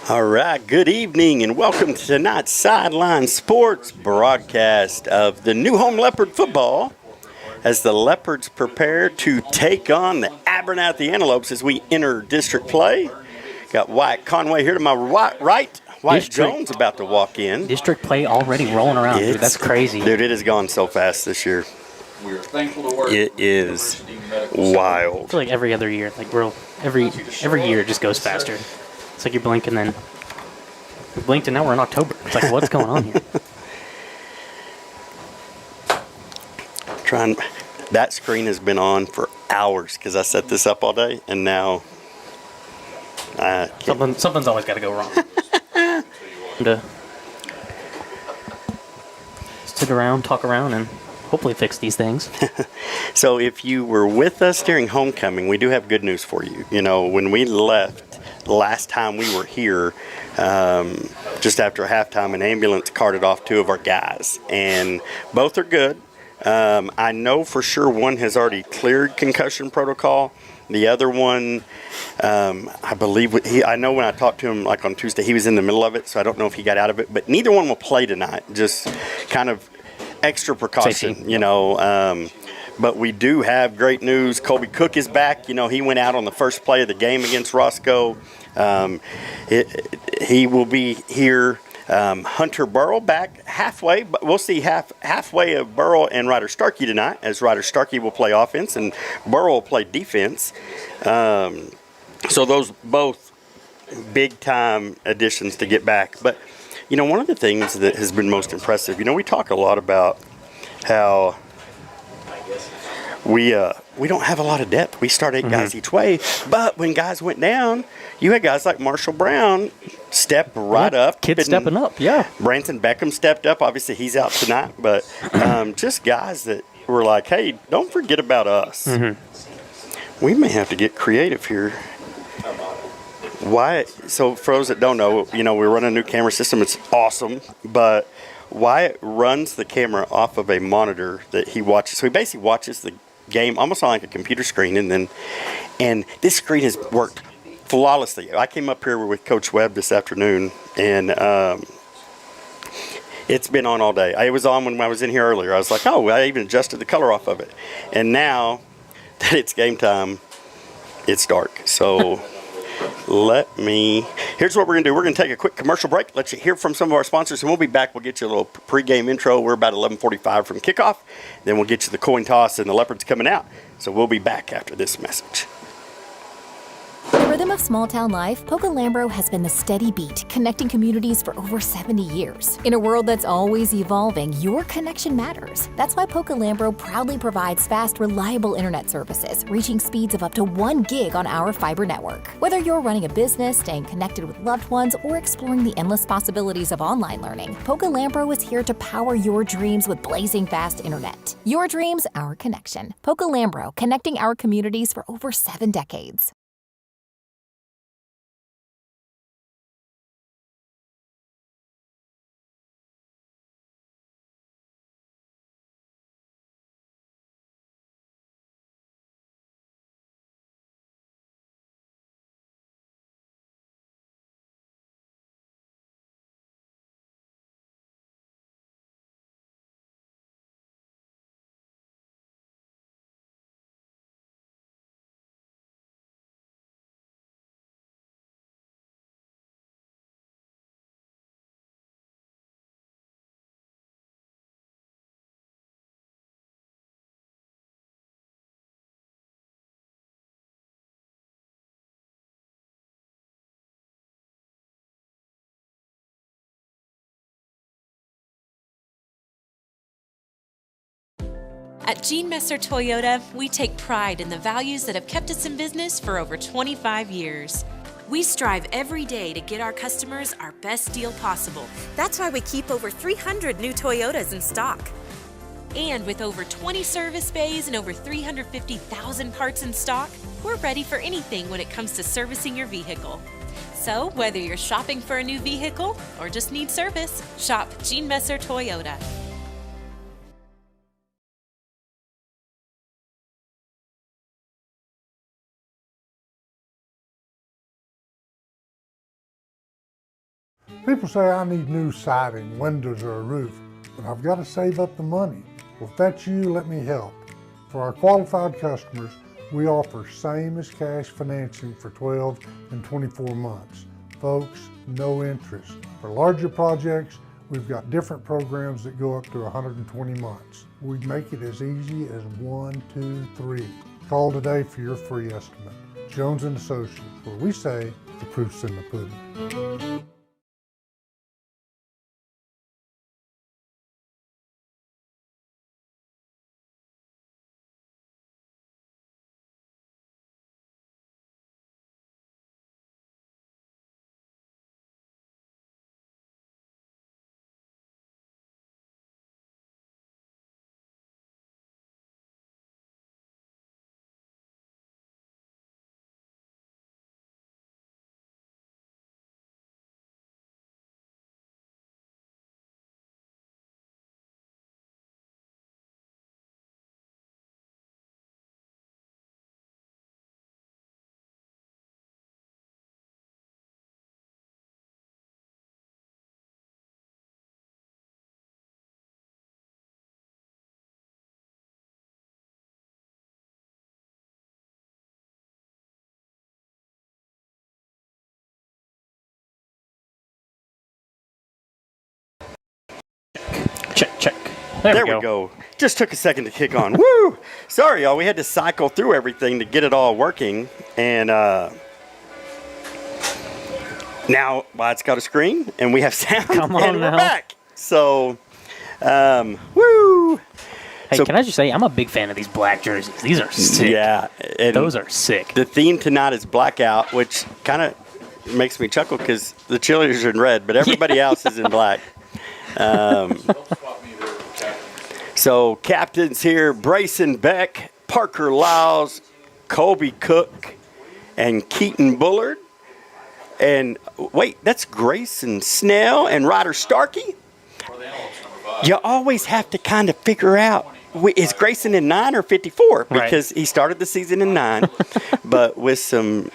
All right, good evening and welcome to tonight's Sideline Sports broadcast of the new home Leopard football as the Leopards prepare to take on the Abernathy Antelopes as we enter district play. Got Wyatt Conway here to my right. Wyatt Jones about to walk in. District play already rolling around, dude. That's crazy. Dude, it has gone so fast this year. It is wild. I feel like every other year, every year it just goes faster. It's like you blink and then you blinked and now we're in October. It's like, what's going on here? That screen has been on for hours because I set this up all day, and now something's always got to go wrong. To sit around, talk around, and hopefully fix these things. So if you were with us during homecoming, we do have good news for you. You know, when we left the last time we were here, just after halftime, an ambulance carted off two of our guys, and both are good. I know for sure one has already cleared concussion protocol. The other one, I believe, I know when I talked to him like on Tuesday, he was in the middle of it, so I don't know if he got out of it. But neither one will play tonight, just kind of extra precaution, Safety. you know. But we do have great news. Colby Cook is back. You know, he went out on the first play of the game against Roscoe. He will be here. Hunter Burrow back halfway, but we'll see halfway of Burrow and Ryder Starkey tonight, as Ryder Starkey will play offense and Burrow will play defense. So those both big time additions to get back. But you know, one of the things that has been most impressive, you know, we talk a lot about how we don't have a lot of depth. We start 8 guys each way, but when guys went down, you had guys like Marshall Brown step right up. Kids stepping up, yeah. Branson Beckham stepped up. Obviously, he's out tonight, but just guys that were like, hey, don't forget about us. We may have to get creative here. Wyatt, so for those that don't know, you know, we're running a new camera system. It's awesome, but Wyatt runs the camera off of a monitor that he watches. So he basically watches the game almost on like a computer screen, and this screen has worked flawlessly. I came up here with Coach Webb this afternoon, and it's been on all day. It was on when I was in here earlier. I was like, oh, I even adjusted the color off of it. And now that it's game time, it's dark. So here's what we're going to do. We're going to take a quick commercial break, let you hear from some of our sponsors, and we'll be back. We'll get you a little pregame intro. We're about 11:45 from kickoff. Then we'll get you the coin toss and the Leopards coming out. So we'll be back after this message. The rhythm of small-town life, Poca-Lambro has been the steady beat, connecting communities for over 70 years. In a world that's always evolving, your connection matters. That's why Poca-Lambro proudly provides fast, reliable internet services, reaching speeds of up to 1 gig on our fiber network. Whether you're running a business, staying connected with loved ones, or exploring the endless possibilities of online learning, Poca-Lambro is here to power your dreams with blazing fast internet. Your dreams, our connection. Poca-Lambro, connecting our communities for over 7 decades. At Gene Messer Toyota, we take pride in the values that have kept us in business for over 25 years. We strive every day to get our customers our best deal possible. That's why we keep over 300 new Toyotas in stock. And with over 20 service bays and over 350,000 parts in stock, we're ready for anything when it comes to servicing your vehicle. So whether you're shopping for a new vehicle or just need service, shop Gene Messer Toyota. People say I need new siding, windows, or a roof, but I've got to save up the money. Well, if that's you, let me help. For our qualified customers, we offer same as cash financing for 12 and 24 months. Folks, no interest. For larger projects, we've got different programs that go up to 120 months. We make it as easy as 1, 2, 3. Call today for your free estimate. Jones & Associates, where we say the proof's in the pudding. Check. There we go. Just took a second to kick on. Woo! Sorry, y'all. We had to cycle through everything to get it all working. And now, it's got a screen and we have sound. Come on and now. We're back. So, woo! Hey, So- can I just say, I'm a big fan of these black jerseys. These are sick. Yeah. And Those are sick. the theme tonight is blackout, which kind of makes me chuckle because the cheerleaders are in red, but everybody else is in black. So captains here, Brayson Beck, Parker Lyles, Colby Cook, and Keaton Bullard. And wait, that's Grayson Snell and Ryder Starkey? You always have to kind of figure out, is Grayson in 9 or 54? Because he started the season in 9, but with some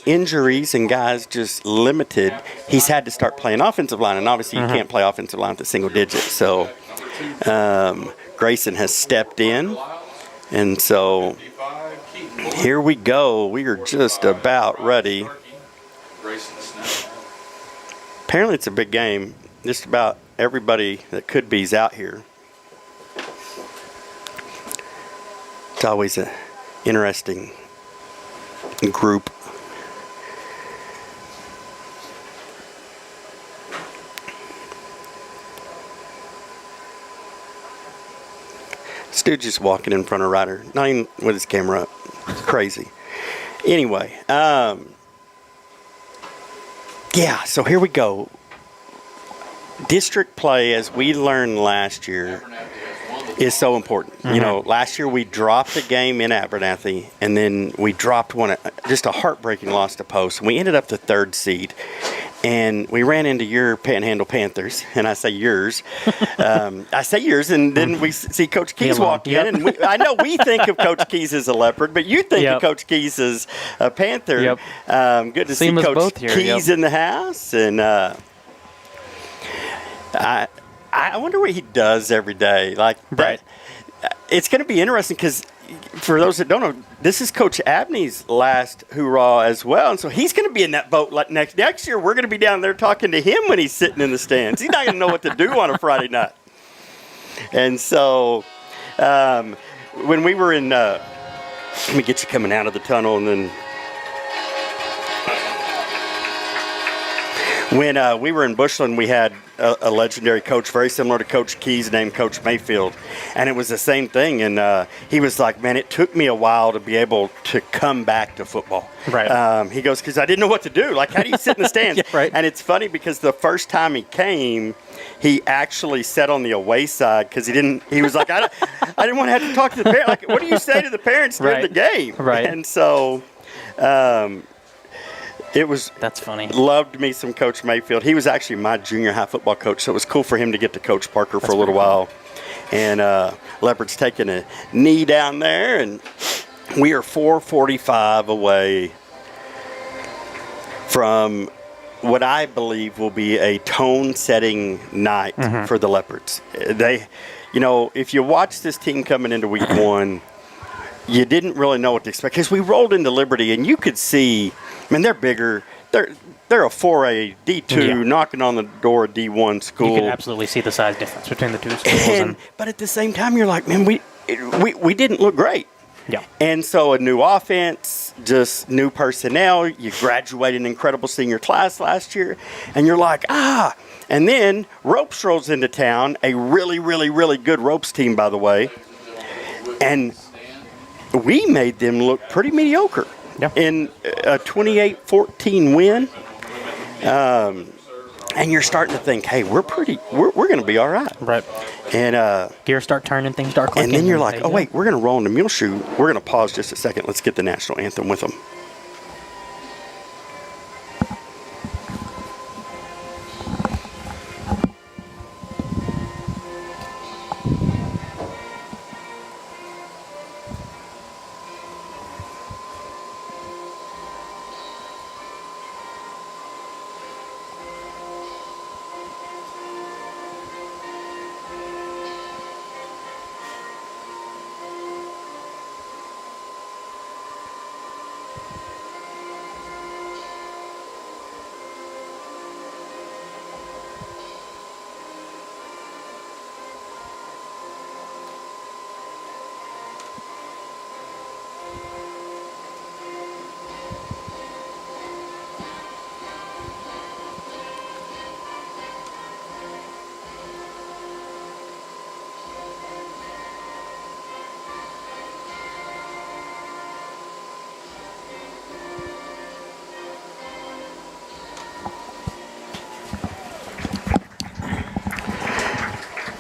injuries and guys just limited, he's had to start playing offensive line. And obviously you can't play offensive line with a single digit. So Grayson has stepped in. And so here we go. We are just about ready. Apparently it's a big game. Just about everybody that could be is out here. It's always an interesting group. This dude just walking in front of Ryder, not even with his camera up. It's crazy. Anyway, yeah, so here we go. District play, as we learned last year, is so important. You know, last year we dropped a game in Abernathy, and then we dropped one, just a heartbreaking loss to Post. And we ended up the 3rd seed. And we ran into your Panhandle Panthers, and I say yours. I say yours, and then we see Coach Keys walk in. And I know we think of Coach Keys as a Leopard, but you think of Coach Keys as a Panther. Good to see Coach Keys in the house. And I wonder what he does every day. It's going to be interesting because for those that don't know, this is Coach Abney's last hoorah as well. And so he's going to be in that boat next year. We're going to be down there talking to him when he's sitting in the stands. He's not going to know what to do on a Friday night. And so when we were in, let me get you coming out of the tunnel, and then when we were in Bushland, we had a legendary coach, very similar to Coach Keys, named Coach Mayfield. And it was the same thing. And he was like, man, it took me a while to be able to come back to football. Right. He goes, because I didn't know what to do. Like, how do you sit in the stands? And it's funny because the first time he came, he actually sat on the away side because he was like, I didn't want to have to talk to the parents. Like, what do you say to the parents during the game? And so that's funny. Loved me some Coach Mayfield. He was actually my junior high football coach, so it was cool for him to get to coach Parker for a little while. And Leopard's taking a knee down there, and we are 4:45 away from what I believe will be a tone-setting night for the Leopards. If you watch this team coming into week one, you didn't really know what to expect because we rolled into Liberty and you could see, they're bigger. They're a 4A D2 knocking on the door of D1 school. You could absolutely see the size difference between the two schools. But at the same time, you're like, man, we didn't look great. Yeah. And so a new offense, just new personnel. You graduated an incredible senior class last year, and you're like, And then Ropes rolls into town, a really, really, really good Ropes team, by the way. And we made them look pretty mediocre in a 28-14 win. And you're starting to think, hey, we're going to be all right. Right. And gears start turning, things start clicking. And then you're like, oh, wait, we're going to roll into Muleshoe. We're going to pause just a second. Let's get the national anthem with them.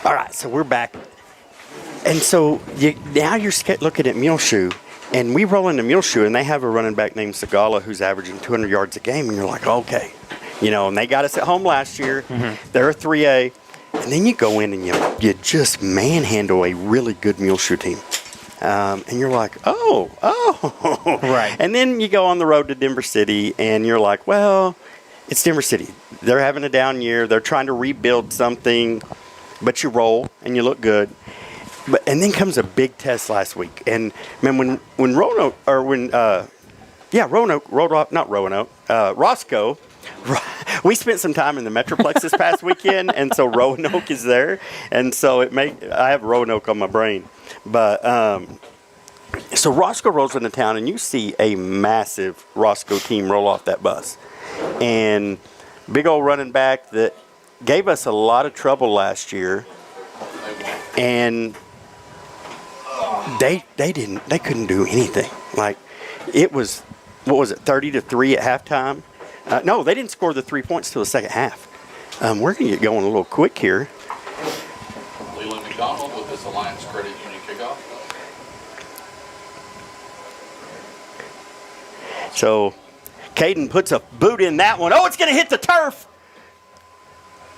All right, so we're back. And so now you're looking at Muleshoe, and we roll into Muleshoe, and they have a running back named Segala who's averaging 200 yards a game, and you're like, okay. And they got us at home last year. They're a 3A. And then you go in and you just manhandle a really good Muleshoe team. And you're like, oh. Right. And then you go on the road to Denver City, and you're like, well, it's Denver City. They're having a down year. They're trying to rebuild something. But you roll and you look good. And then comes a big test last week. And man, when Roanoke rolled off, not Roanoke, Roscoe. We spent some time in the Metroplex this past weekend, and so Roanoke is there, and so I have Roanoke on my brain. But so Roscoe rolls into town, and you see a massive Roscoe team roll off that bus, and big old running back that gave us a lot of trouble last year, and they couldn't do anything. Like it was, 30-3 at halftime. No, they didn't score the 3 points till the second half. We're going to get going a little quick here. Leland McDonald with this Alliance Credit Union kickoff. So, Caden puts a boot in that one. Oh, it's going to hit the turf.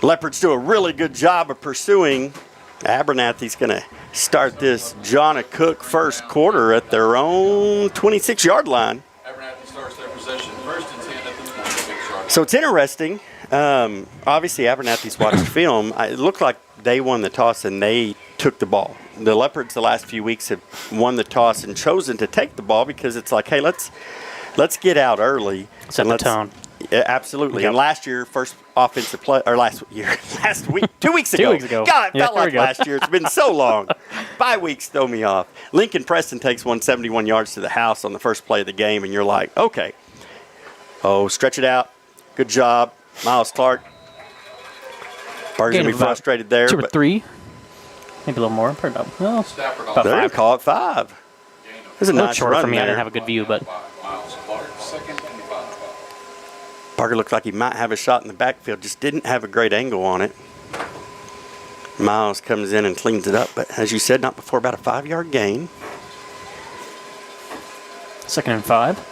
Leopards do a really good job of pursuing. Abernathy's going to start this John Cook first quarter at their own 26-yard line. Abernathy starts their possession first and 10 at the 26-yard. So it's interesting. Obviously, Abernathy's watched film. It looked like they won the toss and they took the ball. The Leopards the last few weeks have won the toss and chosen to take the ball because it's like, hey, let's get out early. Set the tone. Yeah, absolutely. Yep. And last year, first offensive play, or last week, 2 weeks ago. 2 weeks ago. God, it Yeah, felt there like we go. last year. It's been so long. 5 weeks throw me off. Lincoln Preston takes 171 yards to the house on the first play of the game, and you're like, okay. Oh, stretch it out. Good job. Miles Clark. Bar's going to be frustrated there. 2 or 3. Maybe a little more. Probably about Stafford on about They're going to 5. call it 5. gain of This is a A little nice short run for me. I there. didn't have a good view, but 5 Miles Clark, second and 5. Parker looked like he might have a shot in the backfield, just didn't have a great angle on it. Miles comes in and cleans it up, but as you said, not before about a 5-yard gain. 2nd and 5.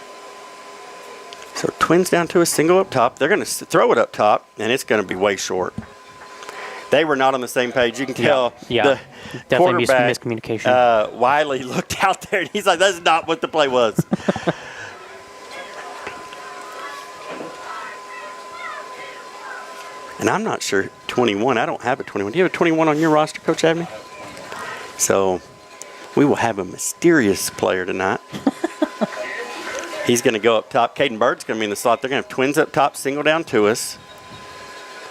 So Twins down to a single up top. They're going to throw it up top, and it's going to be way short. They were not on the same page. You can tell Yeah. the Definitely quarterback, miscommunication. Wiley looked out there, and he's like, that's not what the play was. And I'm not sure 21. I don't have a 21. Do you have a 21 on your roster, Coach Abney? So we will have a mysterious player tonight. He's going to go up top. Caden Bird's going to be in the slot. They're going to have twins up top, single down to us.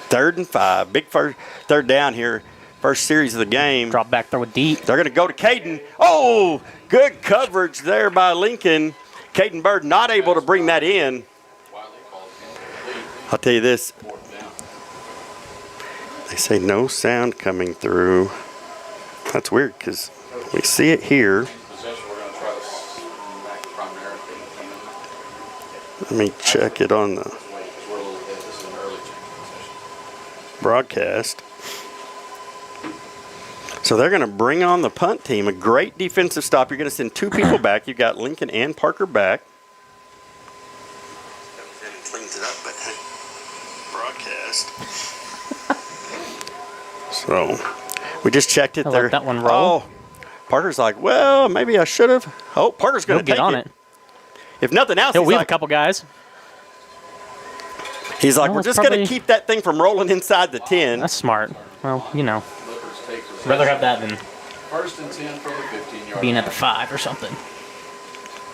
3rd and 5. Big first, 3rd down here. First series of the game. Drop back, throw it deep. They're going to go to Caden. Oh, good coverage there by Lincoln. Caden Bird not able to bring that in. I'll tell you this. They say no sound coming through. That's weird because we see it here. Let me check it on the broadcast. So they're going to bring on the punt team. A great defensive stop. You're going to send 2 people back. You've got Lincoln and Parker back. Cleans it up, but broadcast. So we just checked it I there. let that one roll. Oh, Parker's like, well, maybe I should have. Oh, Parker's going to Get take on it. it. If nothing else, He'll he's weave like, a couple guys. He's like, Well, we're it's just going to probably- keep that thing from rolling inside the 10. That's smart. Well, you know, Leopards take possession. rather have that than 1st and 10 from the 15-yard being at the line. 5 or something.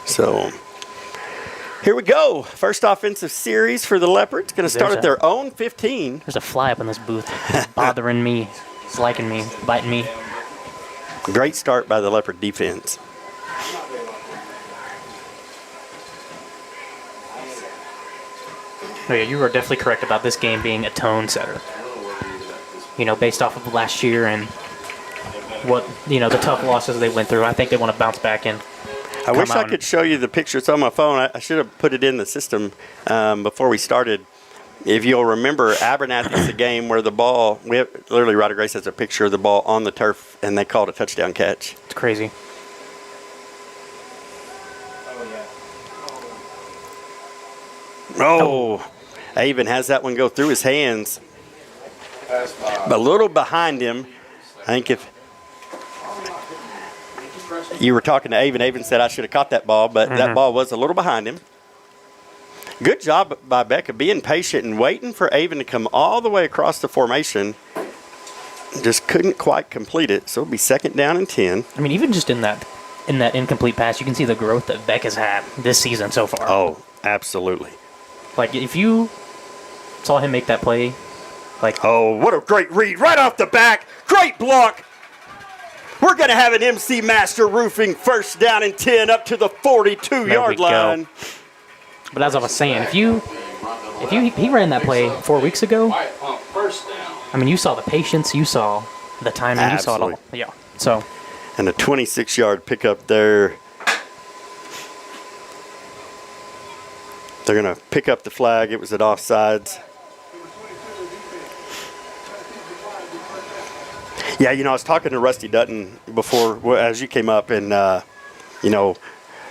So here we go. First offensive series for the Leopards. Going to start There's at their own 15. There's a fly up in this booth. It's bothering me. It's liking me, biting me. Great start by the Leopard defense. Oh, yeah, you are definitely correct about this game being a tone setter. You know, based off of last year and what, you know, the tough losses they went through. I think they want to bounce back in. I wish I out could show you the picture. It's on my phone. I should have put it in the system before we started. If you'll remember, Abernathy's the game where the ball, we have, literally Ryder Grace has a picture of the ball on the turf, and they called a touchdown catch. It's crazy. Oh, Avon has that one go through his hands. But a little behind him. I think if you were talking to Avon, Avon said I should have caught that ball, but that ball was a little behind him. Good job by Becca being patient and waiting for Avon to come all the way across the formation. Just couldn't quite complete it, so it'll be 2nd down and 10. I mean, even just in that incomplete pass, you can see the growth that Beck has had this season so far. Oh, absolutely. Like, if you saw him make that play, like, Oh, what a great read right off the back. Great block. We're going to have an MC Master Roofing 1st down and 10 up to the 42-yard line. but as I was saying, if he ran that play 4 weeks ago, White pump 1st down. I mean, you saw the patience, you saw the timing, you saw it all. Absolutely. Yeah. So, And a 26-yard pickup there. They're going to pick up the flag. It was at offsides. Yeah, you know, I was talking to Rusty Dutton before, as you came up, and, you know,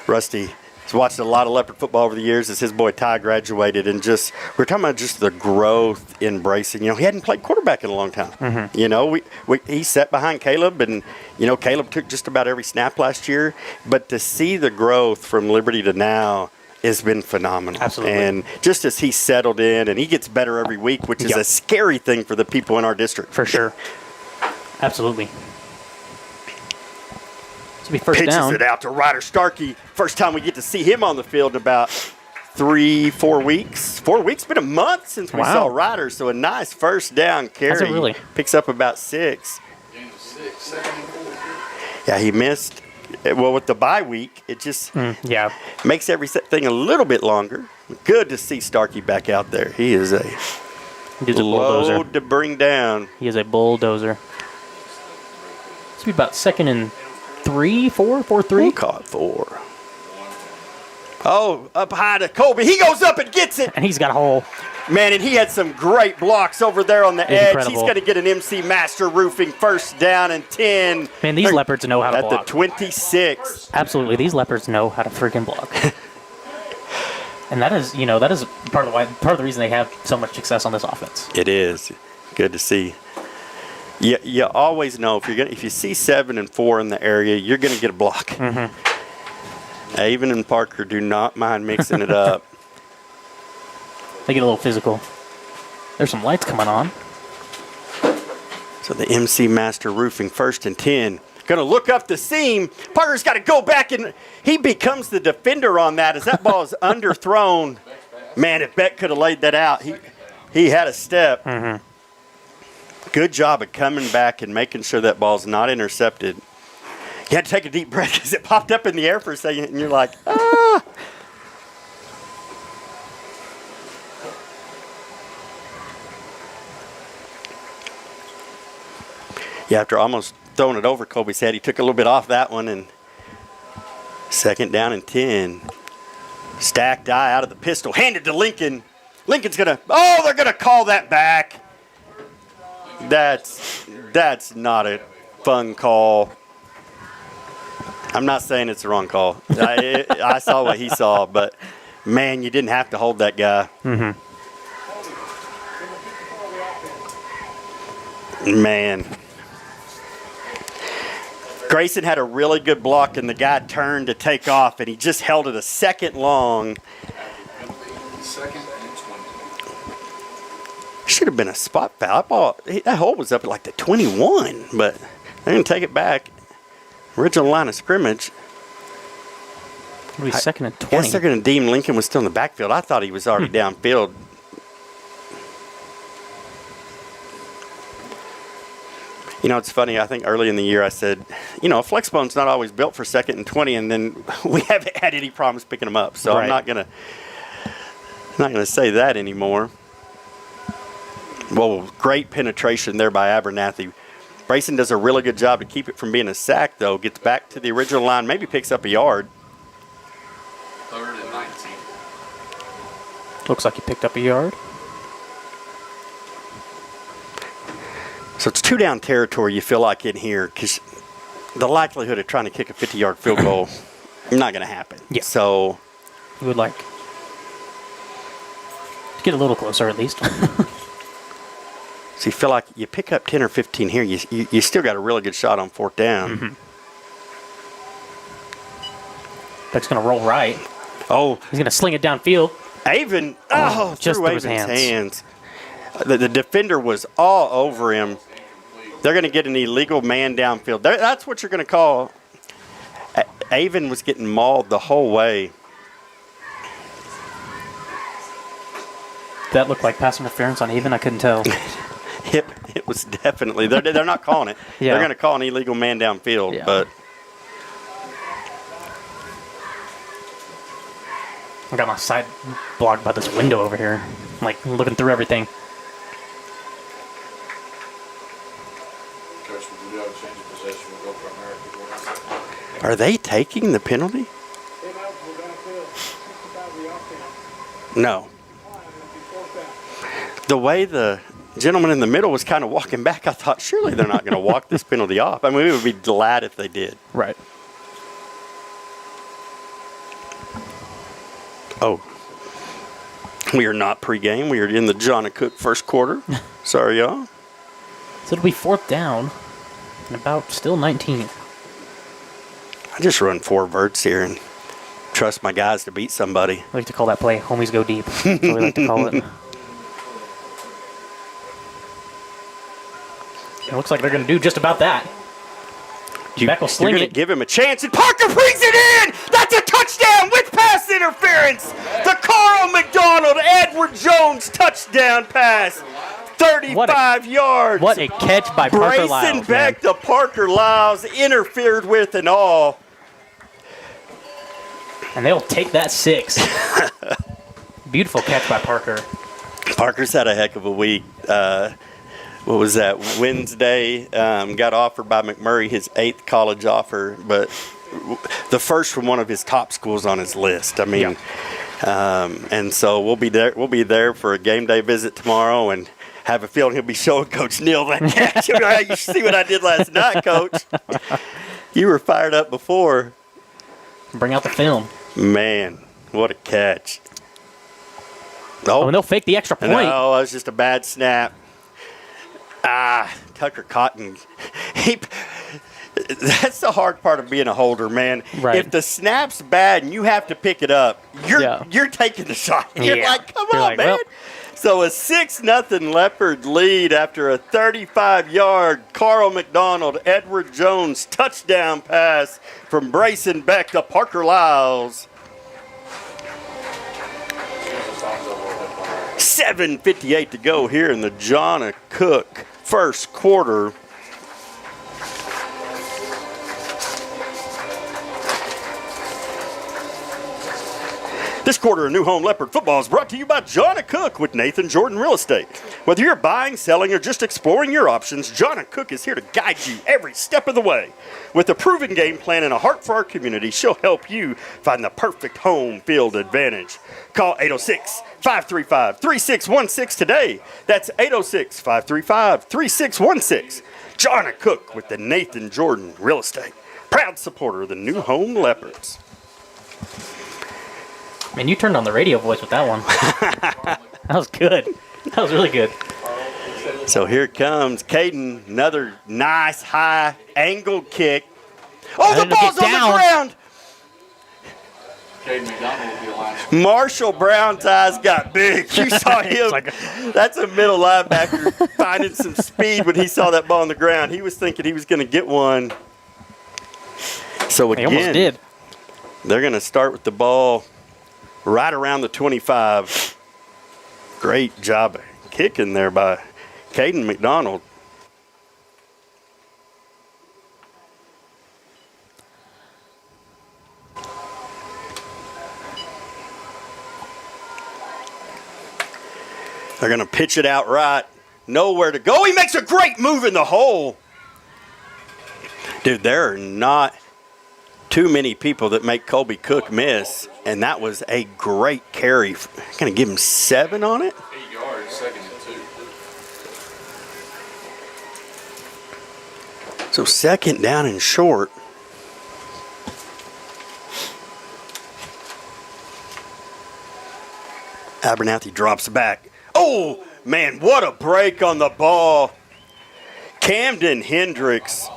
Rusty has watched a lot of Leopard football over the years as his boy Ty graduated, and just, we're talking about just the growth in Bracing. You know, he hadn't played quarterback in a long time. You know, he sat behind Caleb, and, you know, Caleb took just about every snap last year, but to see the growth from Liberty to now, has been phenomenal. Absolutely. And just as he settled in, and he gets better every week, which is Yep. a scary thing for the people in our district. for sure. Absolutely. To be first Pitches down. it out to Ryder Starkey. First time we get to see him on the field in about 3-4 weeks. 4 weeks, been a month since we Wow. saw Ryder. So a nice first down carry. Has it really? Picks up about 6. Gain of 6, 2nd and 4. Yeah, he missed. Well, with the bye week, it just Yeah. makes everything a little bit longer. Good to see Starkey back out there. He is a Dude's a bulldozer. load to bring down. He is a bulldozer. This will be about 2nd and 3, 4, 4-3. We'll call it 4. Oh, up high to Colby. He goes up and gets it. And he's got a hole. Man, and he had some great blocks over there on the edge. Incredible. He's going to get an MC Master Roofing 1st down and 10. Man, these Leopards know how to at block. the 26. Absolutely. These Leopards know how to freaking block. And that is, you know, that is part of the reason they have so much success on this offense. It is good to see. You always know if you see 7 and 4 in the area, you're going to get a block. Avon and Parker do not mind mixing it up. They get a little physical. There's some lights coming on. So the MC Master Roofing 1st and 10. Going to look up the seam. Parker's got to go back, and he becomes the defender on that as that ball is underthrown. Man, if Beck could have laid that out, he had a step. Mm-hmm. Good job of coming back and making sure that ball's not intercepted. You had to take a deep breath because it popped up in the air for a second, and you're like, ah. Yeah, after almost throwing it over Colby's head, he took a little bit off that one, and 2nd down and 10. Stacked eye out of the pistol, handed to Lincoln. Lincoln's they're gonna call that back. That's not a fun call. I'm not saying it's the wrong call. I saw what he saw, but man, you didn't have to hold that guy. Mm-hmm. Man. Grayson had a really good block, and the guy turned to take off, and he just held it a second long. 2nd and 20. Should have been a spot foul. That hole was up at like the 21, but they're going to take it back. Original line of scrimmage. It'll be 2nd and 20. I guess they're going to deem Lincoln was still in the backfield. I thought he was already downfield. You know, it's funny. I think early in the year I said, you know, a flex bone's not always built for 2nd and 20, and then we haven't had any problems picking them up. So right. I'm not gonna say that anymore. Well, great penetration there by Abernathy. Grayson does a really good job to keep it from being a sack, though. Gets back to the original line, maybe picks up a yard. 3rd and 19. Looks like he picked up a yard. So it's 2-down territory, you feel like, in here, because the likelihood of trying to kick a 50-yard field goal not going to happen. Yeah. So We would like to get a little closer at least. So you feel like you pick up 10 or 15 here, you still got a really good shot on 4th down. Mm-hmm. Beck's going to roll right. Oh. He's going to sling it downfield. Avon, just through through his Avon's hands. The defender was all over him. They're going to get an illegal man downfield. That's what you're going to call. Avon was getting mauled the whole way. That looked like pass interference on Avon. I couldn't tell. It was definitely. They're not calling it. Yeah. They're going to call an illegal man downfield. Yeah. But I got my side blocked by this window over here. I'm like looking through everything. Coach, we do have a change of possession. We'll go for America. are they taking the penalty? No. The way the gentleman in the middle was kind of walking back, I thought, surely they're not going to walk this penalty off. I mean, we would be glad if they did. Right. Oh. We are not pregame. We are in the John and Cook first quarter. Sorry, y'all. So it'll be 4th down and about still 19. I just run 4 verts here and trust my guys to beat somebody. I like to call that play homies go deep. That's what we like to call it. It looks like they're going to do just about that. Beck will sling You're going it. to give him a chance, and Parker brings it in! That's a touchdown with pass interference! The Carl McDonald, Edward Jones touchdown pass. 35 yards. What a catch by Parker Lyles. Brayson Beck to Parker Lyles, interfered with and all. And they'll take that 6. Beautiful catch by Parker. Parker's had a heck of a week. What was that? Wednesday, got offered by McMurray, his 8th college offer, but the first from one of his top schools on his list. I mean, and so we'll be there. We'll be there for a game day visit tomorrow, and have a feeling he'll be showing Coach Neal that catch. You see what I did last night, Coach? You were fired up before. Bring out the film. Man, what a catch! Oh, and they'll fake the extra point. No, that was just a bad snap. Tucker Cotton. That's the hard part of being a holder, man. Right. If the snap's bad and you have to pick it up, you're taking the shot. You're like, come on, man. Well, So a 6-0 Leopard lead after a 35-yard Carl McDonald, Edward Jones touchdown pass from Brayson Beck to Parker Lyles. 7:58 to go here in the John Cook first quarter. This quarter of New Home Leopard football is brought to you by John Cook with Nathan Jordan Real Estate. Whether you're buying, selling, or just exploring your options, John Cook is here to guide you every step of the way. With a proven game plan and a heart for our community, she'll help you find the perfect home field advantage. Call 806-535-3616 today. That's 806-535-3616. John Cook with the Nathan Jordan Real Estate. Proud supporter of the New Home Leopards. Man, you turned on the radio voice with that one. That was good. That was really good. So here comes Caden, another nice high angled kick. Oh, the ball's on the ground. Caden McDonald will be a line. Marshall Brown's eyes got big. You saw him. That's a middle linebacker finding some speed when he saw that ball on the ground. He was thinking he was going to get one. So again, he almost did. They're going to start with the ball right around the 25. Great job kicking there by Caden McDonald. They're going to pitch it out right. Nowhere to go. He makes a great move in the hole. Dude, there are not too many people that make Colby Cook miss, and that was a great carry. Going to give him 7 on it. 8 yards, second and 2. So second down and short. Abernathy drops back. Oh, man, what a break on the ball. Camden Hendricks.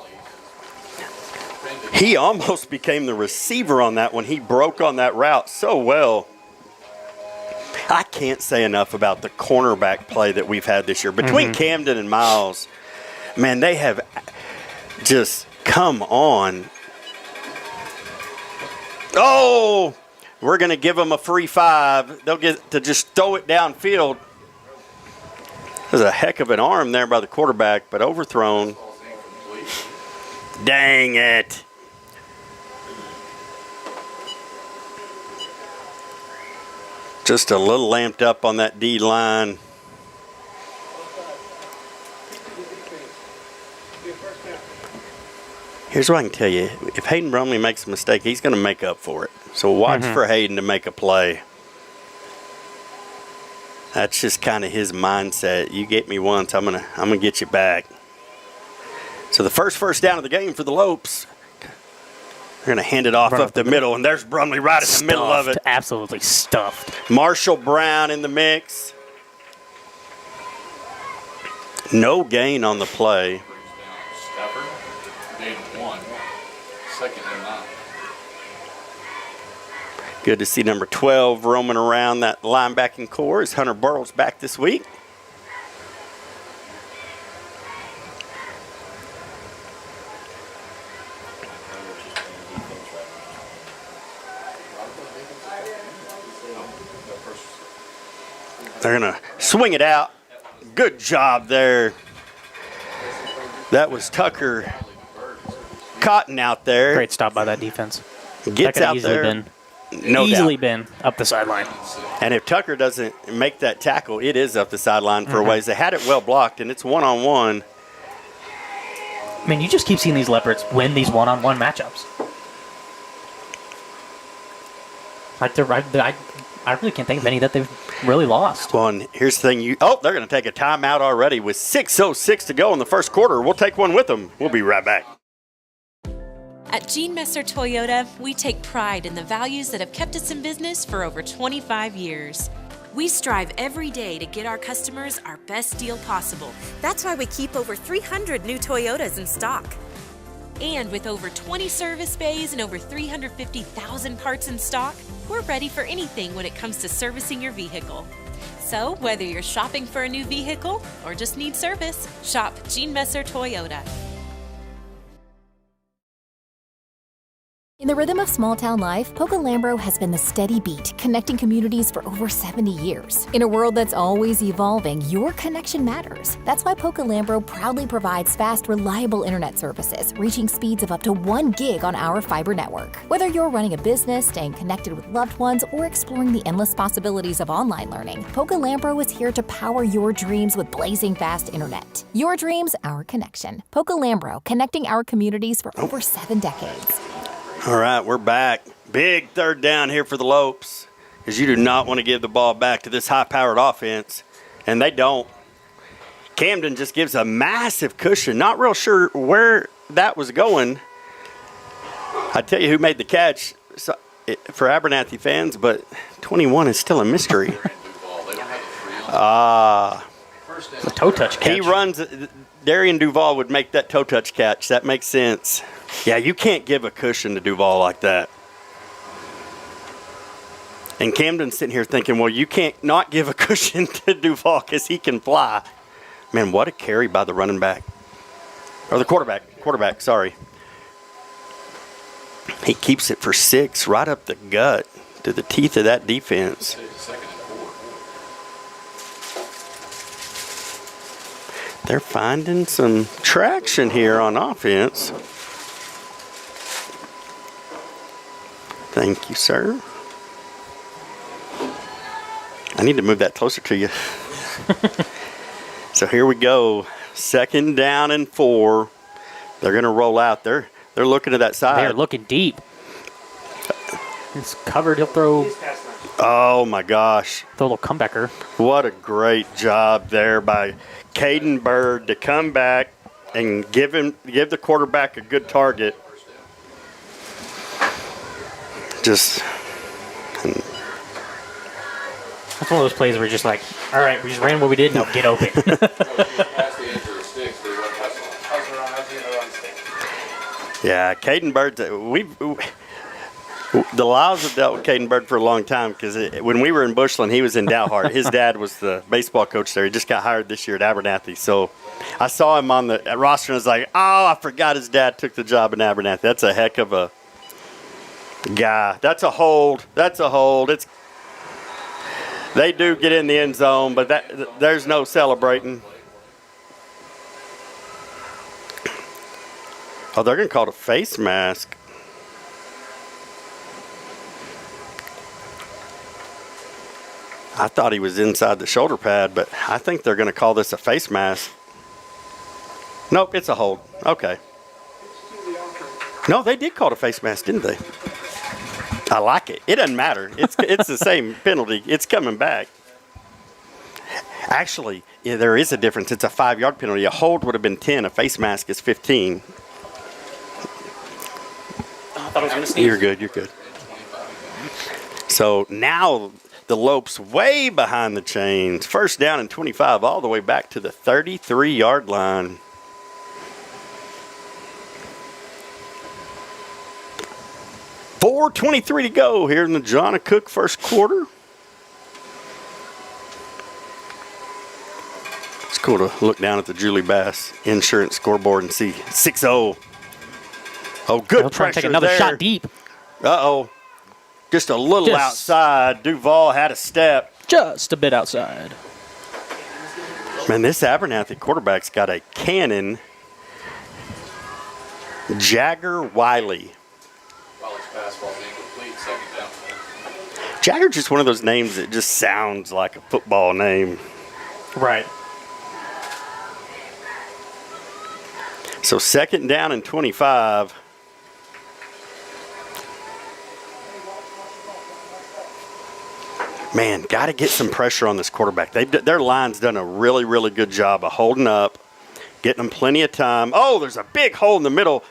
He almost became the receiver on that one. He broke on that route so well. I can't say enough about the cornerback play that we've had this year. Between Camden and Miles, man, they have just come on. Oh, we're going to give them a free 5. They'll get to just throw it downfield. There's a heck of an arm there by the quarterback, but overthrown. Dang it. Just a little lamped up on that D line. Here's what I can tell you. If Hayden Brumley makes a mistake, he's going to make up for it. So watch for Hayden to make a play. That's just kind of his mindset. You get me once, I'm gonna get you back. So the first down of the game for the Lopes. They're going to hand it off up the middle, and there's Brumley right in the middle of it. Absolutely stuffed. Marshall Brown in the mix. No gain on the play. Brings down Stafford. Gain of 1. Second and 9. Good to see number 12 roaming around that linebacking core as Hunter Burrell's back this week. They're going to swing it out. Good job there. That was Tucker Cotton out there. Great stop by that defense. Gets out there. Easily been up the sideline. And if Tucker doesn't make that tackle, it is up the sideline for a ways. They had it well blocked, and it's one-on-one. I mean, you just keep seeing these Leopards win these one-on-one matchups. Like I really can't think of any that they've really lost. Well, and here's the thing. They're going to take a timeout already with 6:06 to go in the first quarter. We'll take one with them. We'll be right back. At Gene Messer Toyota, we take pride in the values that have kept us in business for over 25 years. We strive every day to get our customers our best deal possible. That's why we keep over 300 new Toyotas in stock. And with over 20 service bays and over 350,000 parts in stock, we're ready for anything when it comes to servicing your vehicle. So, whether you're shopping for a new vehicle or just need service, shop Gene Messer Toyota. In the rhythm of small town life, Poca-Lambro has been the steady beat, connecting communities for over 70 years. In a world that's always evolving, your connection matters. That's why Poca-Lambro proudly provides fast, reliable internet services, reaching speeds of up to 1 gig on our fiber network. Whether you're running a business, staying connected with loved ones, or exploring the endless possibilities of online learning, Poca-Lambro is here to power your dreams with blazing fast internet. Your dreams, our connection. Poca-Lambro, connecting our communities for over 7 decades. All right, we're back. Big third down here for the Lopes, because you do not want to give the ball back to this high-powered offense, and they don't. Camden just gives a massive cushion. Not real sure where that was going. I tell you who made the catch for Abernathy fans, but 21 is still a mystery. A toe touch catch. He runs. Darian Duval would make that toe touch catch. That makes sense. Yeah, you can't give a cushion to Duval like that. And Camden's sitting here thinking, well, you can't not give a cushion to Duval because he can fly. Man, what a carry by the running back. Or the quarterback, sorry. He keeps it for 6 right up the gut to the teeth of that defense. They're finding some traction here on offense. Thank you, sir. I need to move that closer to you. So here we go. 2nd down and 4. They're going to roll out. They're looking to that side. They're looking deep. It's covered. He'll throw. Oh, my gosh. Throw a little comebacker. What a great job there by Caden Bird to come back and give the quarterback a good target. That's one of those plays where you're just like, all right, we just ran what we did, now get open. Yeah, Caden Bird, the Lyles have dealt with Caden Bird for a long time because when we were in Bushland, he was in Dalhart. His dad was the baseball coach there. He just got hired this year at Abernathy. So I saw him on the roster and I was like, oh, I forgot his dad took the job in Abernathy. That's a heck of a guy. That's a hold. They do get in the end zone, but there's no celebrating. Oh, they're going to call it a face mask. I thought he was inside the shoulder pad, but I think they're going to call this a face mask. Nope, it's a hold. Okay. No, they did call it a face mask, didn't they? I like it. It doesn't matter. It's the same penalty. It's coming back. Actually, yeah, there is a difference. It's a 5-yard penalty. A hold would have been 10. A face mask is 15. I thought I was going to sneeze. You're good. So now the Lopes way behind the chains. 1st down and 25 all the way back to the 33-yard line. .423 to go here in the John Cook first quarter. It's cool to look down at the Julie Bass insurance scoreboard and see 6-0. Oh, good They'll try and pressure take another there. shot deep. Uh-oh. Just a little outside. Duval had a step. Just a bit outside. Man, this Abernathy quarterback's got a cannon. Jagger Wiley. Jagger's just one of those names that just sounds like a football name. Right. So 2nd down and 25. Man, got to get some pressure on this quarterback. Their line's done a really, really good job of holding up, getting them plenty of time. Oh, there's a big hole in the middle.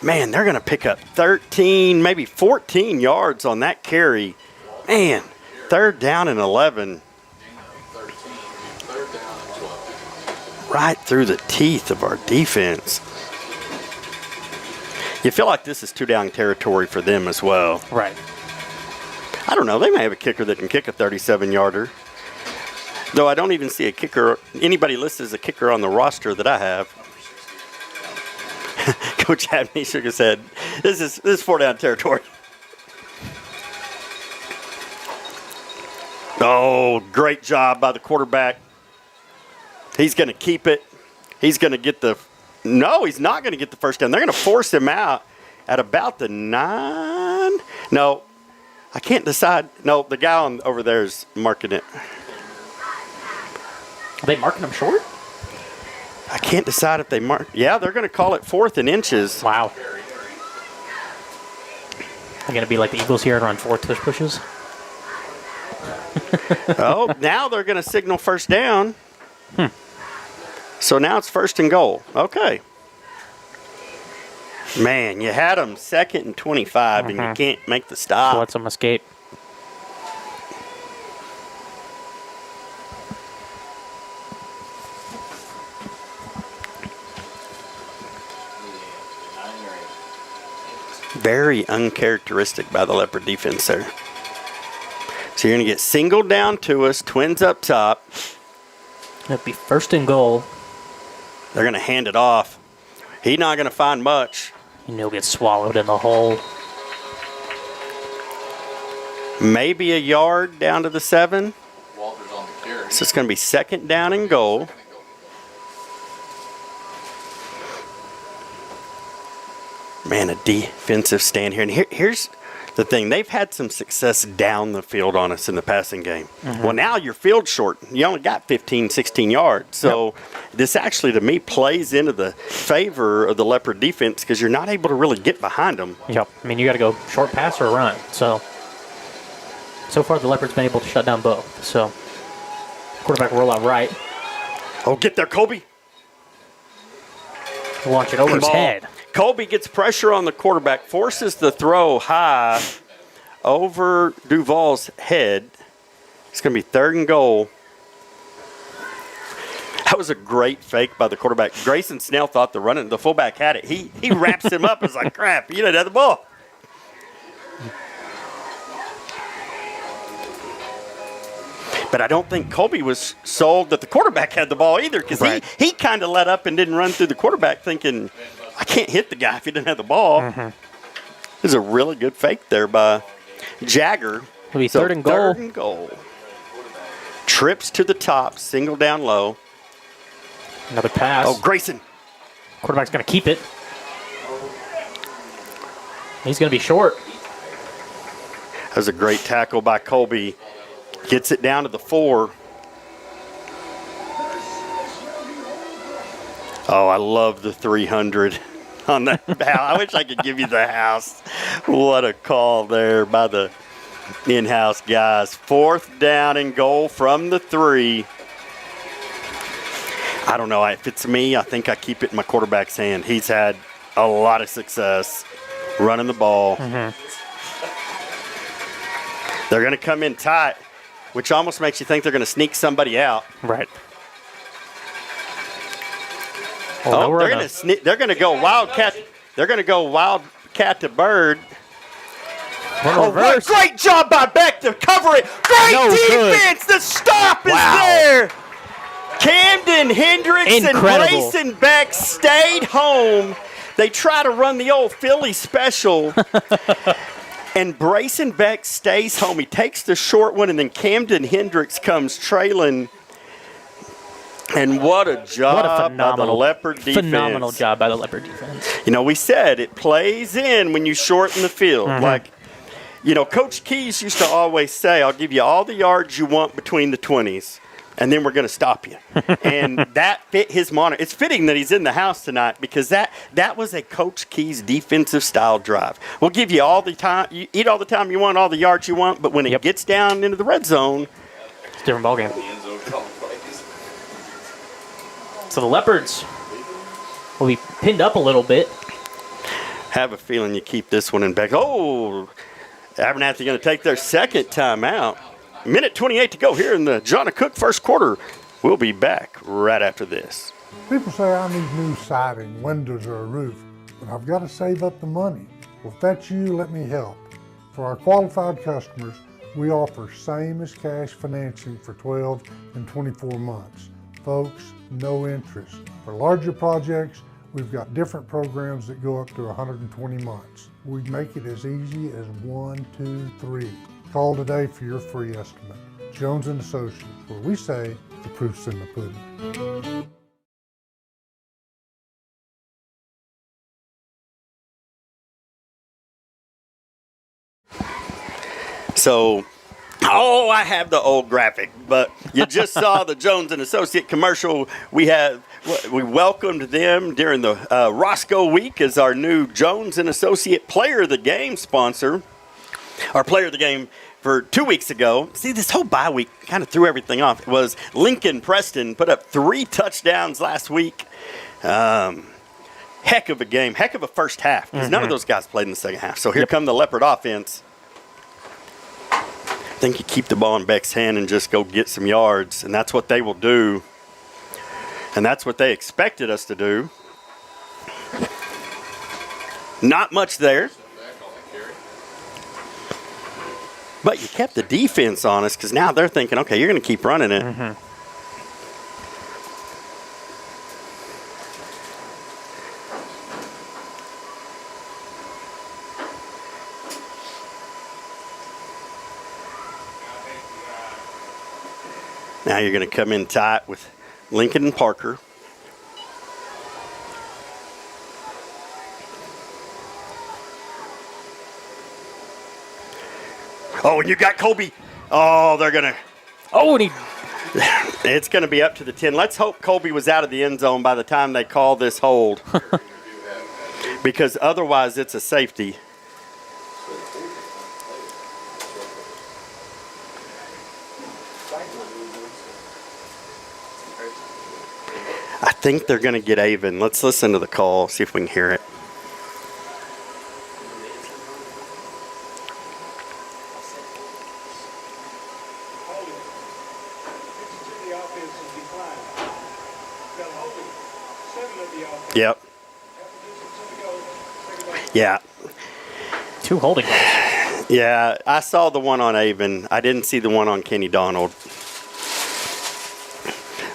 Man, they're going to pick up 13, maybe 14 yards on that carry. Man, 3rd down and 11. Right through the teeth of our defense. You feel like this is 2-down territory for them as well. Right. I don't know. They may have a kicker that can kick a 37-yarder. Though I don't even see a kicker, anybody listed as a kicker on the roster that I have. Coach Abney shook his head. This is 4-down territory. Oh, great job by the quarterback. He's going to keep it. He's going to get the – no, he's not going to get the first down. They're going to force him out at about the 9. No, I can't decide. No, the guy over there is marking it. Are they marking him short? I can't decide if they mark. Yeah, they're going to call it 4th and inches. Wow. They're going to be like the Eagles here and run 4 tush pushes. Oh, now they're going to signal first down. So now it's 1st and goal. Okay. Man, you had them 2nd and 25, and you can't make the stop. So let them escape. Very uncharacteristic by the Leopard defense there. So you're going to get singled down to us, twins up top. It'll be 1st and goal. They're going to hand it off. He's not going to find much. And he'll get swallowed in the hole. Maybe a yard down to the 7. Walter's on the carry. So it's going to be 2nd down and goal. Man, a defensive stand here. And here's the thing. They've had some success down the field on us in the passing game. Well, now your field's short. You only got 15, 16 yards. So this actually, to me, plays into the favor of the Leopard defense because you're not able to really get behind them. Yep. I mean, you got to go short pass or run. So far, the Leopard's been able to shut down both. So quarterback roll out right. Oh, get there, Colby. Launch it over his head. Colby gets pressure on the quarterback, forces the throw high over Duval's head. It's going to be 3rd and goal. That was a great fake by the quarterback. Grayson Snell thought the fullback had it. He wraps him up. It's like, crap, you didn't have the ball. But I don't think Colby was sold that the quarterback had the ball either because he kind of let up and didn't run through the quarterback thinking, I can't hit the guy if he didn't have the ball. It was a really good fake there by Jagger. It'll be 3rd and goal. 3rd and goal. Trips to the top, single down low. Another pass. Oh, Grayson. Quarterback's going to keep it. He's going to be short. That was a great tackle by Colby. Gets it down to the 4. Oh, I love the 300 on that. I wish I could give you the house. What a call there by the in-house guys. 4th down and goal from the 3. I don't know. If it's me, I think I keep it in my quarterback's hand. He's had a lot of success running the ball. They're going to come in tight, which almost makes you think they're going to sneak somebody out. Right. Oh, they're going to go wildcat. They're going to go wildcat to bird. What great job by Beck to cover it. Great defense. The stop is there. Camden Hendricks and Grayson Beck stayed home. They try to run the old Philly special. And Brayson Beck stays home. He takes the short one, and then Camden Hendricks comes trailing. And what a job by the Leopard defense. Phenomenal job by the Leopard defense. You know, we said it plays in when you shorten the field. Like, you know, Coach Keys used to always say, I'll give you all the yards you want between the 20s, and then we're going to stop you. And that fit his monitor. It's fitting that he's in the house tonight because that was a Coach Keys defensive style drive. We'll give you all the time, you eat all the time you want, all the yards you want, but when it gets down into the red zone, it's a different ballgame. So the Leopards will be pinned up a little bit. Have a feeling you keep this one in back. Oh, Abernathy going to take their 2nd timeout. Minute 28 to go here in the John Cook first quarter. We'll be back right after this. People say I need new siding, windows, or a roof, but I've got to save up the money. Well, if that's you, let me help. For our qualified customers, We offer same as cash financing for 12 and 24 months. Folks, no interest. For larger projects, we've got different programs that go up to 120 months. We make it as easy as 1, 2, 3. Call today for your free estimate. Jones & Associates, where we say the proof's in the pudding. So, I have the old graphic, but you just saw the Jones and Associate commercial. We welcomed them during the Roscoe Week as our new Jones and Associate Player of the Game sponsor. Our Player of the Game for 2 weeks ago. See, this whole bye week kind of threw everything off. It was Lincoln Preston, put up 3 touchdowns last week. Heck of a game, heck of a first half, because none of those guys played in the second half. So here come the Leopard offense. I think you keep the ball in Beck's hand and just go get some yards, and that's what they will do. And that's what they expected us to do. Not much there. But you kept the defense on us because now they're thinking, okay, you're going to keep running it. Now you're going to come in tight with Lincoln and Parker. Oh, and you got Colby. Oh, they're going to. Oh, and he. It's going to be up to the 10. Let's hope Colby was out of the end zone by the time they call this hold. Because otherwise it's a safety. I think they're going to get Avon. Let's listen to the call, see if we can hear it. Yep. Yeah. 2 holding calls. Yeah, I saw the one on Avon. I didn't see the one on Kenny Donald.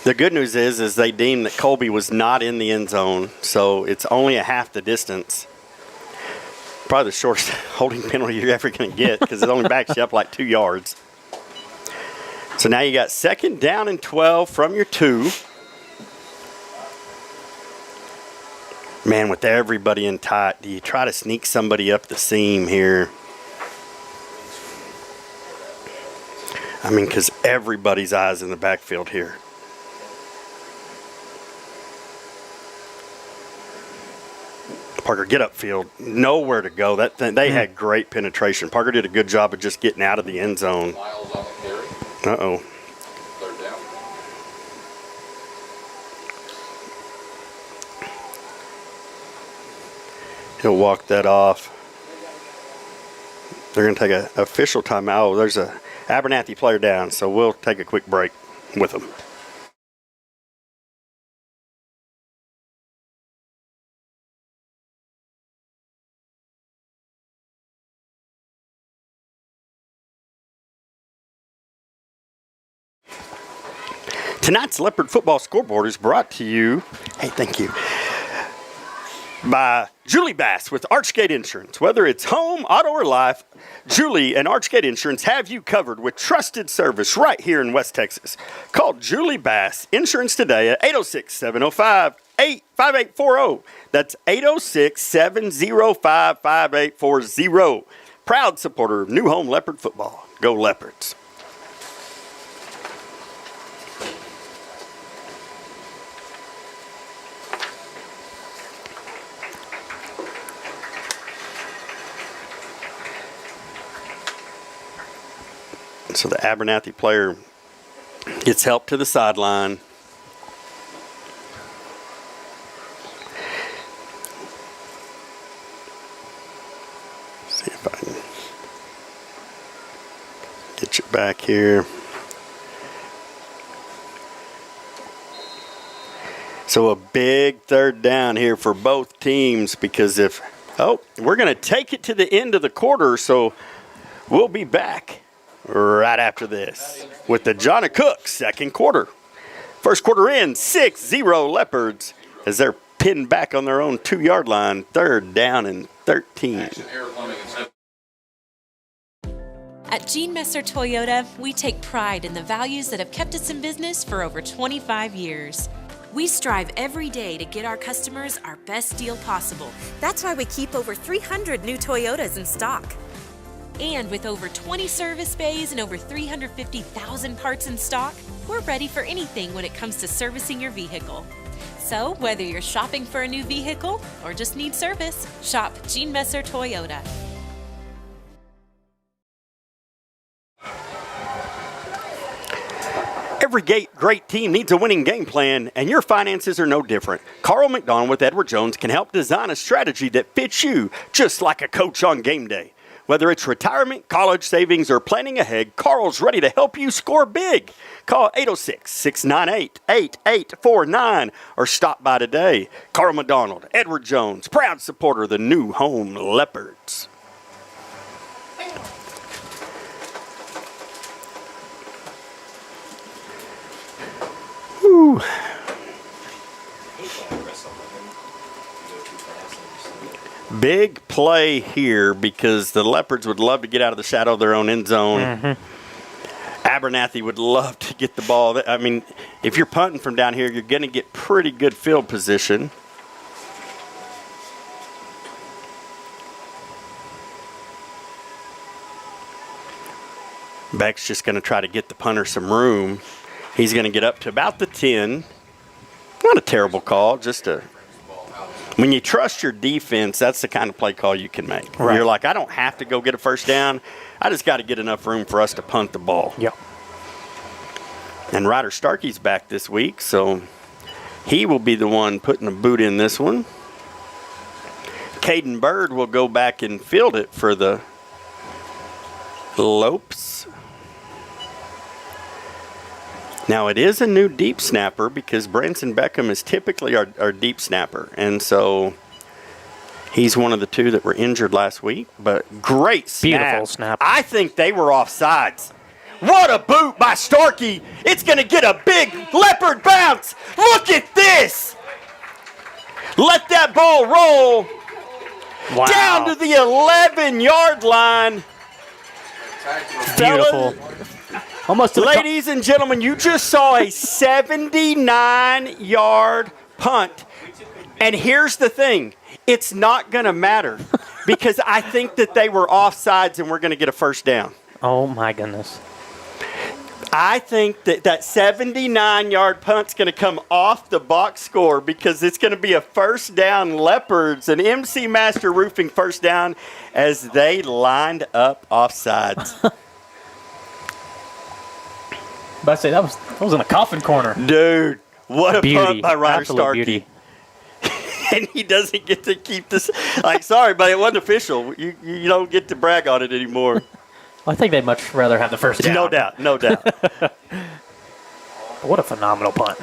The good news is they deemed that Colby was not in the end zone, so it's only a half the distance. Probably the shortest holding penalty you're ever going to get because it only backs you up like 2 yards. So now you got 2nd down and 12 from your 2. Man, with everybody in tight, do you try to sneak somebody up the seam here? I mean, because everybody's eyes in the backfield here. Parker, get upfield. Nowhere to go. That thing, they had great penetration. Parker did a good job of just getting out of the end zone. Miles on the carry. Uh-oh. 3rd down. He'll walk that off. They're going to take an official timeout. Oh, there's a Abernathy player down, so we'll take a quick break with them. Tonight's Leopard football scoreboard is brought to you, hey, thank you, by Julie Bass with Archgate Insurance. Whether it's home, auto, or life, Julie and Archgate Insurance have you covered with trusted service right here in West Texas. Call Julie Bass Insurance today at 806-705-5840. That's 806-705-5840. Proud supporter of New Home Leopard football. Go Leopards. So the Abernathy player gets help to the sideline. See if I can get you back here. So a big 3rd down here for both teams because we're going to take it to the end of the quarter, so we'll be back right after this with the Johnny Cook second quarter. First quarter in, 6-0 Leopards as they're pinned back on their own 2-yard line, 3rd down and 13. At Gene Messer Toyota, we take pride in the values that have kept us in business for over 25 years. We strive every day to get our customers our best deal possible. That's why we keep over 300 new Toyotas in stock. And with over 20 service bays and over 350,000 parts in stock, we're ready for anything when it comes to servicing your vehicle. So, whether you're shopping for a new vehicle or just need service, shop Gene Messer Toyota. Every great team needs a winning game plan, and your finances are no different. Carl McDonald with Edward Jones can help design a strategy that fits you just like a coach on game day. Whether it's retirement, college savings, or planning ahead, Carl's ready to help you score big. Call 806-698-8849 or stop by today. Carl McDonald, Edward Jones, proud supporter of the new home Leopards. Whew. Big play here because the Leopards would love to get out of the shadow of their own end zone. Abernathy would love to get the ball. I mean, if you're punting from down here, you're going to get pretty good field position. Beck's just going to try to get the punter some room. He's going to get up to about the 10. Not a terrible call, just a... When you trust your defense, that's the kind of play call you can make. Right. You're like, I don't have to go get a first down. I just got to get enough room for us to punt the ball. Yep. And Ryder Starkey's back this week, so he will be the one putting the boot in this one. Caden Bird will go back and field it for the Lopes. Now, it is a new deep snapper because Branson Beckham is typically our deep snapper. And so he's one of the two that were injured last week. But great snap. Beautiful snap. I think they were offsides. What a boot by Starkey. It's going to get a big Leopard bounce. Look at this. Let that ball roll down to the 11-yard line. Beautiful. Almost to the Ladies and gentlemen, you just saw a 79-yard punt. And here's the thing. It's not going to matter because I think that they were offsides and we're going to get a first down. Oh, my goodness. I think that 79-yard punt's going to come off the box score because it's going to be a first down Leopards, an MC Master Roofing first down as they lined up offsides. But I say that was in a coffin corner. Dude, what a punt by Ryder Absolute Starkey. beauty. And he doesn't get to keep this. Like, sorry, but it wasn't official. You don't get to brag on it anymore. I think they'd much rather have the first down. No doubt, no doubt. What a phenomenal punt.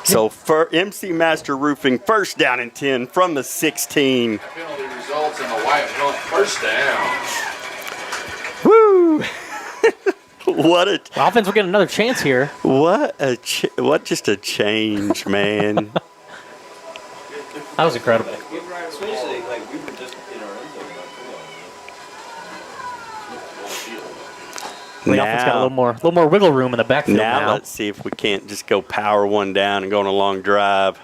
So for MC Master Roofing, first down and 10 from the 16. Penalty results in the Wyatt punt first down. Woo! What a The offense will get another chance here. what just a change, man. That was incredible. Especially like we were just in our own zone. The offense got a little more wiggle room in the backfield now. Let's see if we can't just go power one down and go on a long drive.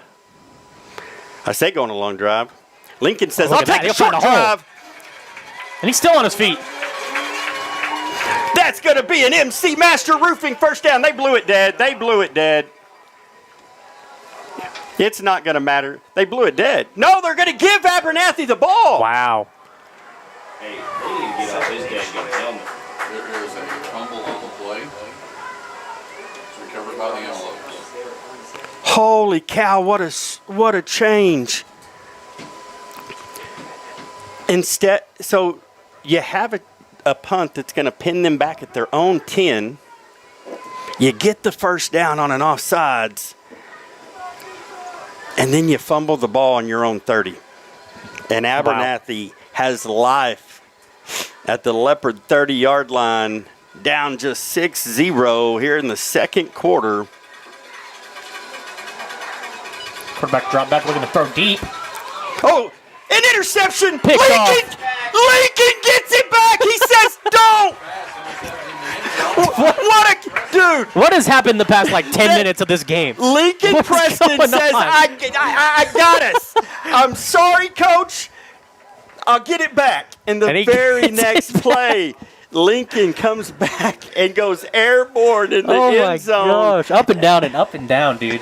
I say go on a long drive. Lincoln says, look I'll at that. take a He'll short find a hole. drive. And he's still on his feet. That's going to be an MC Master Roofing first down. They blew it dead. They blew it dead. It's not going to matter. They blew it dead. No, they're going to give Abernathy the ball. Wow. Hey, they need to get off his dadgum helmet. There is a fumble on the play. It's recovered by the Antelopes. Holy cow, what a change. Instead, so you have a punt that's going to pin them back at their own 10. You get the first down on an offsides, and then you fumble the ball on your own 30. And Abernathy has life at the Leopard 30-yard line, down just 6-0 here in the second quarter. Quarterback drop back, looking to throw deep. Oh, an interception! Picked off. Lincoln gets it back! He says, don't! What a dude! What has happened the past like 10 minutes of this game? Lincoln What's Preston going says, on? I got us. I'm sorry, coach. I'll get it back. And the very next play, Lincoln comes back and goes airborne in the end zone. Oh, my gosh. Up and down, dude.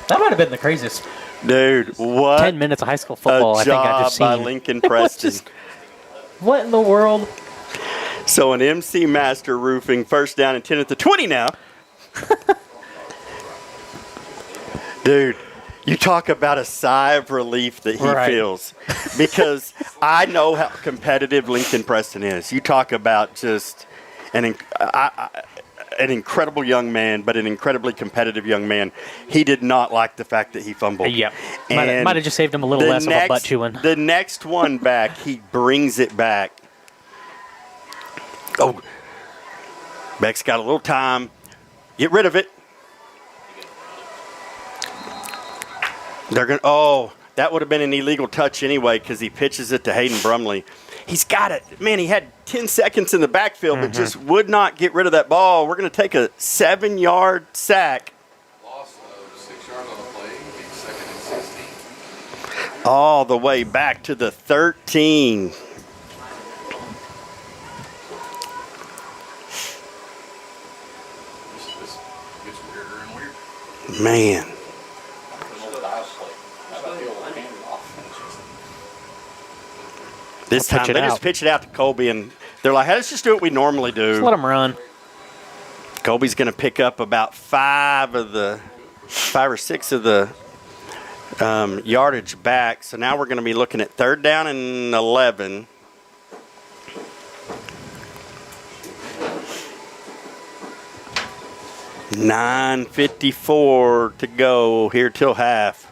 That might have been the craziest Dude, what 10 minutes of high school football a I think I've job just seen. by Lincoln Preston. What in the world? So an MC Master Roofing, first down and 10 at the 20 now. Dude, you talk about a sigh of relief that he feels. Because I know how competitive Lincoln Preston is. You talk about just an incredible young man, but an incredibly competitive young man. He did not like the fact that he fumbled. Yep. Might have just saved him a little less of a butt chewing. The next one back, he brings it back. Oh, Beck's got a little time. Get rid of it. They're going to, oh, that would have been an illegal touch anyway because he pitches it to Hayden Brumley. He's got it. Man, he had 10 seconds in the backfield, but just would not get rid of that ball. We're going to take a 7-yard sack. Loss of 6 yards on the play, being second and 16. All the way back to the 13. This gets weirder and weirder. Man. This time, they just pitch it out to Colby, and they're like, hey, let's just do what we normally do. Just let him run. Colby's going to pick up about 5 or 6 of the yardage back. So now we're going to be looking at 3rd down and 11. $9:54 to go here till half.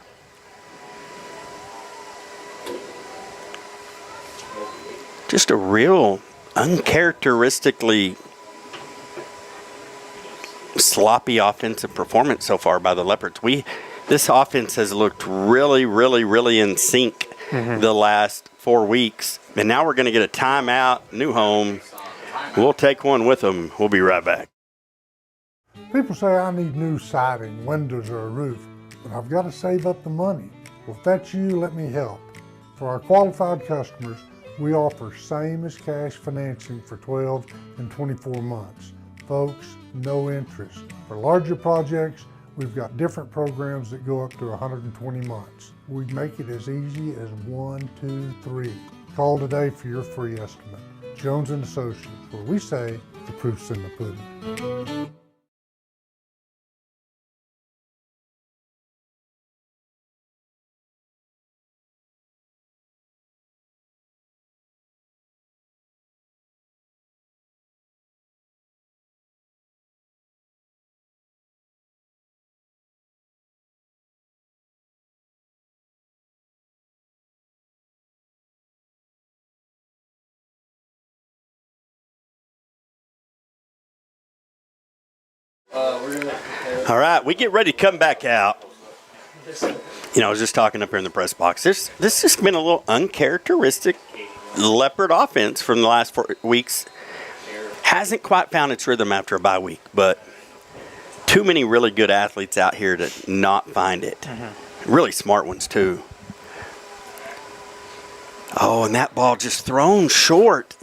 Just a real uncharacteristically sloppy offensive performance so far by the Leopards. This offense has looked really, really, really in sync the last 4 weeks. And now we're going to get a timeout, new home. We'll take one with them. We'll be right back. People say I need new siding, windows, or a roof, but I've got to save up the money. Well, if that's you, let me help. For our qualified customers, we offer same as cash financing for 12 and 24 months. Folks, no interest. For larger projects, we've got different programs that go up to 120 months. We make it as easy as 1, 2, 3. Call today for your free estimate. Jones & Associates, where we say the proof's in the pudding. All right, we get ready to come back out. You know, I was just talking up here in the press box. This has been a little uncharacteristic Leopard offense from the last 4 weeks. Hasn't quite found its rhythm after a bye week, but too many really good athletes out here to not find it. Really smart ones, too. Oh, and that ball just thrown short.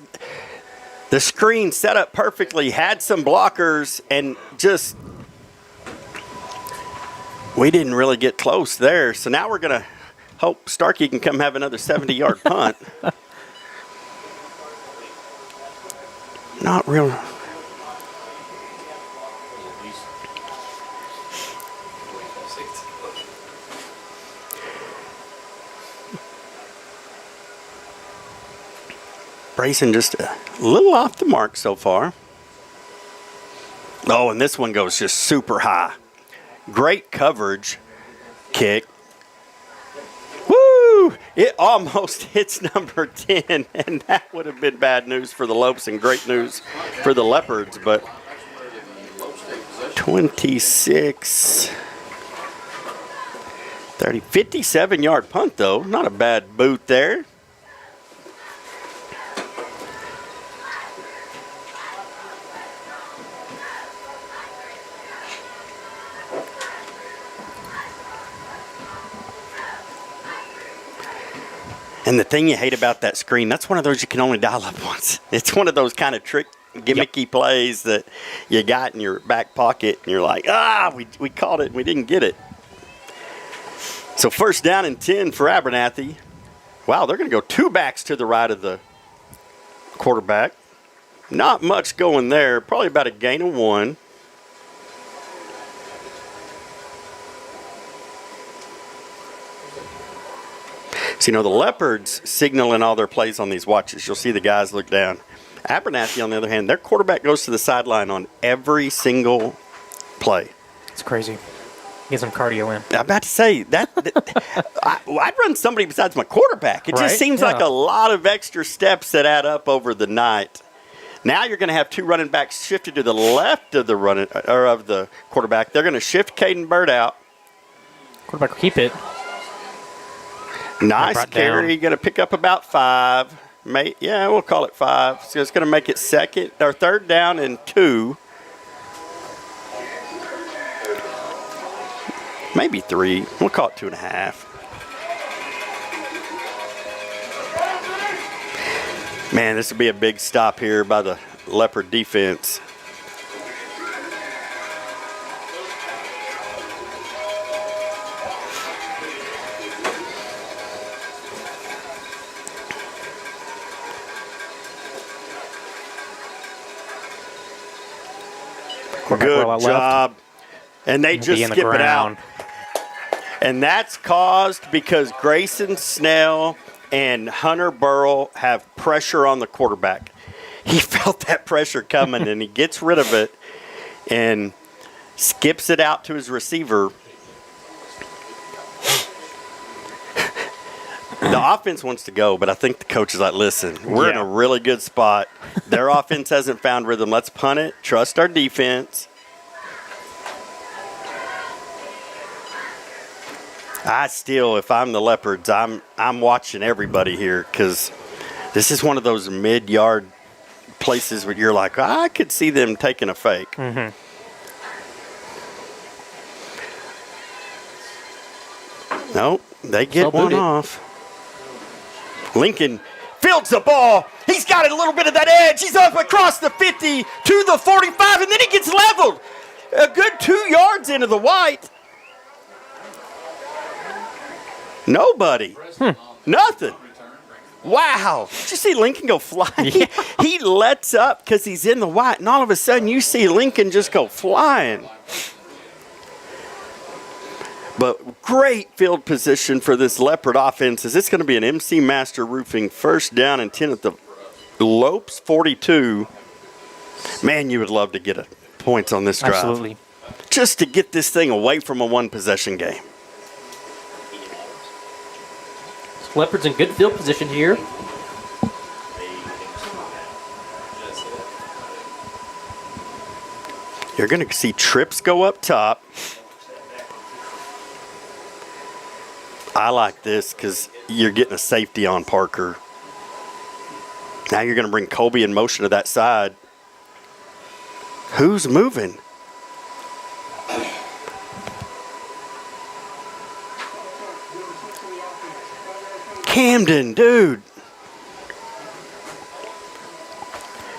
The screen set up perfectly, had some blockers, and just we didn't really get close there. So now we're going to hope Starkey can come have another 70-yard punt. Not real. Brayson just a little off the mark so far. Oh, and this one goes just super high. Great coverage kick. Woo! It almost hits number 10, and that would have been bad news for the Lopes and great news for the Leopards. But 26, 30, 57-yard punt, though. Not a bad boot there. And the thing you hate about that screen, that's one of those you can only dial up once. It's one of those kind of gimmicky plays that you got in your back pocket, and you're like, we caught it and we didn't get it. So first down and 10 for Abernathy. Wow, they're going to go two backs to the right of the quarterback. Not much going there, probably about a gain of 1. So, the Leopards signaling all their plays on these watches. You'll see the guys look down. Abernathy, on the other hand, their quarterback goes to the sideline on every single play. It's crazy. Get some cardio in. I'm about to say, I'd run somebody besides my quarterback. It just seems like a lot of extra steps that add up over the night. Now you're going to have two running backs shifted to the left of the quarterback. They're going to shift Caden Bird out. Quarterback will keep it. Nice carry. Going to pick up about 5. We'll call it 5. So it's going to make it third down and 2. Maybe 3. We'll call it 2.5. Man, this will be a big stop here by the Leopard defense. Good job. And they just skip it out. And that's caused because Grayson Snell and Hunter Burrell have pressure on the quarterback. He felt that pressure coming, and he gets rid of it and skips it out to his receiver. The offense wants to go, but I think the coach is like, listen, we're in a really good spot. Their offense hasn't found rhythm. Let's punt it. Trust our defense. If I'm the Leopards, I'm watching everybody here because this is one of those mid-yard places where you're like, I could see them taking a fake. Mm-hmm. Nope, they get one off. Lincoln fields the ball. He's got a little bit of that edge. He's up across the 50 to the 45, and then he gets leveled. A good 2 yards into the white. Nobody. Nothing. Wow. Did you see Lincoln go flying? Yeah. He lets up because he's in the white, and all of a sudden you see Lincoln just go flying. But great field position for this Leopard offense as it's going to be an MC Master Roofing first down and 10 at the Lopes 42. Man, you would love to get points on this drive. Absolutely. Just to get this thing away from a one-possession game. Leopards in good field position here. You're going to see trips go up top. I like this because you're getting a safety on Parker. Now you're going to bring Colby in motion to that side. Who's moving? Camden, dude.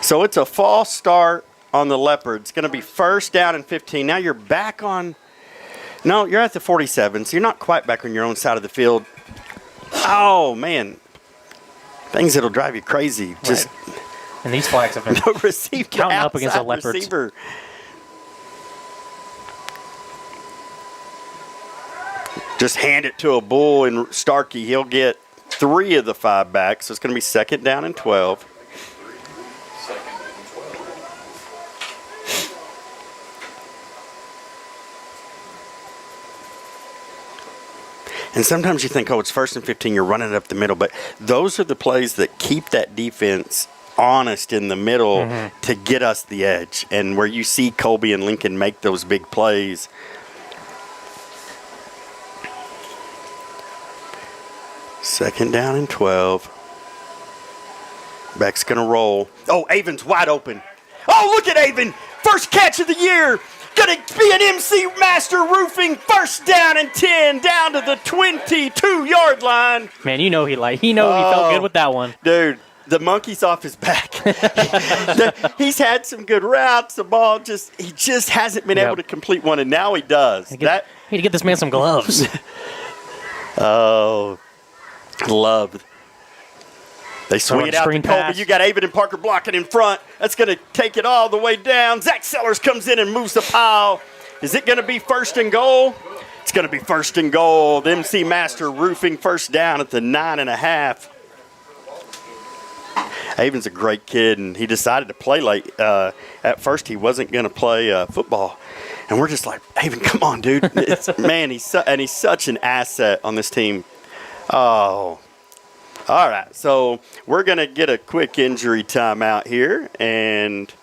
So it's a false start on the Leopards. It's going to be first down and 15. Now you're back on. No, you're at the 47, so you're not quite back on your own side of the field. Oh, man. Things that'll drive you crazy. Just and these flags have been counting up against the Leopards. Receiver. Just hand it to a bull and Starkey. He'll get 3 of the 5 back, so it's going to be second down and 12. And sometimes you think, oh, it's 1st and 15, you're running it up the middle. But those are the plays that keep that defense honest in the middle to get us the edge. And where you see Colby and Lincoln make those big plays. Second down and 12. Beck's going to roll. Oh, Avon's wide open. Oh, look at Avon. First catch of the year. Going to be an MC Master Roofing. First down and 10 down to the 22-yard line. Man, he felt good with that one. Dude, the monkey's off his back. He's had some good routes. The ball he just hasn't been able to complete one, and now he does. Need to get this man some gloves. Oh, love. They swing it out to Colby. You got Avon and Parker blocking in front. That's going to take it all the way down. Zach Sellers comes in and moves the pile. Is it going to be 1st and goal? It's going to be 1st and goal. The MC Master Roofing first down at the 9.5. Avon's a great kid, and he decided to play late. At first, he wasn't going to play football. And we're just like, Avon, come on, dude. He's such an asset on this team. Oh, all right, so we're going to get a quick injury timeout here, and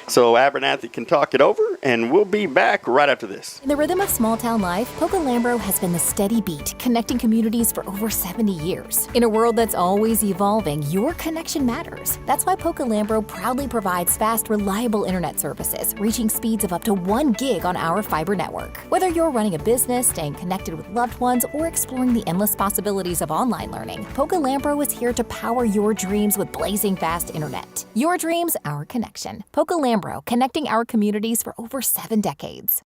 so Abernathy can talk it over, and we'll be back right after this. In the rhythm of small-town life, Poca-Lambro has been the steady beat, connecting communities for over 70 years. In a world that's always evolving, your connection matters. That's why Poca-Lambro proudly provides fast, reliable internet services, reaching speeds of up to 1 gig on our fiber network. Whether you're running a business, staying connected with loved ones, or exploring the endless possibilities of online learning, Poca-Lambro is here to power your dreams with blazing fast internet. Your dreams, our connection. Poca-Lambro, connecting our communities for over 7 decades.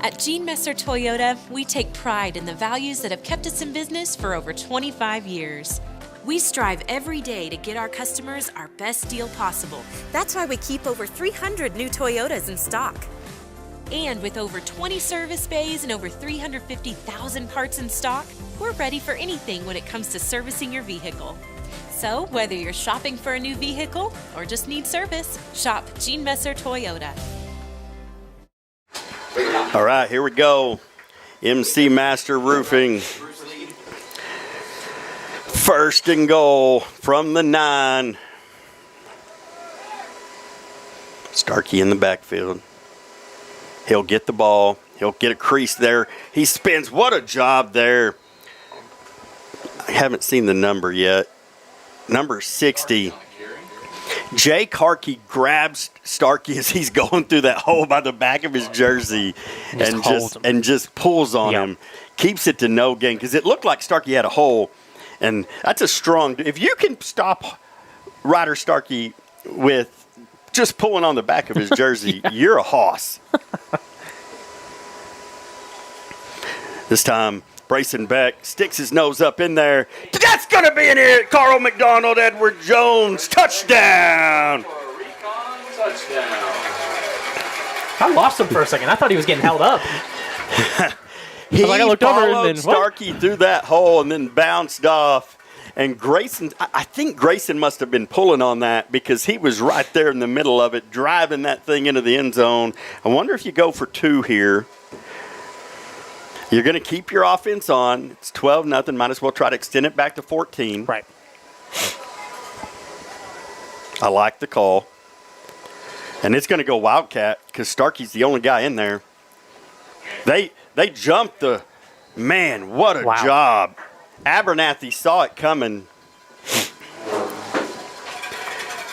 At Gene Messer Toyota, we take pride in the values that have kept us in business for over 25 years. We strive every day to get our customers our best deal possible. That's why we keep over 300 new Toyotas in stock. And with over 20 service bays and over 350,000 parts in stock, we're ready for anything when it comes to servicing your vehicle. So, whether you're shopping for a new vehicle or just need service, shop Gene Messer Toyota. All right, here we go. MC Master Roofing. 1st and goal from the 9. Starkey in the backfield. He'll get the ball. He'll get a crease there. He spins. What a job there. I haven't seen the number yet. Number 60. Jay Karkey grabs Starkey as he's going through that hole by the back of his jersey and just pulls on him. Keeps it to no gain because it looked like Starkey had a hole. And that's a strong – if you can stop Ryder Starkey with just pulling on the back of his jersey, you're a hoss. This time – Brayson Beck sticks his nose up in there. That's going to be an hit. Carl McDonald, Edward Jones, touchdown. I lost him for a second. I thought he was getting held up. I looked over and then Starkey through that hole and then bounced off. And Grayson, I think Grayson must have been pulling on that because he was right there in the middle of it, driving that thing into the end zone. I wonder if you go for 2 here. You're going to keep your offense on. It's 12-0. Might as well try to extend it back to 14. Right. I like the call. And it's going to go Wildcat because Starkey's the only guy in there. They jumped the – man, what a job. Abernathy saw it coming.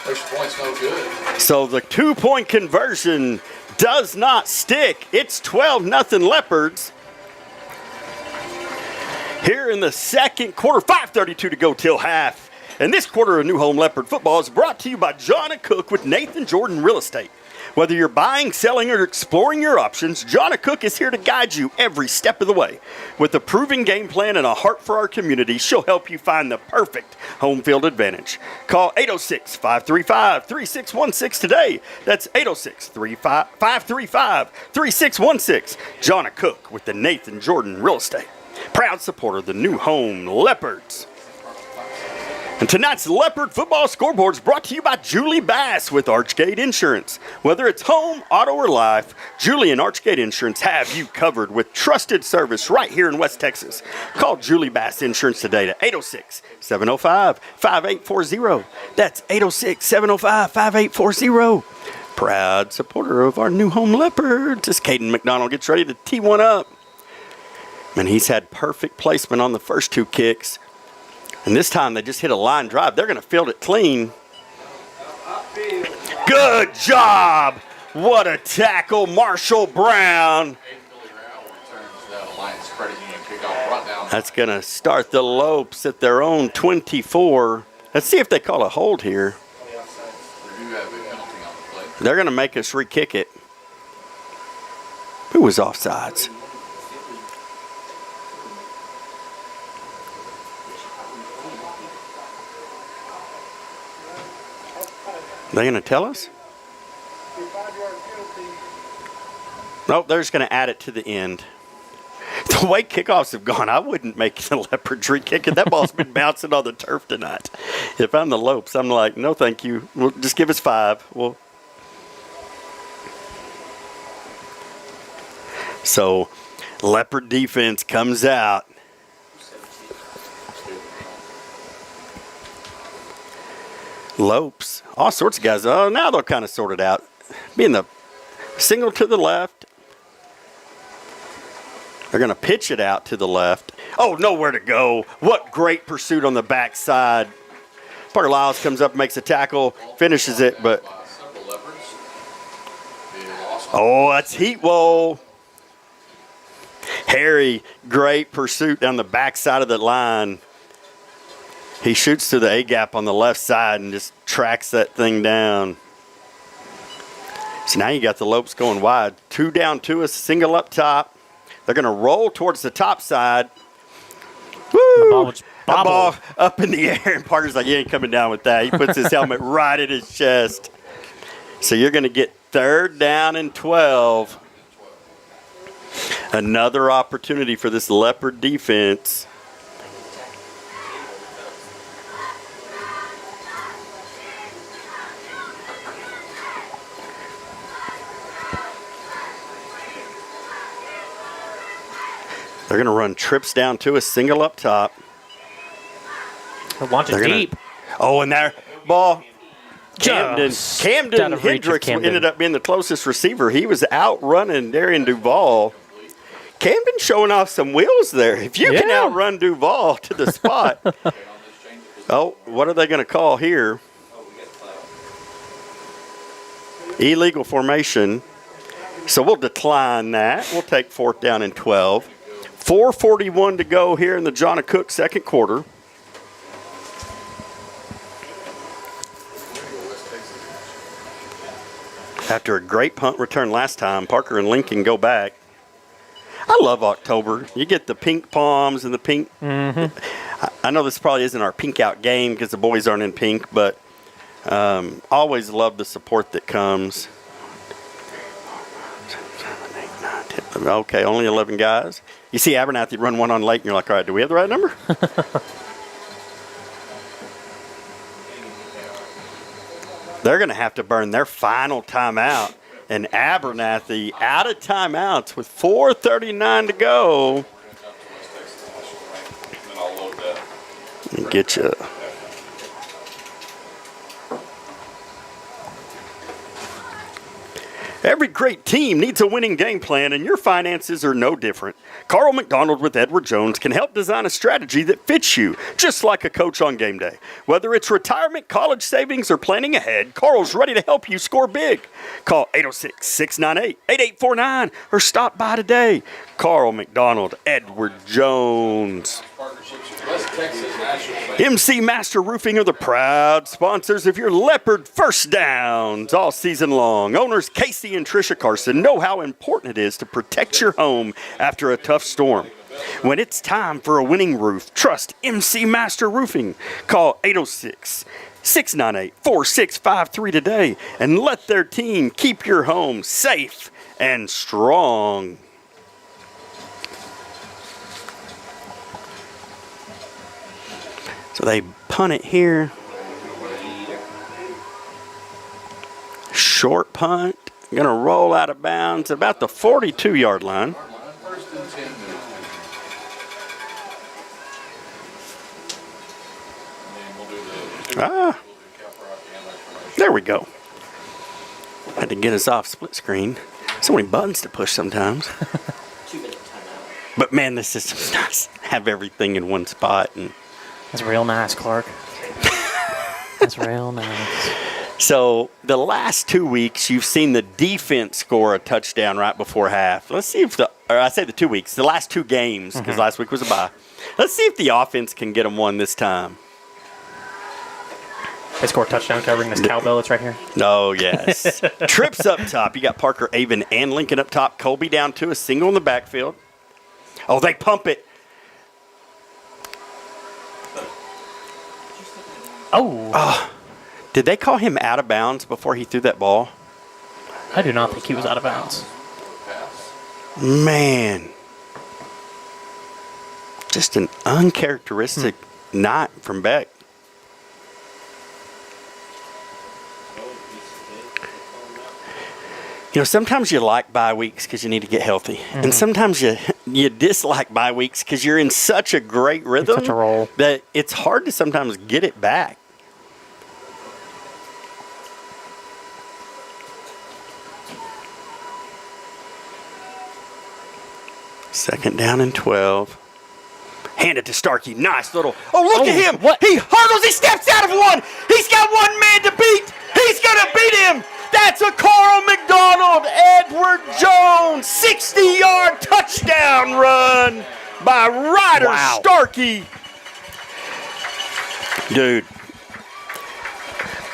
Extra point's no good. So the 2-point conversion does not stick. It's 12-0 Leopards. Here in the second quarter, 5:32 to go till half. And this quarter of New Home Leopard football is brought to you by John & Cook with Nathan Jordan Real Estate. Whether you're buying, selling, or exploring your options, John & Cook is here to guide you every step of the way. With a proven game plan and a heart for our community, she'll help you find the perfect home field advantage. Call 806-535-3616 today. That's 806-535-3616. John & Cook with the Nathan Jordan Real Estate. Proud supporter of the New Home Leopards. And tonight's Leopard football scoreboard is brought to you by Julie Bass with Archgate Insurance. Whether it's home, auto, or life, Julie and Archgate Insurance have you covered with trusted service right here in West Texas. Call Julie Bass Insurance today at 806-705-5840. That's 806-705-5840. Proud supporter of our new home Leopards as Caden McDonald gets ready to tee one up. And he's had perfect placement on the first two kicks. And this time they just hit a line drive. They're going to field it clean. Good job. What a tackle, Marshall Brown. That's going to start the Lopes at their own 24. Let's see if they call a hold here. They're going to make us re-kick it. Who was offsides? They going to tell us? Nope, they're just going to add it to the end. The way kickoffs have gone, I wouldn't make the Leopards re-kick it. That ball's been bouncing on the turf tonight. If I'm the Lopes, I'm like, no, thank you. Well, just give us 5. So, Leopard defense comes out. Lopes, all sorts of guys. Oh, now they'll kind of sort it out. Being the single to the left. They're going to pitch it out to the left. Oh, nowhere to go. What great pursuit on the backside. Parker Lyles comes up, makes a tackle, finishes it, but. Oh, that's heat woe. Harry, great pursuit down the backside of the line. He shoots to the A-gap on the left side and just tracks that thing down. So now you got the Lopes going wide. 2 down, 2, a single up top. They're going to roll towards the top side. Woo! The ball up in the air, and Parker's like, he ain't coming down with that. He puts his helmet right at his chest. So you're going to get 3rd down and 12. Another opportunity for this Leopard defense. They're going to run trips down to a single up top. Launch it deep. Oh, and there, ball. Camden Hendricks ended up being the closest receiver. He was out running Darian Duval. Camden showing off some wheels there. If you can outrun Duval to the spot. Oh, what are they going to call here? Illegal formation. So we'll decline that. We'll take 4th down and 12. 4:41 to go here in the John Cook second quarter. After a great punt return last time, Parker and Lincoln go back. I love October. You get the pink palms and the pink. I know this probably isn't our pink out game because the boys aren't in pink, but always love the support that comes. 7, 8, 9, 10, 11. Okay, only 11 guys. You see Abernathy run one on late, and you're like, all right, do we have the right number? They're going to have to burn their final timeout. And Abernathy out of timeouts with 4:39 to go. Let me get you. Every great team needs a winning game plan, and your finances are no different. Carl McDonald with Edward Jones can help design a strategy that fits you, just like a coach on game day. Whether it's retirement, college savings, or planning ahead, Carl's ready to help you score big. Call 806-698-8849 or stop by today. Carl McDonald, Edward Jones. MC Master Roofing are the proud sponsors of your Leopard First Downs all season long. Owners Casey and Tricia Carson know how important it is to protect your home after a tough storm. When it's time for a winning roof, trust MC Master Roofing. Call 806-698-4653 today and let their team keep your home safe and strong. So they punt it here. Short punt. Going to roll out of bounds at about the 42-yard line. First and 10 minutes. And then we'll do the There we go. Had to get us off split screen. So many buttons to push sometimes. 2-minute timeout. But man, this system's nice. Have everything in one spot. And That's real nice, Clark. That's real nice. so the last 2 weeks, you've seen the defense score a touchdown right before half. Let's see if the 2 weeks, the last 2 games, because last week was a bye. Let's see if the offense can get them one this time. They score a touchdown covering this cowbell that's right here. Oh, yes. Trips up top. You got Parker, Avon, and Lincoln up top. Colby down to a single in the backfield. Oh, they pump it. Oh. Did they call him out of bounds before he threw that ball? I do not think he was out of bounds. Man. Just an uncharacteristic night from Beck. You know, sometimes you like bye weeks because you need to get healthy. And sometimes you dislike bye weeks because you're in such a great rhythm such a roll. that it's hard to sometimes get it back. Second down and 12. Hand it to Starkey. Nice little. Oh, look at him. What? He hurdles. He steps out of one. He's got one man to beat. He's going to beat him. That's a Carl McDonald. Edward Jones. 60-yard touchdown run by Ryder Starkey. Dude.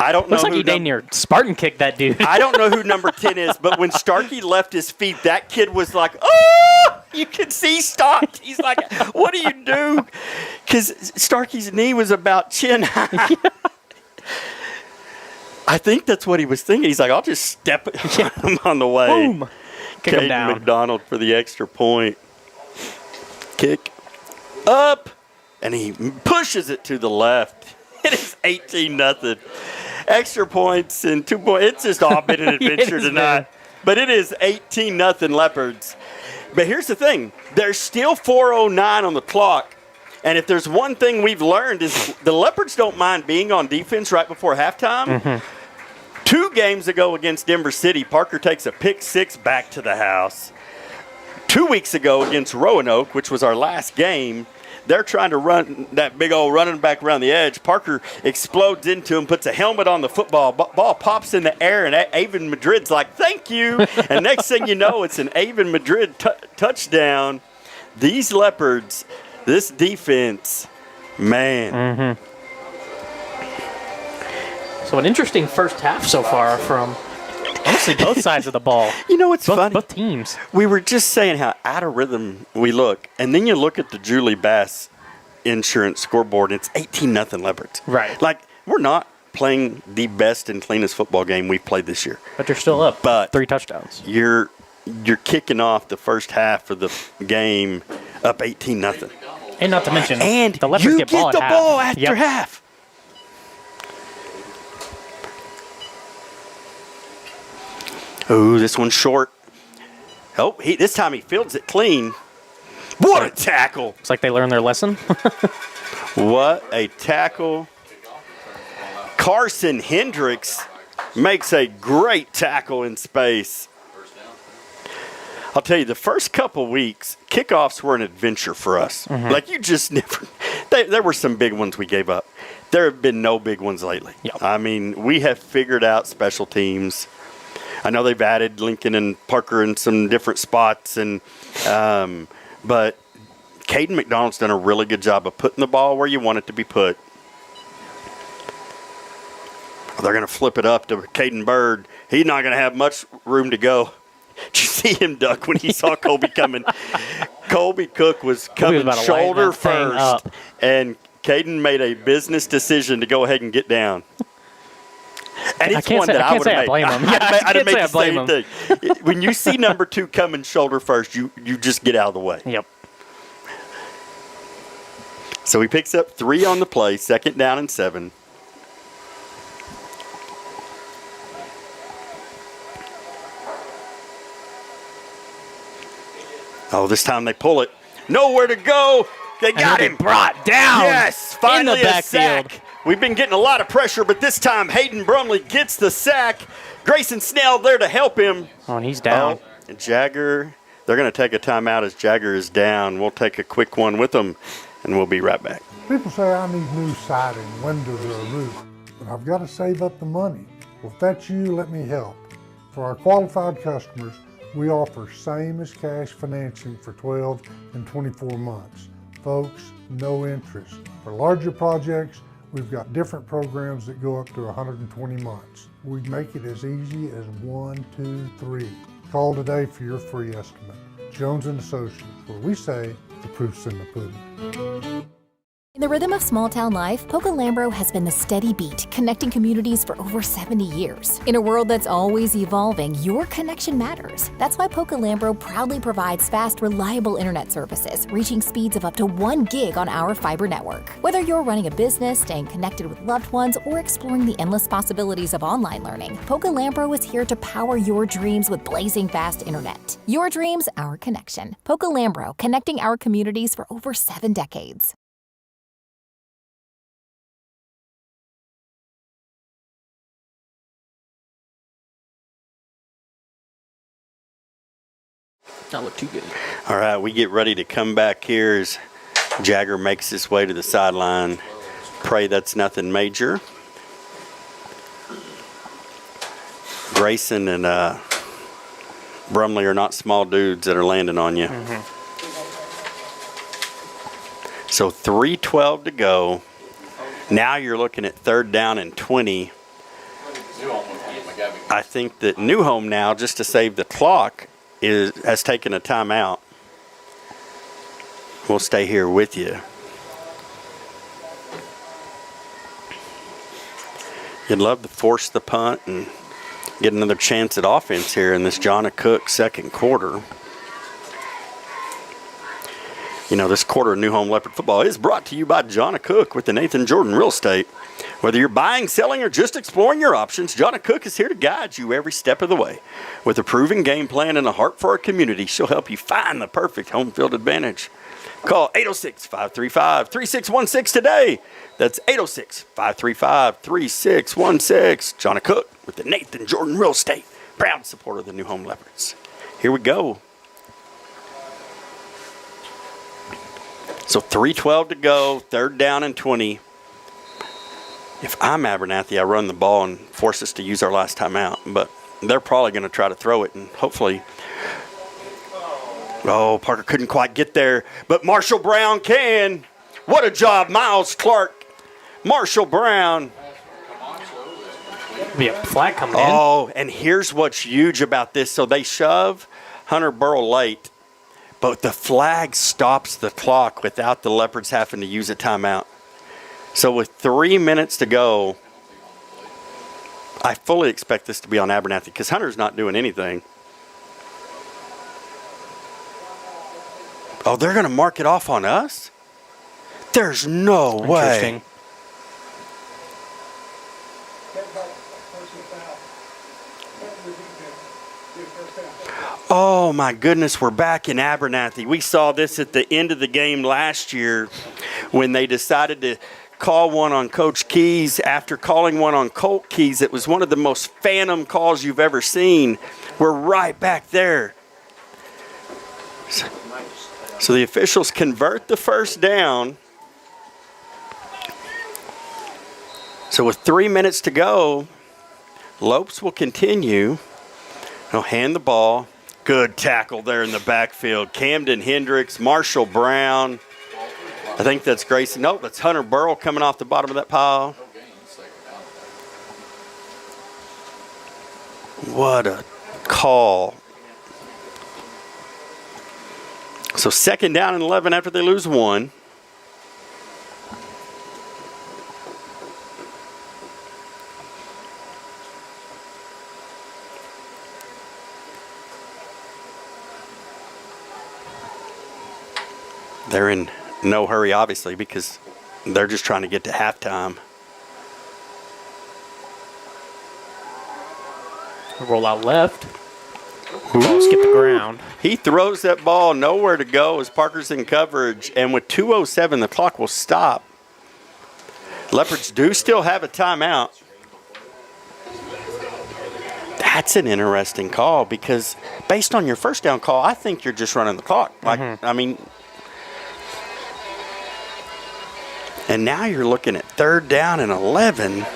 I don't know Looks like who he dang near Spartan kicked that dude. I don't know who number 10 is, but when Starkey left his feet, that kid was like, oh! You could see he stopped. He's like, what do you do? Because Starkey's knee was about chin high. I think that's what he was thinking. He's like, I'll just step him on the way. Boom. Kick him Caden down. McDonald for the extra point. Kick up, and he pushes it to the left. It is 18-0. Extra points and 2 points. It's just all been an adventure tonight. But it is 18-0 Leopards. But here's the thing. There's still 4:09 on the clock. And if there's one thing we've learned is the Leopards don't mind being on defense right before halftime. 2 games ago against Denver City, Parker takes a pick 6 back to the house. 2 weeks ago against Roanoke, which was our last game, they're trying to run that big old running back around the edge. Parker explodes into him, puts a helmet on the football. Ball pops in the air, and Avon Madrid's like, thank you. And next thing you know, it's an Avon Madrid touchdown. These Leopards, this defense, man. So an interesting first half so far from honestly both sides of the ball. You know what's funny? Both teams. We were just saying how out of rhythm we look. And then you look at the Julie Bass Insurance scoreboard, and it's 18-0 Leopards. Right. Like, we're not playing the best and cleanest football game we've played this year. But you're still up. But 3 touchdowns. You're kicking off the first half of the game up 18-0. And not to mention, And the Leopards you get get the at ball half. after half. Oh, this one's short. Oh, this time he fields it clean. What a tackle. Looks like they learned their lesson. What a tackle. Carson Hendricks makes a great tackle in space. I'll tell you, the first couple weeks, kickoffs were an adventure for us. Like, you just never – there were some big ones we gave up. There have been no big ones lately. Yep. I mean, we have figured out special teams. I know they've added Lincoln and Parker in some different spots, and but Caden McDonald's done a really good job of putting the ball where you want it to be put. They're going to flip it up to Caden Bird. He's not going to have much room to go. Did you see him duck when he saw Colby coming? Colby Cook was coming about to light shoulder that thing first, up. and Caden made a business decision to go ahead and get down. And it's one that I would have made. blame him. I'd have made the blame same thing. When you see number 2 coming shoulder first, you just get out of the way. Yep. So he picks up 3 on the play, 2nd down and 7. Oh, this time they pull it. Nowhere to go. They got him. Brought down. Yes, finally in the a backfield. sack. We've been getting a lot of pressure, but this time Hayden Brumley gets the sack. Grayson Snell there to help him. Oh, and he's down. And Jagger, they're going to take a timeout as Jagger is down. We'll take a quick one with them, and we'll be right back. People say I need new siding, windows, or a roof, but I've got to save up the money. Well, if that's you, let me help. For our qualified customers, we offer same as cash financing for 12 and 24 months. Folks, no interest. For larger projects, we've got different programs that go up to 120 months. We make it as easy as 1, 2, 3. Call today for your free estimate. Jones & Associates, where we say the proof's in the pudding. In the rhythm of small town life, Poca Lambro has been the steady beat, connecting communities for over 70 years. In a world that's always evolving, your connection matters. That's why Poca Lambro proudly provides fast, reliable internet services, reaching speeds of up to 1 gig on our fiber network. Whether you're running a business, staying connected with loved ones, or exploring the endless possibilities of online learning, Poca Lambro is here to power your dreams with blazing fast internet. Your dreams, our connection. Poca Lambro, connecting our communities for over 7 decades. Not look too good. All right, we get ready to come back here as Jagger makes his way to the sideline. Pray that's nothing major. Grayson and Brumley are not small dudes that are landing on you. So 3:12 to go. Now you're looking at 3rd down and 20. I think that New Home now, just to save the clock, has taken a timeout. We'll stay here with you. You'd love to force the punt and get another chance at offense here in this John Cook 2nd quarter. You know, this quarter of New Home Leopard football is brought to you by John Cook with the Nathan Jordan Real Estate. Whether you're buying, selling, or just exploring your options, John Cook is here to guide you every step of the way. With a proven game plan and a heart for our community, she'll help you find the perfect home field advantage. Call 806-535-3616 today. That's 806-535-3616. John Cook with the Nathan Jordan Real Estate, proud supporter of the New Home Leopards. Here we go. So 3:12 to go, 3rd down and 20. If I'm Abernathy, I run the ball and force us to use our last timeout. But they're probably going to try to throw it, and hopefully. Oh, Parker couldn't quite get there, but Marshall Brown can. What a job, Miles Clark. Marshall Brown. Be a flag coming in. Oh, and here's what's huge about this. So they shove Hunter Burrow late, but the flag stops the clock without the Leopards having to use a timeout. So with 3 minutes to go, I fully expect this to be on Abernathy because Hunter's not doing anything. Oh, they're going to mark it off on us? There's no way. Interesting. Oh my goodness, we're back in Abernathy. We saw this at the end of the game last year when they decided to call one on Coach Keys after calling one on Colt Keys. It was one of the most phantom calls you've ever seen. We're right back there. So the officials convert the 1st down. So with 3 minutes to go, Lopes will continue. He'll hand the ball. Good tackle there in the backfield. Camden Hendricks, Marshall Brown. I think that's Grayson. Nope, that's Hunter Burrow coming off the bottom of that pile. What a call. So 2nd down and 11 after they lose 1. They're in no hurry, obviously, because they're just trying to get to halftime. Roll out left. Ball skip the ground. He throws that ball nowhere to go as Parker's in coverage, and with 2:07, the clock will stop. Leopards do still have a timeout. That's an interesting call because based on your first down call, I think you're just running the clock. I mean, and now you're looking at 3rd down and 11.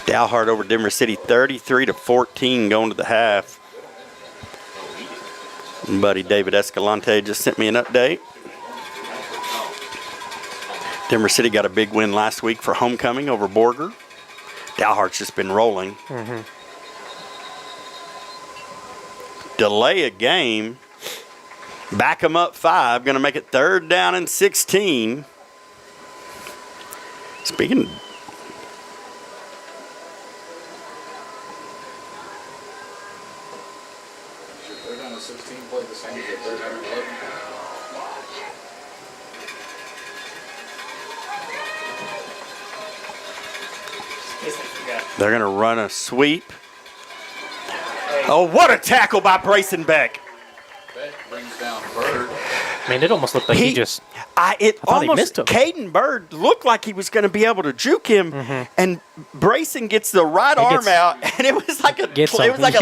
Dalhart over Denver City, 33-14 going to the half. Buddy David Escalante just sent me an update. Denver City got a big win last week for homecoming over Borger. Dalhart's just been rolling. Delay a game. Back them up 5. Going to make it 3rd down and 16. Speaking. Third down and 16 play the same as the third down and 11. They're going to run a sweep. Oh, what a tackle by Brayson Beck. Beck brings down Bird. I mean, it almost looked like he just. thought he missed him. Caden Bird looked like he was going to be able to juke him, and Brayson gets the right arm out, and it was like a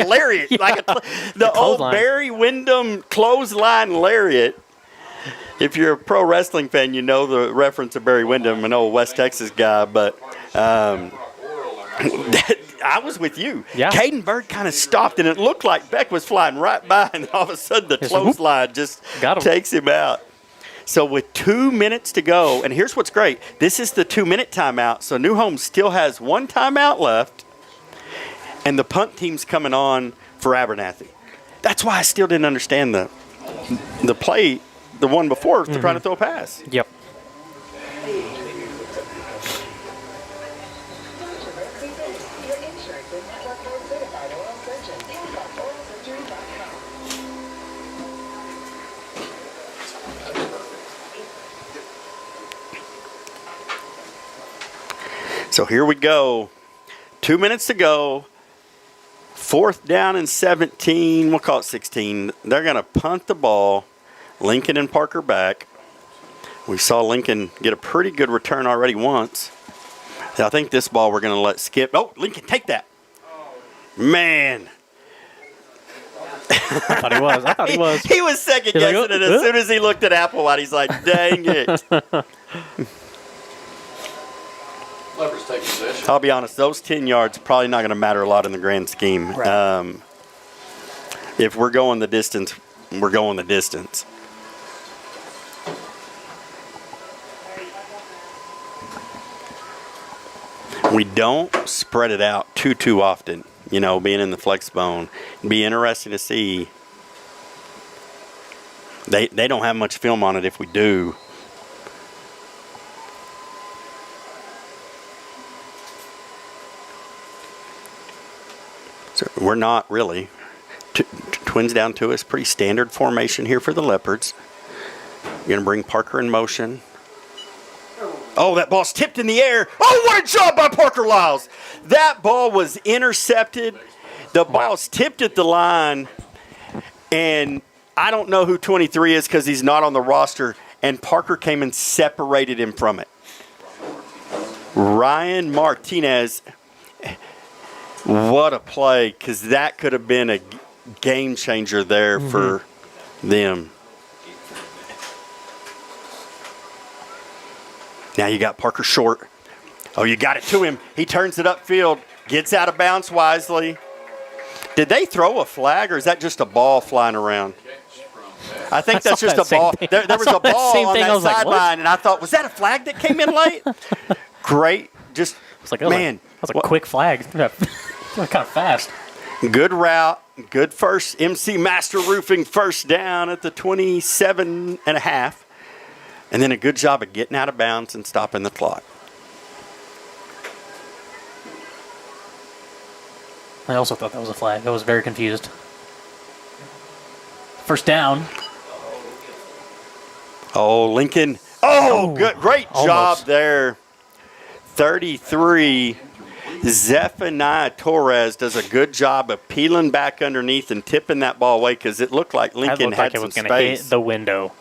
lariat, like the old Barry Windham clothesline lariat. If you're a pro wrestling fan, you know the reference to Barry Windham, an old West Texas guy, but. I was with you. Yeah. Caden Bird kind of stopped, and it looked like Beck was flying right by, and all of a sudden the clothesline just takes him out. So with 2 minutes to go, and here's what's great. This is the 2-minute timeout, so New Home still has 1 timeout left, and the punt team's coming on for Abernathy. That's why I still didn't understand the play, the one before, trying to throw a pass. Yep. So here we go. 2 minutes to go. 4th down and 17. We'll call it 16. They're going to punt the ball. Lincoln and Parker back. We saw Lincoln get a pretty good return already once. I think this ball we're going to let skip. Oh, Lincoln, take that. Man. I thought he was. He was second guessing it as soon as he looked at Applewhite. He's like, dang it. Leopards take possession. I'll be honest, those 10 yards are probably not going to matter a lot in the grand scheme. Right. If we're going the distance, we're going the distance. We don't spread it out too often, being in the flex bone. It'd be interesting to see. They don't have much film on it if we do. So we're not really. Twins down to us. Pretty standard formation here for the Leopards. You're going to bring Parker in motion. Oh, that ball's tipped in the air. Oh, what a job by Parker Lyles. That ball was intercepted. The ball's tipped at the line. And I don't know who 23 is because he's not on the roster. And Parker came and separated him from it. Ryan Martinez. What a play, because that could have been a game changer there for them. Now you got Parker short. Oh, you got it to him. He turns it upfield, gets out of bounds wisely. Did they throw a flag, or is that just a ball flying around? I think that's just a ball. There was a ball on that sideline, and I thought, was that a flag that came in late? Great. Just, man. That was a quick flag. Kind of fast. Good route. Good first. MC Master Roofing first down at the 27 and a half. And then a good job of getting out of bounds and stopping the clock. I also thought that was a flag. I was very confused. First down. Oh, Lincoln. Oh, good. Great job almost. there. 33. Zephaniah Torres does a good job of peeling back underneath and tipping that ball away because it looked like That Lincoln looked had like it some was going to hit space. the window.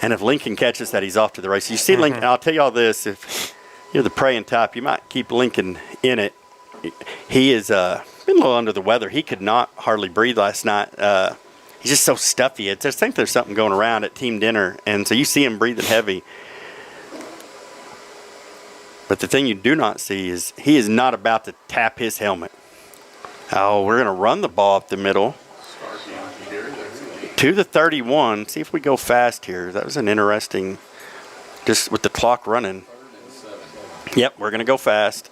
And if Lincoln catches that, he's off to the race. You see Lincoln, I'll tell you all this, if you're the praying type, you might keep Lincoln in it. He is been a little under the weather. He could not hardly breathe last night. He's just so stuffy. I just think there's something going around at team dinner. And so you see him breathing heavy. But the thing you do not see is he is not about to tap his helmet. Oh, we're going to run the ball up the middle. To the 31. See if we go fast here. That was an interesting, just with the clock running. Yep, we're going to go fast.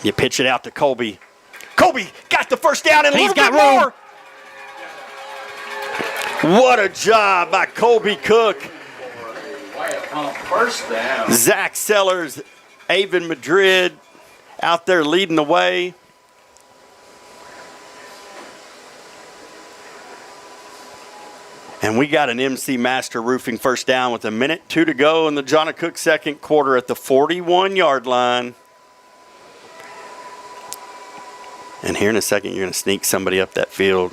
You pitch it out to Colby. Colby got the first down and He's a little got bit room. more. What a job by Colby Cook. First down. Zach Sellers, Avon Madrid out there leading the way. And we got an MC Master Roofing first down with 1:02 to go in the John Cook second quarter at the 41-yard line. And here in a second, you're going to sneak somebody up that field.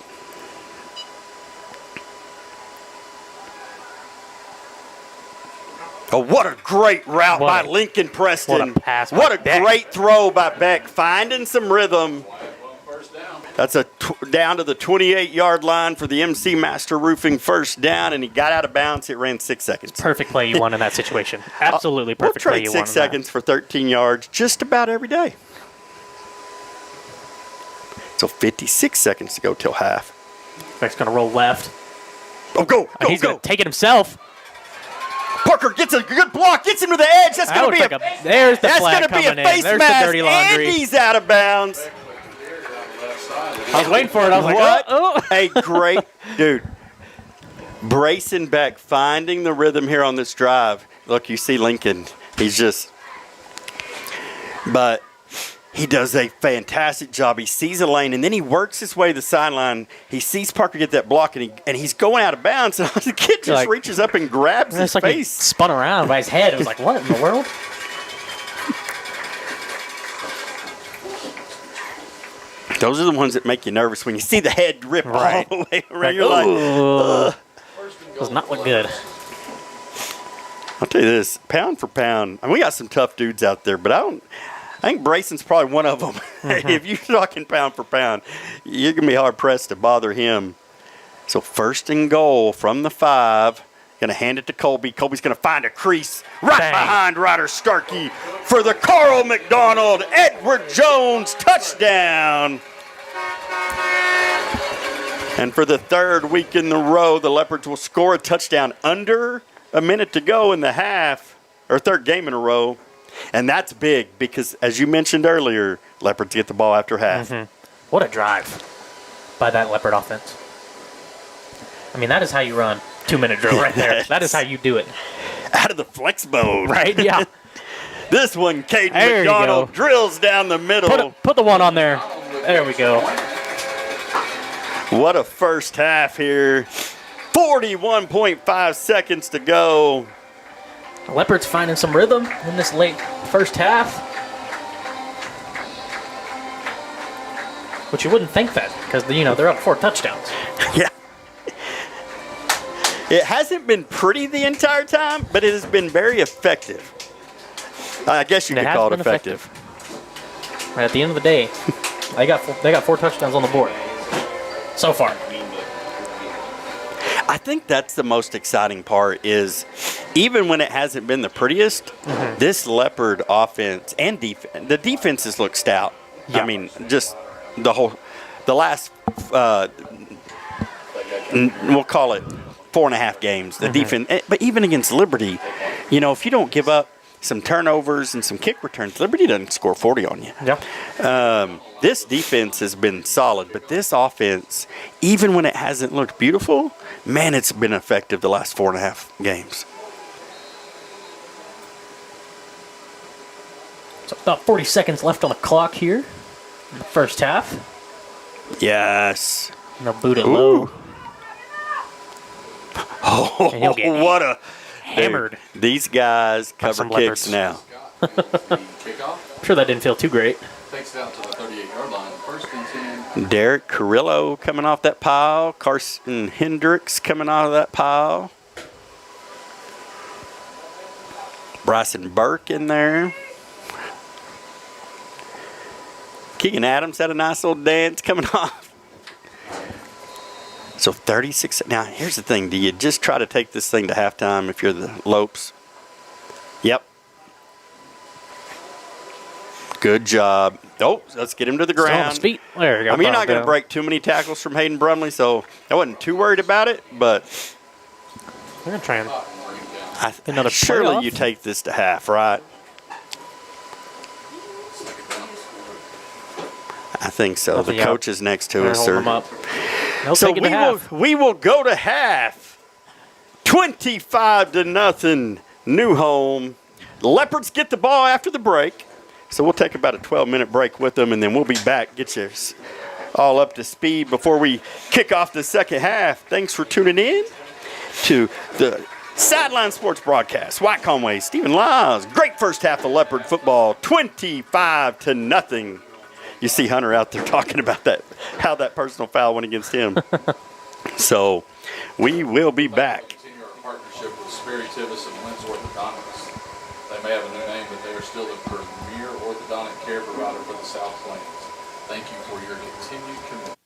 Oh, what a great route by Lincoln Preston. What a pass by What a Beck. great throw by Beck, finding some rhythm. First down. That's down to the 28-yard line for the MC Master Roofing first down, and he got out of bounds. It ran 6 seconds. Perfect play you won in that situation. Absolutely We'll perfect play trade you won 6 in that. seconds for 13 yards just about every day. So 56 seconds to go till half. Beck's going to roll left. Oh, go, go, He's go. going to take it himself. Parker gets a good block, gets him to the edge. That's going to be there's the that's flag gonna be coming a in. face There's mask. the dirty laundry. Andy's out of bounds. I was waiting for it. I was like, What oh. a great dude. Brayson Beck finding the rhythm here on this drive. Look, you see Lincoln. He's just, but he does a fantastic job. He sees a lane, and then he works his way to the sideline. He sees Parker get that block, and he's going out of bounds. And the kid just Like- reaches up and grabs his It's like he face. spun around by his head. It was like, what in the world? Those are the ones that make you nervous when you see the head rip Right. all the way around. You're like, ooh. Does not look good. I'll tell you this, pound for pound, and we got some tough dudes out there, but I think Brayson's probably one of them. If you're talking pound for pound, you're going to be hard-pressed to bother him. So 1st and goal from the 5. Going to hand it to Colby. Colby's going to find a crease right Bang. behind Ryder Starkey for the Carl McDonald Edward Jones touchdown. And for the 3rd week in a row, the Leopards will score a touchdown under a minute to go in the half, or 3rd game in a row. And that's big because, as you mentioned earlier, Leopards get the ball after half. What a drive by that Leopard offense. I mean, that is how you run 2-minute drill right there. Yes. That is how you do it. Out of the flex mode. Right? Yeah. This one, Caden There you McDonald go. drills down the middle. Put the one on there. There we go. What a first half here. 41.5 seconds to go. The Leopards finding some rhythm in this late first half. Which you wouldn't think that, because they're up 4 touchdowns. Yeah. It hasn't been pretty the entire time, but it has been very effective. I guess you It could has call it been effective. Right at the end of the day, they got 4 touchdowns on the board so far. I think that's the most exciting part is even when it hasn't been the prettiest, this Leopard offense and defense, the defenses look stout. Yeah. I mean, just the last, we'll call it 4.5 games, the defense, but even against Liberty, if you don't give up some turnovers and some kick returns, Liberty doesn't score 40 on you. Yeah. This defense has been solid, but this offense, even when it hasn't looked beautiful, man, it's been effective the last 4.5 games. So about 40 seconds left on the clock here in the first half. Yes. And they'll boot it low. Oh, And he'll get what a hammered. Dude, these guys By cover some kicks Leopards. now. Scott wins the kickoff. I'm sure that didn't feel too great. Takes it out to the 38-yard line. First and 10. Derek Carrillo coming off that pile. Carson Hendricks coming out of that pile. Bryson Burke in there. Keegan Adams had a nice little dance coming off. So 36. Now, here's the thing. Do you just try to take this thing to halftime if you're the Lopes? Yep. Good job. Oh, let's get him to the Still on ground. his feet. There you go. I mean, you're not going to Down. break too many tackles from Hayden Brumley, so I wasn't too worried about it, but They're going to try and Another surely playoff? you take this to half, right? I think so. The Yeah. coach is next to They're us, holding sir. them up. They'll So take it to half. we will go to half. 25-0, New Home. The Leopards get the ball after the break. So we'll take about a 12-minute break with them, and then we'll be back. Get you all up to speed before we kick off the second half. Thanks for tuning in to the Sideline Sports Broadcast. White Conway, Stephen Lyles. Great first half of Leopard football, 25-0. You see Hunter out there talking about that, how that personal foul went against him. So we will be back. Continue our partnership with Sperry Tivis and Lynn's Orthodontics. They may have a new name, but they are still the premier orthodontic care provider for the South Plains. Thank you for your continued commitment.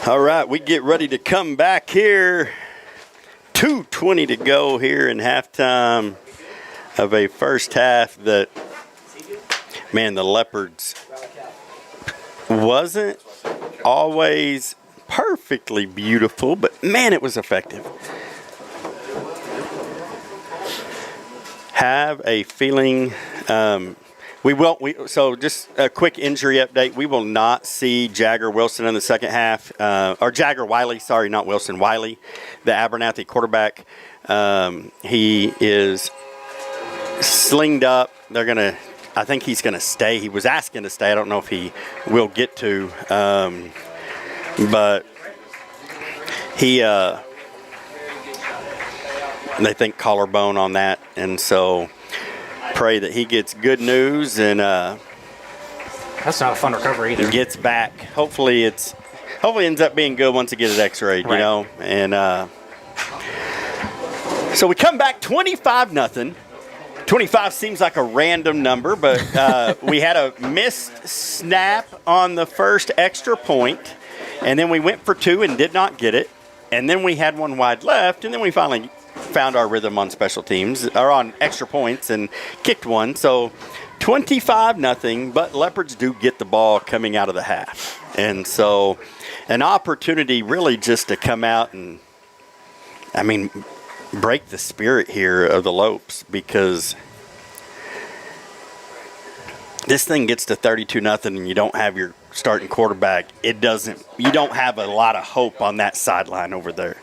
All right, we get ready to come back here. 2:20 to go here in halftime of a first half that, man, the Leopards wasn't always perfectly beautiful, but man, it was effective. Have a feeling so just a quick injury update. We will not see Jagger Wilson in the second half, or Jagger Wiley, sorry, not Wilson, Wiley, the Abernathy quarterback. He is slinged up. I think he's gonna stay. He was asking to stay. I don't know if he will get to, but he, they think collarbone on that, and so pray that he gets good news and That's not a fun recovery either. gets back. Hopefully ends up being good once it gets X-rayed, Right. you know. And so we come back 25-0. 25 seems like a random number, but we had a missed snap on the first extra point, and then we went for two and did not get it, and then we had one wide left, and then we finally found our rhythm on special teams, or on extra points, and kicked one. So 25-0, but Leopards do get the ball coming out of the half. And so an opportunity really just to come out and, I mean, break the spirit here of the Lopes, because this thing gets to 32-0 and you don't have your starting quarterback. You don't have a lot of hope on that sideline over there.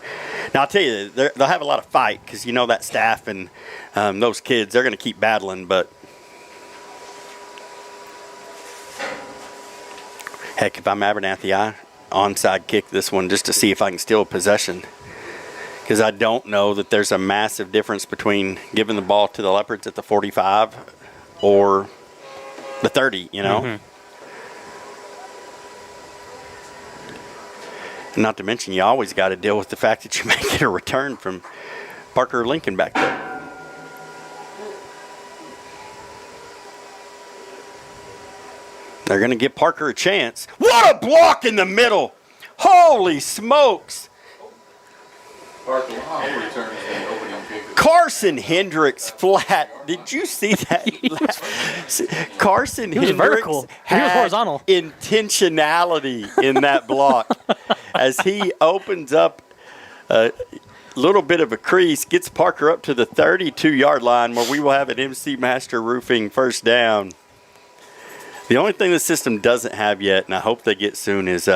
Now, I'll tell you, they'll have a lot of fight, because you know that staff and those kids, they're going to keep battling. But, heck, if I'm Abernathy, I onside kick this one just to see if I can steal possession, because I don't know that there's a massive difference between giving the ball to the Leopards at the 45 or the 30, you know. Mm-hmm. Not to mention, you always got to deal with the fact that you may get a return from Parker Lincoln back there. They're going to give Parker a chance. What a block in the middle! Holy smokes! Parker Long returns the opening kick. Carson Hendricks flat. Did you see that? Carson He was Hendricks vertical. He was had horizontal. intentionality in that block as he opens up a little bit of a crease, gets Parker up to the 32-yard line, where we will have an MC Master Roofing first down. The only thing the system doesn't have yet, and I hope they get soon, is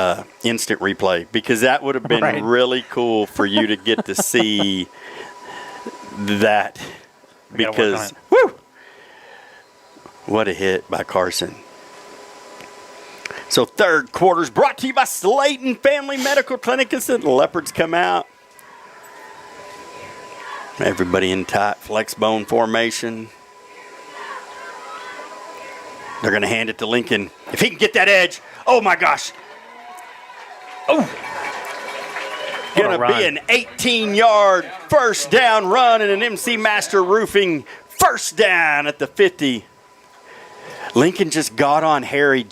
instant replay, because that would have been Right. really cool for you to get to see that. We gotta work on Because, it. woo! What a hit by Carson. So third quarter's brought to you by Slayton Family Medical Clinic as the Leopards come out. Everybody in tight flex bone formation. They're going to hand it to Lincoln. If he can get that edge, oh my gosh. Oh. What a Going to run. be an 18-yard first down run and an MC Master Roofing first down at the 50. Lincoln just got on Harry.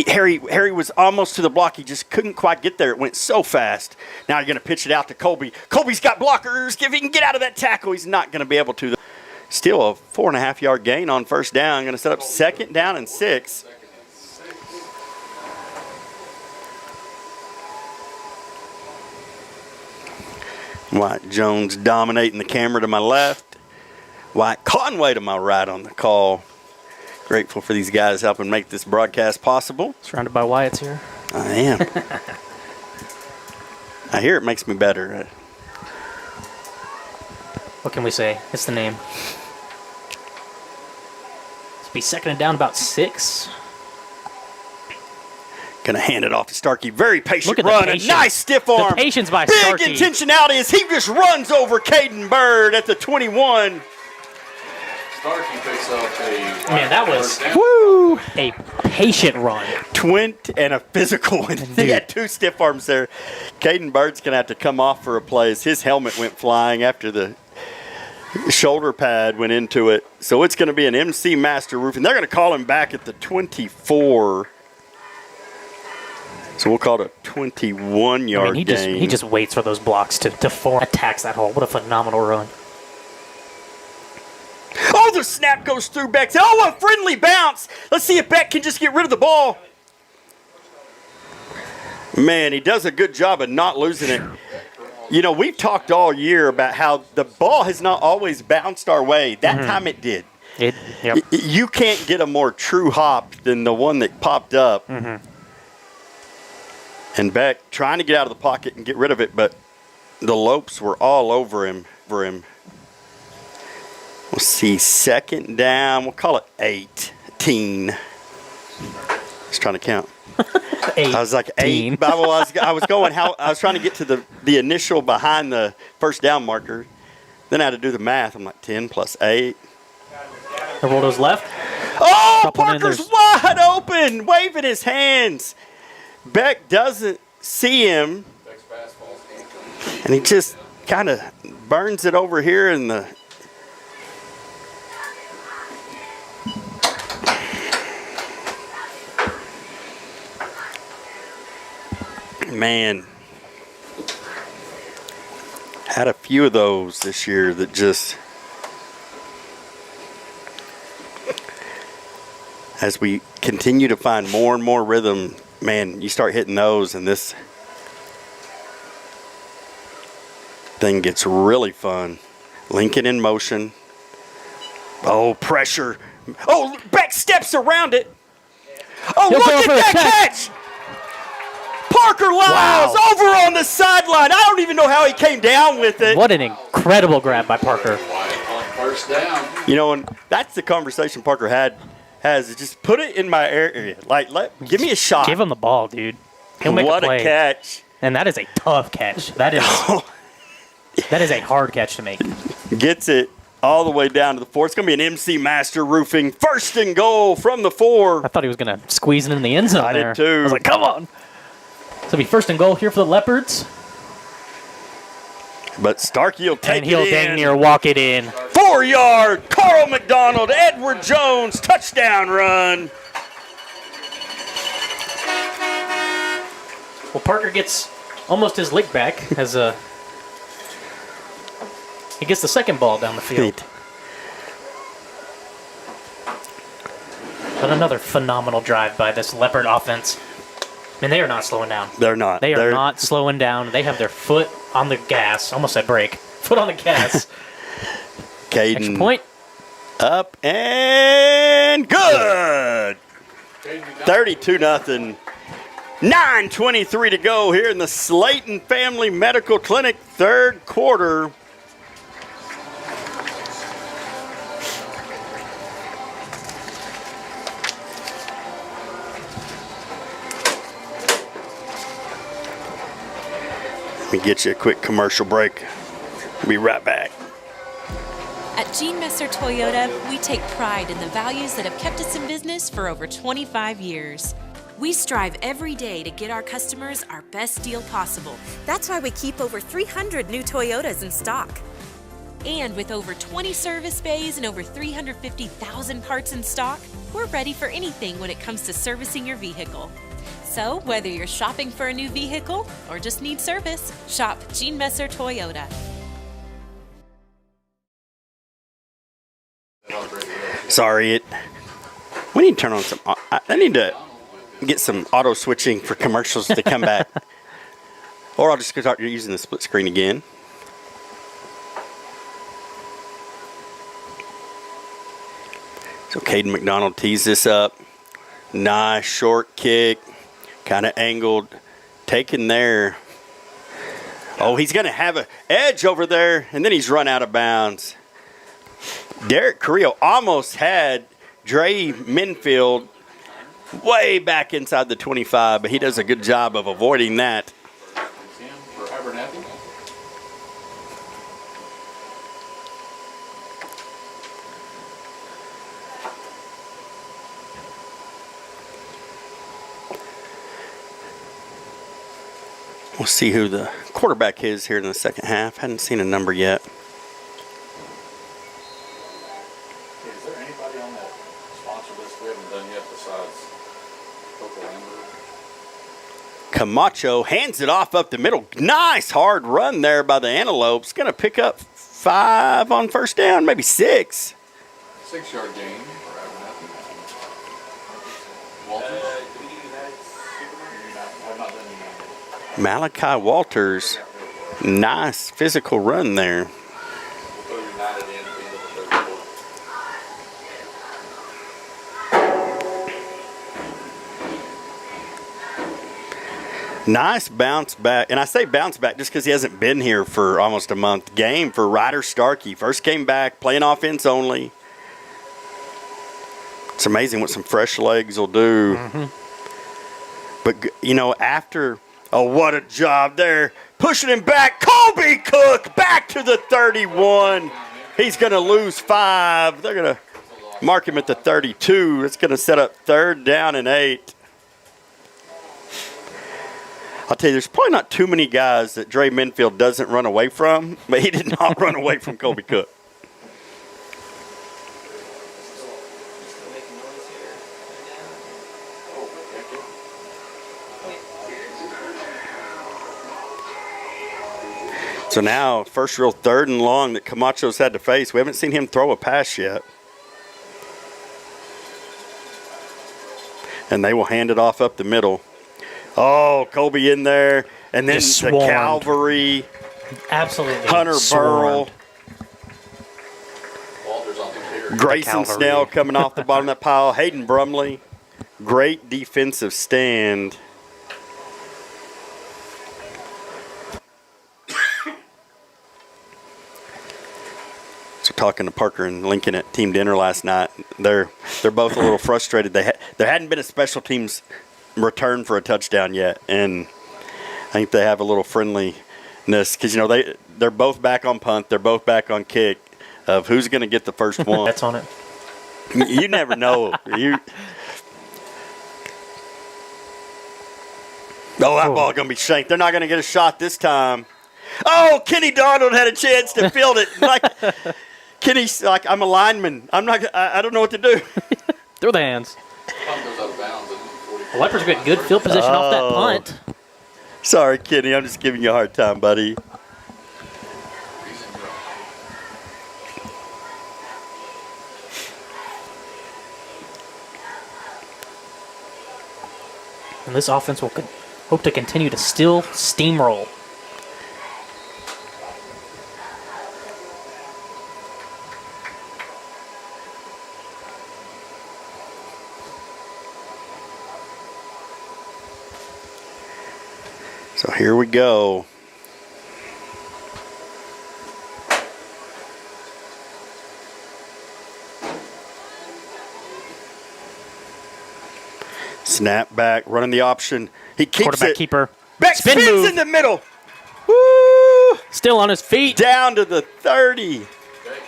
Harry was almost to the block. He just couldn't quite get there. It went so fast. Now you're going to pitch it out to Colby. Colby's got blockers. If he can get out of that tackle, he's not going to be able to. Still a 4.5-yard gain on first down. Going to set up second down and 6. Wyatt Jones dominating the camera to my left. Wyatt Conway to my right on the call. Grateful for these guys helping make this broadcast possible. Surrounded by Wyatts here. I am. I hear it makes me better. What can we say? It's the name. Be second and down about 6. Gonna hand it off to Starkey. Very patient Look at the run. A patience. nice stiff The arm. patience by Big Starkey. intentionality as he just runs over Caden Bird at the 21. Starkey picks up a Man, that was- first down. Woo! A patient run. Twint and a physical one. He had 2 stiff arms there. Caden Bird's gonna have to come off for a play as his helmet went flying after the shoulder pad went into it. So it's going to be an MC Master Roofing. They're going to call him back at the 24. So we'll call it a 21-yard gain. He just waits for those blocks to form, attacks that hole. What a phenomenal run. Oh, the snap goes through Beck. Oh, a friendly bounce. Let's see if Beck can just get rid of the ball. Man, he does a good job of not losing it. You know, we've talked all year about how the ball has not always bounced our way. That time it did. Yep. You can't get a more true hop than the one that popped up. And Beck trying to get out of the pocket and get rid of it, but the Lopes were all over him. We'll see, second down. We'll call it 18. Just trying to count. I was like 8. I was going I was trying to get to the initial behind the first down marker. Then I had to do the math. I'm like 10 plus 8. Geraldo's left. Oh, Parker's wide open, waving his hands. Beck doesn't see him, and he just kind of burns it over here in the. Man, had a few of those this year that just, as we continue to find more and more rhythm, man, you start hitting those and this thing gets really fun. Lincoln in motion. Oh, pressure. Oh, Beck steps around it. Oh, look at that catch. Parker Lyles over on the sideline. I don't even know how he came down with it. What an incredible grab by Parker. First down. You know, and that's the conversation Parker has is just put it in my area. Like, give me a shot. Give him the ball, dude. He'll make a play. What a catch. And that is a tough catch. That is a hard catch to make. Gets it all the way down to the 4. It's going to be an MC Master Roofing 1st and goal from the 4. I thought he was going to squeeze it in the end zone I there. did too. I was like, come on. So it'll be 1st and goal here for the Leopards. But Starkey will take and he'll it in. dang near walk it in. 4-yard, Carl McDonald, Edward Jones, touchdown run. Well, Parker gets almost his lick back as he gets the second ball down the field. But another phenomenal drive by this Leopard offense. I mean, they are not slowing down. They're not. They are not slowing down. They have their foot on the gas. Almost said brake. Foot on the gas. Caden. Extra point. Up and good. 32-0. 9:23 to go here in the Slayton Family Medical Clinic third quarter. Let me get you a quick commercial break. We'll be right back. At Gene Messer Toyota, we take pride in the values that have kept us in business for over 25 years. We strive every day to get our customers our best deal possible. That's why we keep over 300 new Toyotas in stock. And with over 20 service bays and over 350,000 parts in stock, we're ready for anything when it comes to servicing your vehicle. So, whether you're shopping for a new vehicle or just need service, shop Gene Messer Toyota. Sorry, we need to turn on some. I need to get some auto switching for commercials to come back, or I'll just start using the split screen again. So Caden McDonald tees this up. Nice short kick, kind of angled, taken there. Oh, he's going to have an edge over there, and then he's run out of bounds. Derek Carrillo almost had Dre Minfield way back inside the 25, but he does a good job of avoiding that. For Abernathy. We'll see who the quarterback is here in the second half. Hadn't seen a number yet. Is there anybody on that sponsor list we haven't done yet besides Coca Lambert? Camacho hands it off up the middle. Nice hard run there by the Antelopes. Going to pick up 5 on first down, maybe 6. 6-yard gain for Abernathy. Walters. Malachi Walters. Nice physical run there. Nice bounce back. And I say bounce back just because he hasn't been here for almost a month. Game for Ryder Starkey. First came back, playing offense only. It's amazing what some fresh legs will do. But, you know, after, oh, what a job there. Pushing him back. Colby Cook back to the 31. He's going to lose 5. They're going to mark him at the 32. It's going to set up 3rd down and 8. I'll tell you, there's probably not too many guys that Dre Minfield doesn't run away from, but he did not run away from Colby Cook. So now, first real 3rd and long that Camacho's had to face. We haven't seen him throw a pass yet. And they will hand it off up the middle. Oh, Colby in there. And then Just the swarmed. cavalry. Absolutely. Hunter Burrell. Walters on the carry. Grayson cavalry. Snell coming off the bottom of that pile. Hayden Brumley. Great defensive stand. So talking to Parker and Lincoln at team dinner last night, they're both a little frustrated. There hadn't been a special teams return for a touchdown yet, and I think they have a little friendliness because, you know, they're both back on punt, they're both back on kick of who's going to get the first one. That's on it. You never know. That ball going to be shanked. They're not going to get a shot this time. Oh, Kenny Donald had a chance to field it. Like Kenny's like, I'm a lineman. I don't know what to do. Through the hands. Punt goes out of bounds at 44. The Leopards get good field position off that punt. Sorry, Kenny. I'm just giving you a hard time, buddy. He's in row. And this offense will hope to continue to still steamroll. So here we go. Snap back, running the option. He keeps Quarterback it. keeper. Back Spin spins move. in the middle. Woo! Still on his feet. Down to the 30. Okay,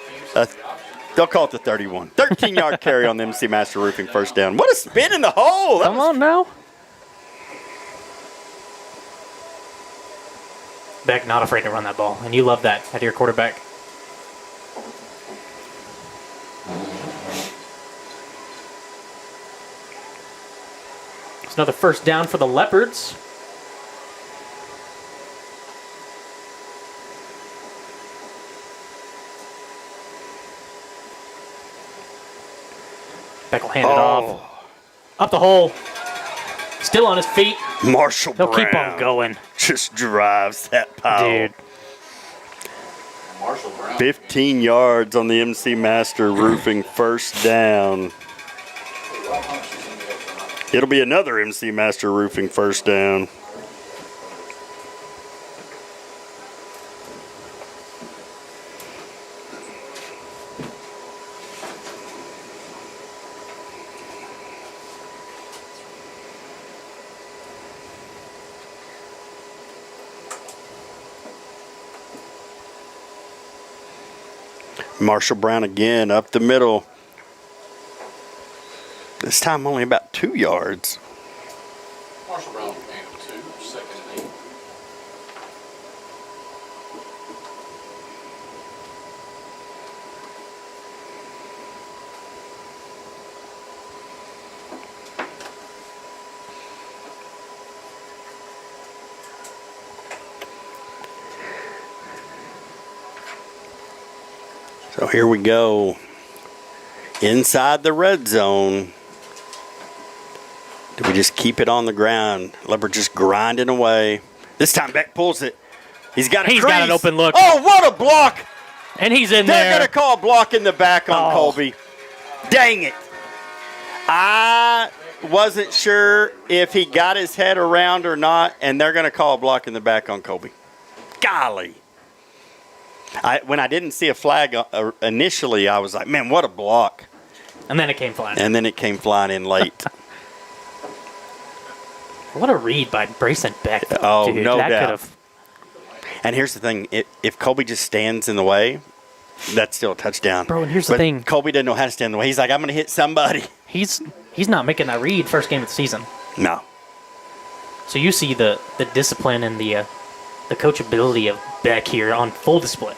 keeps the option. They'll call it the 31. 13-yard carry on the MC Master Roofing first down. What a spin in the hole. That Come was- on now. Beck not afraid to run that ball, and you love that out of your quarterback. It's another first down for the Leopards. Beck will hand it off. Up the hole. Still on his feet. Marshall He'll Brown keep on going. just drives that pile. Dude. Marshall Brown. 15 yards on the MC Master Roofing first down. It'll be another MC Master Roofing first down. Marshall Brown again up the middle. This time only about 2 yards. Marshall Brown and 2, second and 8. So here we go. Inside the red zone. Do we just keep it on the ground? Leopard just grinding away. This time Beck pulls it. He's got an open look. Oh, what a block! And he's in They're there. going to call a block in the back on Colby. Dang it. I wasn't sure if he got his head around or not, and they're going to call a block in the back on Colby. Golly. When I didn't see a flag initially, I was like, man, what a block. And then it came flying. And then it came flying in late. What a read by Brayson Beck. Though, Oh, dude. no That doubt. could've- And here's the thing. If Colby just stands in the way, that's still a touchdown. Bro, and here's the thing. Colby doesn't know how to stand in the way. He's like, I'm going to hit somebody. He's not making that read first game of the season. No. So you see the discipline and the coachability of Beck here on full display.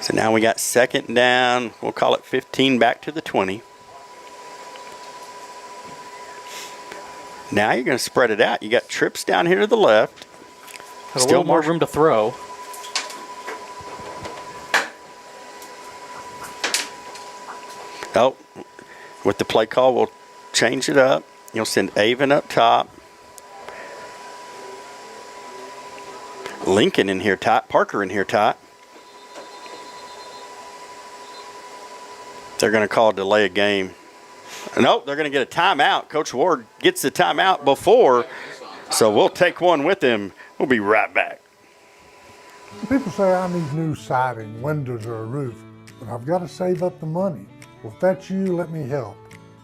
So now we got second down. We'll call it 15 back to the 20. Now you're going to spread it out. You got trips down here to the left. Has a little more room to throw. Oh, with the play call, we'll change it up. You'll send Avon up top. Lincoln in here tight. Parker in here tight. They're going to call a delay of game. Nope, they're going to get a timeout. Coach Ward gets the timeout before, so we'll take one with him. We'll be right back. People say I need new siding, windows, or a roof, but I've got to save up the money. Well, if that's you, let me help.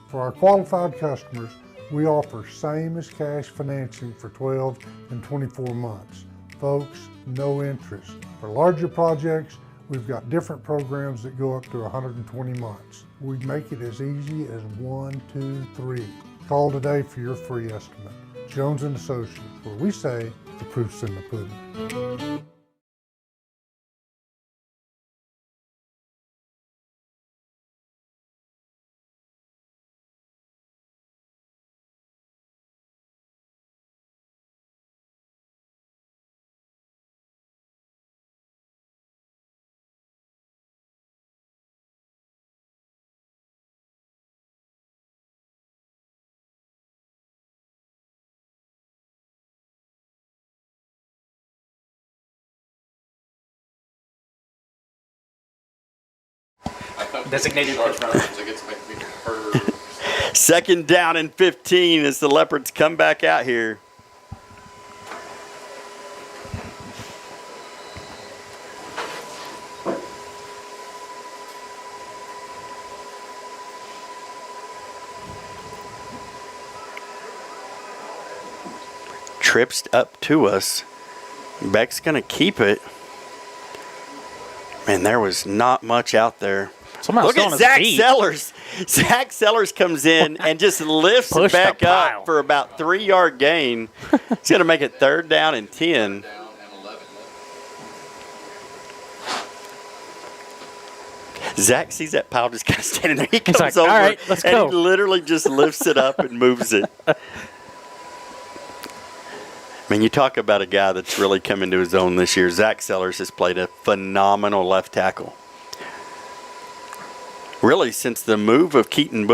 For our qualified customers, we offer same as cash financing for 12 and 24 months. Folks, no interest. For larger projects, we've got different programs that go up to 120 months. We make it as easy as 1, 2, 3. Call today for your free estimate. Jones & Associates, where we say the proof's in the pudding. Designated Sharp first runner. turns, it gets to make me hurt. Second down and 15 as the Leopards come back out here. Trips up to us. Beck's going to keep it. Man, there was not much out there. Somehow Look still at on his Zach feet. Sellers. Zach Sellers comes in and just lifts Push the back pile. up for about 3-yard gain. He's going to make it third down and 10. Down and 11. Zach sees that pile just kind of standing there. He He's comes like, over "All right, let's and go." he literally just lifts it up and moves it. I mean, you talk about a guy that's really come into his own this year. Zach Sellers has played a phenomenal left tackle. Really, since the move of Keaton,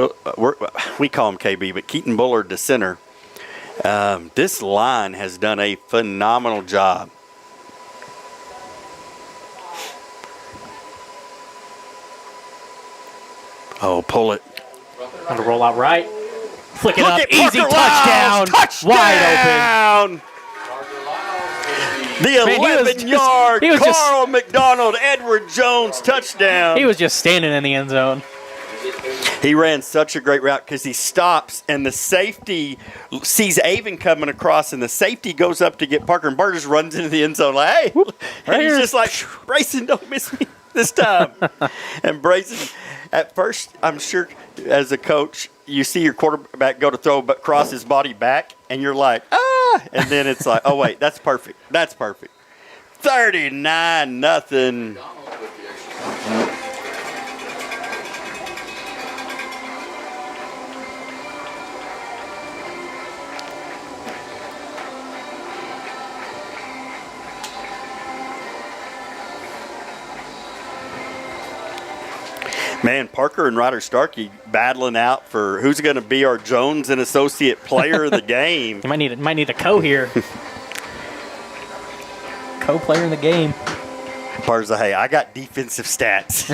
we call him KB, but Keaton Bullard to center, this line has done a phenomenal job. Oh, pull it. On the roll out right. Flick it Look up. at Easy Parker touchdown. Lyles. Wide open. The Man, he was 11-yard he was just- Carl McDonald, Edward Jones touchdown. He was just standing in the end zone. He ran such a great route because he stops and the safety sees Avon coming across and the safety goes up to get Parker and Parker just runs into the end zone like, hey. And he's here. just like, Brayson, don't miss me this time. And Brayson, at first, I'm sure as a coach, you see your quarterback go to throw but cross his body back and you're like, ah. And then it's like, oh, wait, that's perfect. That's perfect. 39-0. Man, Parker and Ryder Starkey battling out for who's going to be our Jones and Associate Player of the game. You might need a co here. Co-player in the game. Parker's like, hey, I got defensive stats.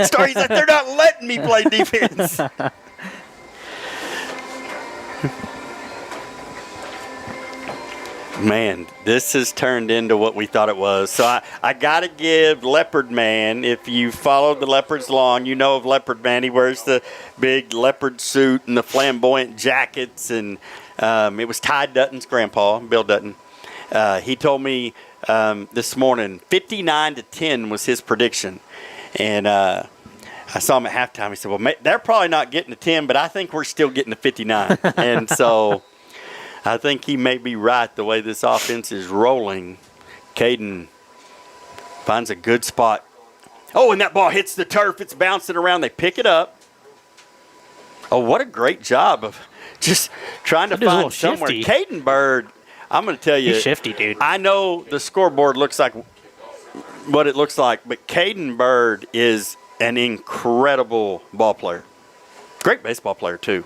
Starkey's like, they're not letting me play defense. Man, this has turned into what we thought it was. So I got to give Leopard Man, if you followed the Leopards long, you know of Leopard Man. He wears the big leopard suit and the flamboyant jackets. And it was Ty Dutton's grandpa, Bill Dutton. He told me this morning 59-10 was his prediction. And I saw him at halftime. He said, well, they're probably not getting to 10, but I think we're still getting to 59. And so I think he may be right the way this offense is rolling. Caden finds a good spot. Oh, and that ball hits the turf. It's bouncing around. They pick it up. Oh, what a great job of just trying to find somewhere. Caden Bird, I'm going to tell you. He's shifty, dude. I know the scoreboard looks like what it looks like, but Caden Bird is an incredible ball player. Great baseball player, too.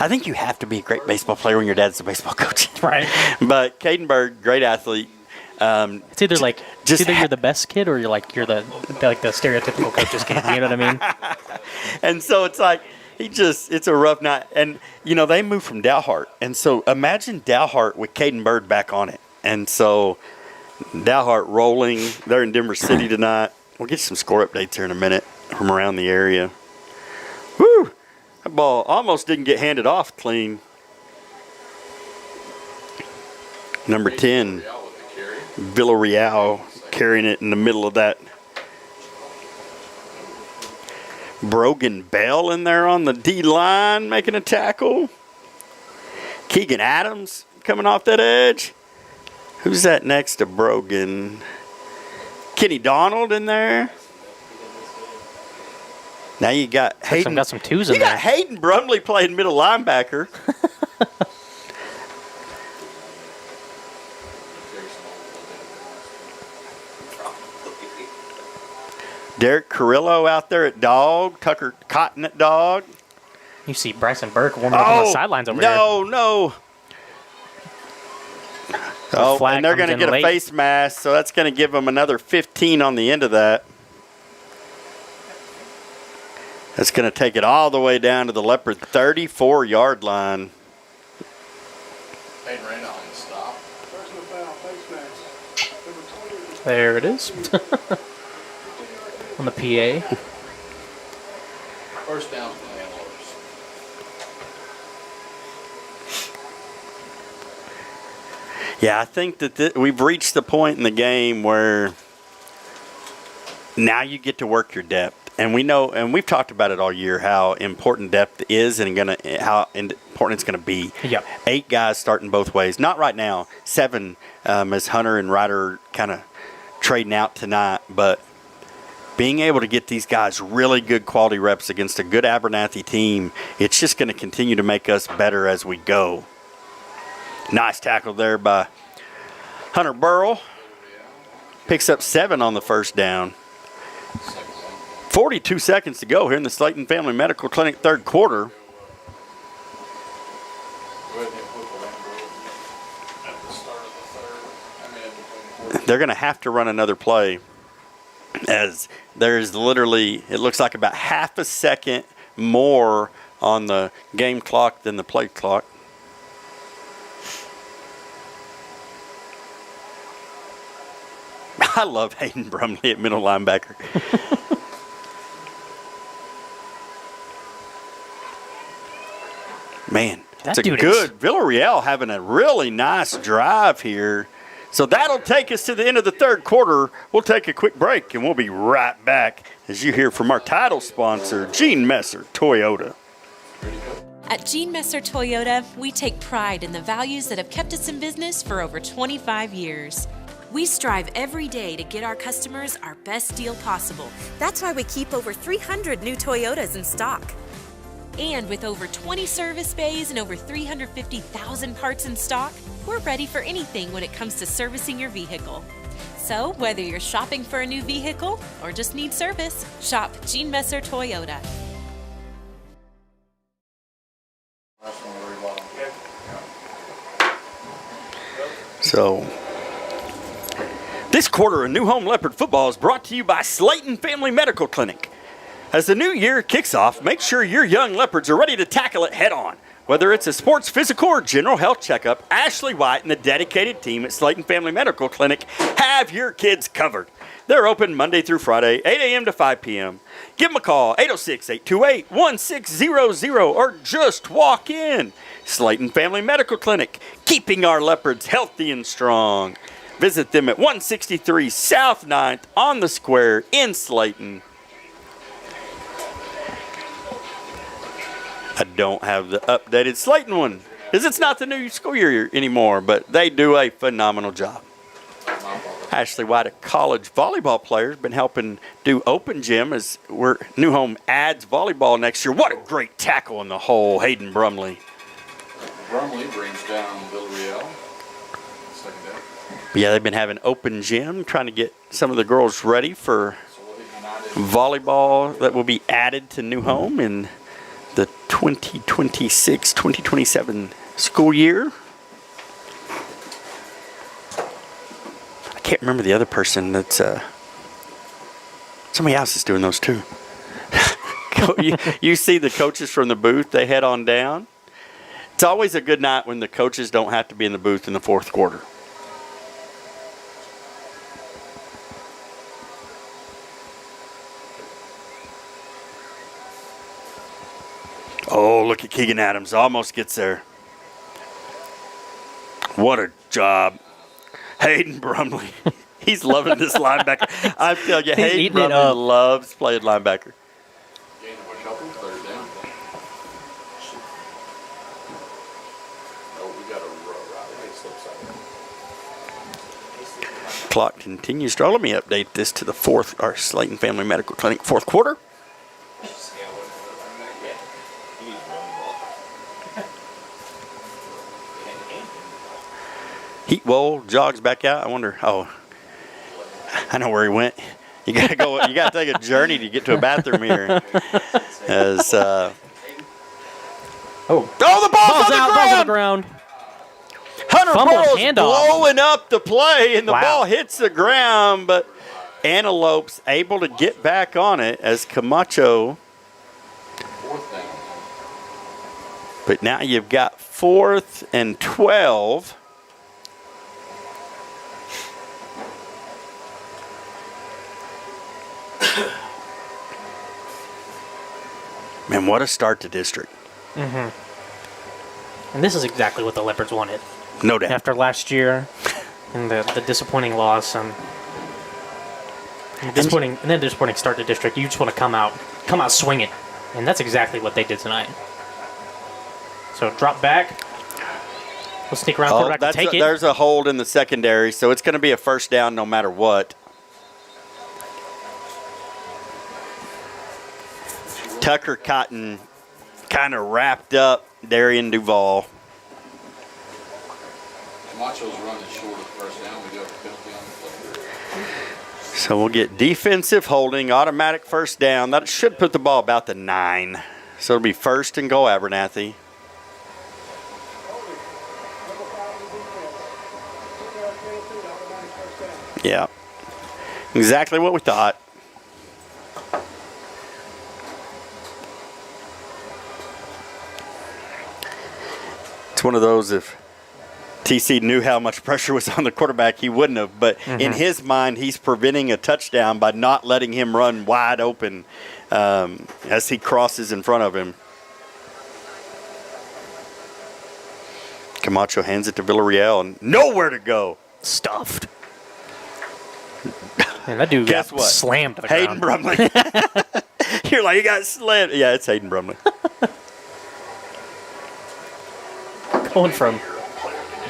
I think you have to be a great baseball player when your dad's a baseball coach. Right. But Caden Bird, great athlete. It's either like you're the best kid or you're the stereotypical coach's kid. You know what I mean? And so it's like it's a rough night. And they moved from Dalhart, and so imagine Dalhart with Caden Bird back on it. And so Dalhart rolling. They're in Denver City tonight. We'll get some score updates here in a minute from around the area. Woo! That ball almost didn't get handed off clean. Number 10, Villarreal carrying it in the middle of that. Brogan Bell in there on the D-line making a tackle. Keegan Adams coming off that edge. Who's that next to Brogan? Kenny Donald in there. Now you got Hayden. Got some twos in there. You got Hayden Brumley playing middle linebacker. Derek Carrillo out there at dog. Tucker Cotton at dog. You see Bryson Burke warming up on the sidelines over here. No. Oh, and they're going to get a face mask, so that's going to give them another 15 on the end of that. That's going to take it all the way down to the Leopard 34-yard line. Hey, Raina on the stop. There it is. On the PA. First down for the Antelopes. Yeah, I think that we've reached the point in the game where now you get to work your depth. And we know, and we've talked about it all year, how important depth is and how important it's going to be. Yep. 8 guys starting both ways. Not right now. 7 as Hunter and Ryder kind of trading out tonight. But being able to get these guys really good quality reps against a good Abernathy team, it's just going to continue to make us better as we go. Nice tackle there by Hunter Burrell. Picks up 7 on the first down. 42 seconds to go here in the Slayton Family Medical Clinic third quarter. They're going to have to run another play as there's literally, it looks like about half a second more on the game clock than the play clock. I love Hayden Brumley at middle linebacker. Man, that's a good Villarreal having a really nice drive here. So that'll take us to the end of the third quarter. We'll take a quick break, and we'll be right back as you hear from our title sponsor, Gene Messer Toyota. At Gene Messer Toyota, we take pride in the values that have kept us in business for over 25 years. We strive every day to get our customers our best deal possible. That's why we keep over 300 new Toyotas in stock. And with over 20 service bays and over 350,000 parts in stock, we're ready for anything when it comes to servicing your vehicle. So, whether you're shopping for a new vehicle or just need service, shop Gene Messer Toyota. So, this quarter of New Home Leopard football is brought to you by Slayton Family Medical Clinic. As the new year kicks off, make sure your young Leopards are ready to tackle it head on. Whether it's a sports physical or general health checkup, Ashley White and the dedicated team at Slayton Family Medical Clinic have your kids covered. They're open Monday through Friday, 8 a.m. to 5 p.m. Give them a call, 806-828-1600, or just walk in. Slayton Family Medical Clinic, keeping our Leopards healthy and strong. Visit them at 163 South 9th on the Square in Slayton. I don't have the updated Slayton one, because it's not the new school year anymore, but they do a phenomenal job. Ashley White, a college volleyball player, has been helping do open gym as New Home adds volleyball next year. What a great tackle in the hole, Hayden Brumley. Brumley brings down Villarreal. Second down. Yeah, they've been having open gym, trying to get some of the girls ready for volleyball that will be added to New Home in the 2026-2027 school year. I can't remember the other person. That's somebody else is doing those too. You see the coaches from the booth, they head on down. It's always a good night when the coaches don't have to be in the booth in the fourth quarter. Oh, look at Keegan Adams. Almost gets there. What a job. Hayden Brumley. He's loving this linebacker. I tell you, Hayden Brumley loves playing linebacker. Gain of a couple, third down. Oh, we got a right. Clock continues to roll. Let me update this to the Slayton Family Medical Clinic fourth quarter. Heatwell jogs back out. I wonder. Oh, I know where he went. You gotta go. You gotta take a journey to get to a bathroom here. As the ball's on the ground. Hunter Burrow's blowing up the play, and the ball hits the ground, but Antelopes able to get back on it as Camacho. Fourth down. But now you've got 4th and 12. Man, what a start to district. Mm-hmm. And this is exactly what the Leopards wanted. No doubt. After last year and the disappointing loss and disappointing start to district, you just want to come out swinging. And that's exactly what they did tonight. So drop back. We'll sneak around quarterback to take it. There's a hold in the secondary, so it's going to be a first down no matter what. Tucker Cotton kind of wrapped up Darian Duvall. Camacho's running short of first down. We go for penalty on the play. So we'll get defensive holding, automatic first down. That should put the ball about the 9. So it'll be first and goal, Abernathy. Yeah, exactly what we thought. It's one of those, if TC knew how much pressure was on the quarterback, he wouldn't have. But in his mind, he's preventing a touchdown by not letting him run wide open as he crosses in front of him. Camacho hands it to Villarreal and nowhere to go. Stuffed. Man, that dude Guess got what? slammed to the Hayden ground. Brumley. You're like, you got slammed. Yeah, it's Hayden Brumley. Going from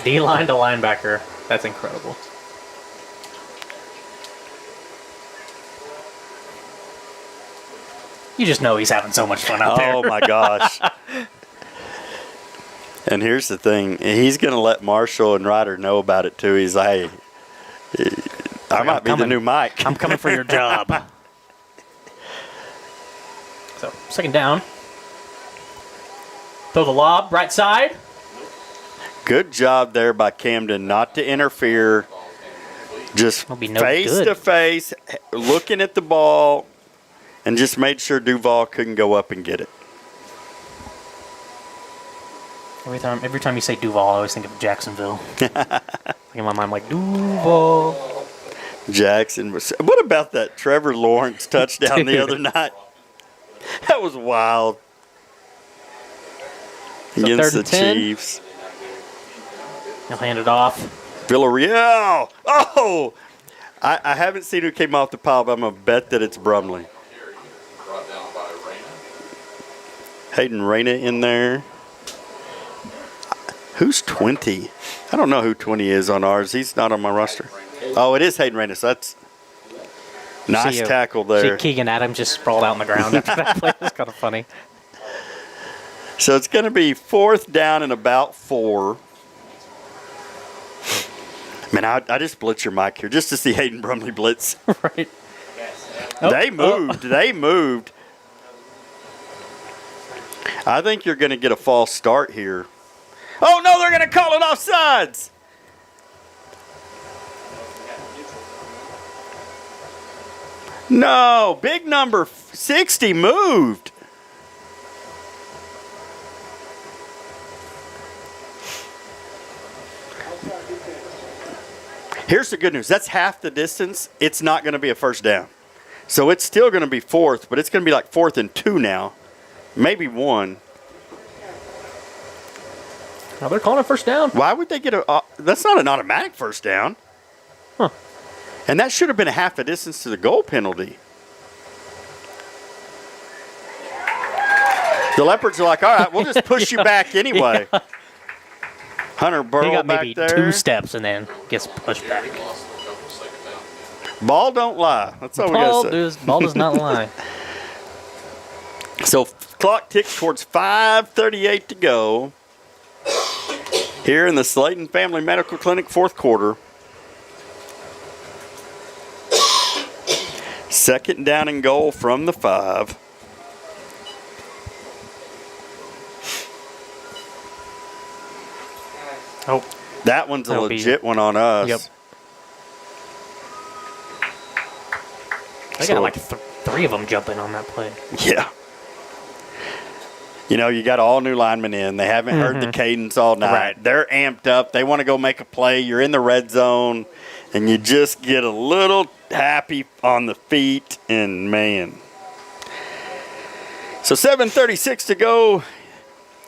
D-line to linebacker. That's incredible. You just know he's having so much fun out there. Oh, my gosh. And here's the thing. He's going to let Marshall and Ryder know about it, too. He's like, hey, I might be the new Mike. I'm coming for your job. So, second down. Throw the lob, right side. Good job there by Camden not to interfere. Just Will be no face good. to face, looking at the ball, and just made sure Duval couldn't go up and get it. Every time you say Duval, I always think of Jacksonville. In my mind, I'm like, Duval. Jackson was. What about that Trevor Lawrence touchdown the other night? That was wild. So Against third the and 10. Chiefs. He'll hand it off. Villarreal. Oh! I haven't seen who came off the pile, but I'm going to bet that it's Brumley. Brought down by Reyna. Hayden Reyna in there. Who's 20? I don't know who 20 is on ours. He's not on my roster. Oh, it is Hayden Reyna, so that's nice tackle there. See Keegan Adams just sprawled out on the ground after that play. It's kind of funny. So it's going to be 4th down and about 4. Man, I just blitz your mic here just to see Hayden Brumley blitz. Right. They moved. They moved. I think you're going to get a false start here. Oh, no, they're going to call it offsides. No, big number 60 moved. Here's the good news. That's half the distance. It's not going to be a first down. So it's still going to be 4th, but it's going to be like 4th and 2 now. Maybe 1. Now they're calling a first down. Why would they get a... that's not an automatic first down. Huh. And that should have been a half a distance to the goal penalty. The Leopards are like, all right, we'll just push you back anyway. Yeah. Hunter Burrow He got back maybe there. 2 steps and then gets pushed back. Ball don't lie. That's all we got to say. Ball does not lie. So clock ticks towards 5:38 to go. Here in the Slayton Family Medical Clinic, 4th quarter. 2nd down and goal from the 5. Oh, That one's a That'll be- legit one on us. Yep. They So- got like 3 of them jumping on that play. Yeah. You know, you got all new linemen in. They haven't heard the cadence all night. Right. They're amped up. They want to go make a play. You're in the red zone, and you just get a little happy on the feet, and man. So 7:36 to go.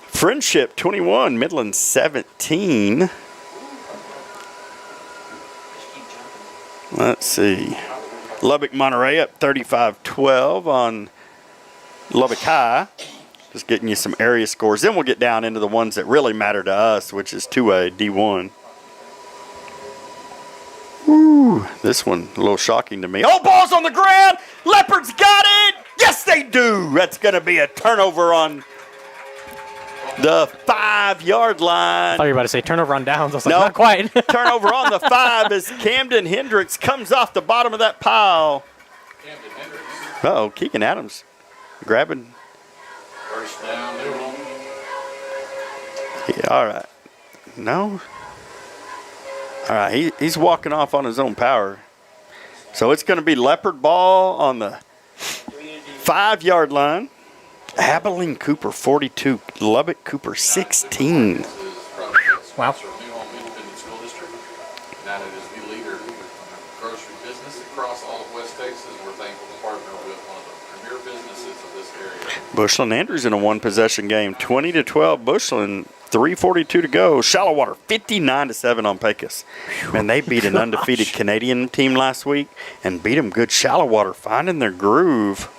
Friendship 21, Midland 17. Let's see. Lubbock Monterey up 35-12 on Lubbock High. Just getting you some area scores. Then we'll get down into the ones that really matter to us, which is 2A, D1. Ooh, this one a little shocking to me. Oh, ball's on the ground. Leopards got it. Yes, they do. That's going to be a turnover on the 5-yard line. I thought you were about to say turnover on downs. I was like, No. not quite. Turnover on the 5 as Camden Hendricks comes off the bottom of that pile. Camden Hendricks. Uh-oh, Keegan Adams grabbing. First down, new one. Yeah, all right. No. All right, he's walking off on his own power. So it's going to be Leopard ball on the 5-yard line. Abilene Cooper 42, Lubbock Cooper 16. This is probably Wow. sponsor of New Home Independent School District. Now it is the leader in grocery business across all of West Texas. We're thankful to partner with one of the premier businesses of this area. Bushland Andrews in a 1-possession game, 20-12 Bushland, 3:42 to go. Shallow Water 59-7 on Pecos. Man, they beat an undefeated Canadian team last week and beat them good. Shallow Water finding their groove.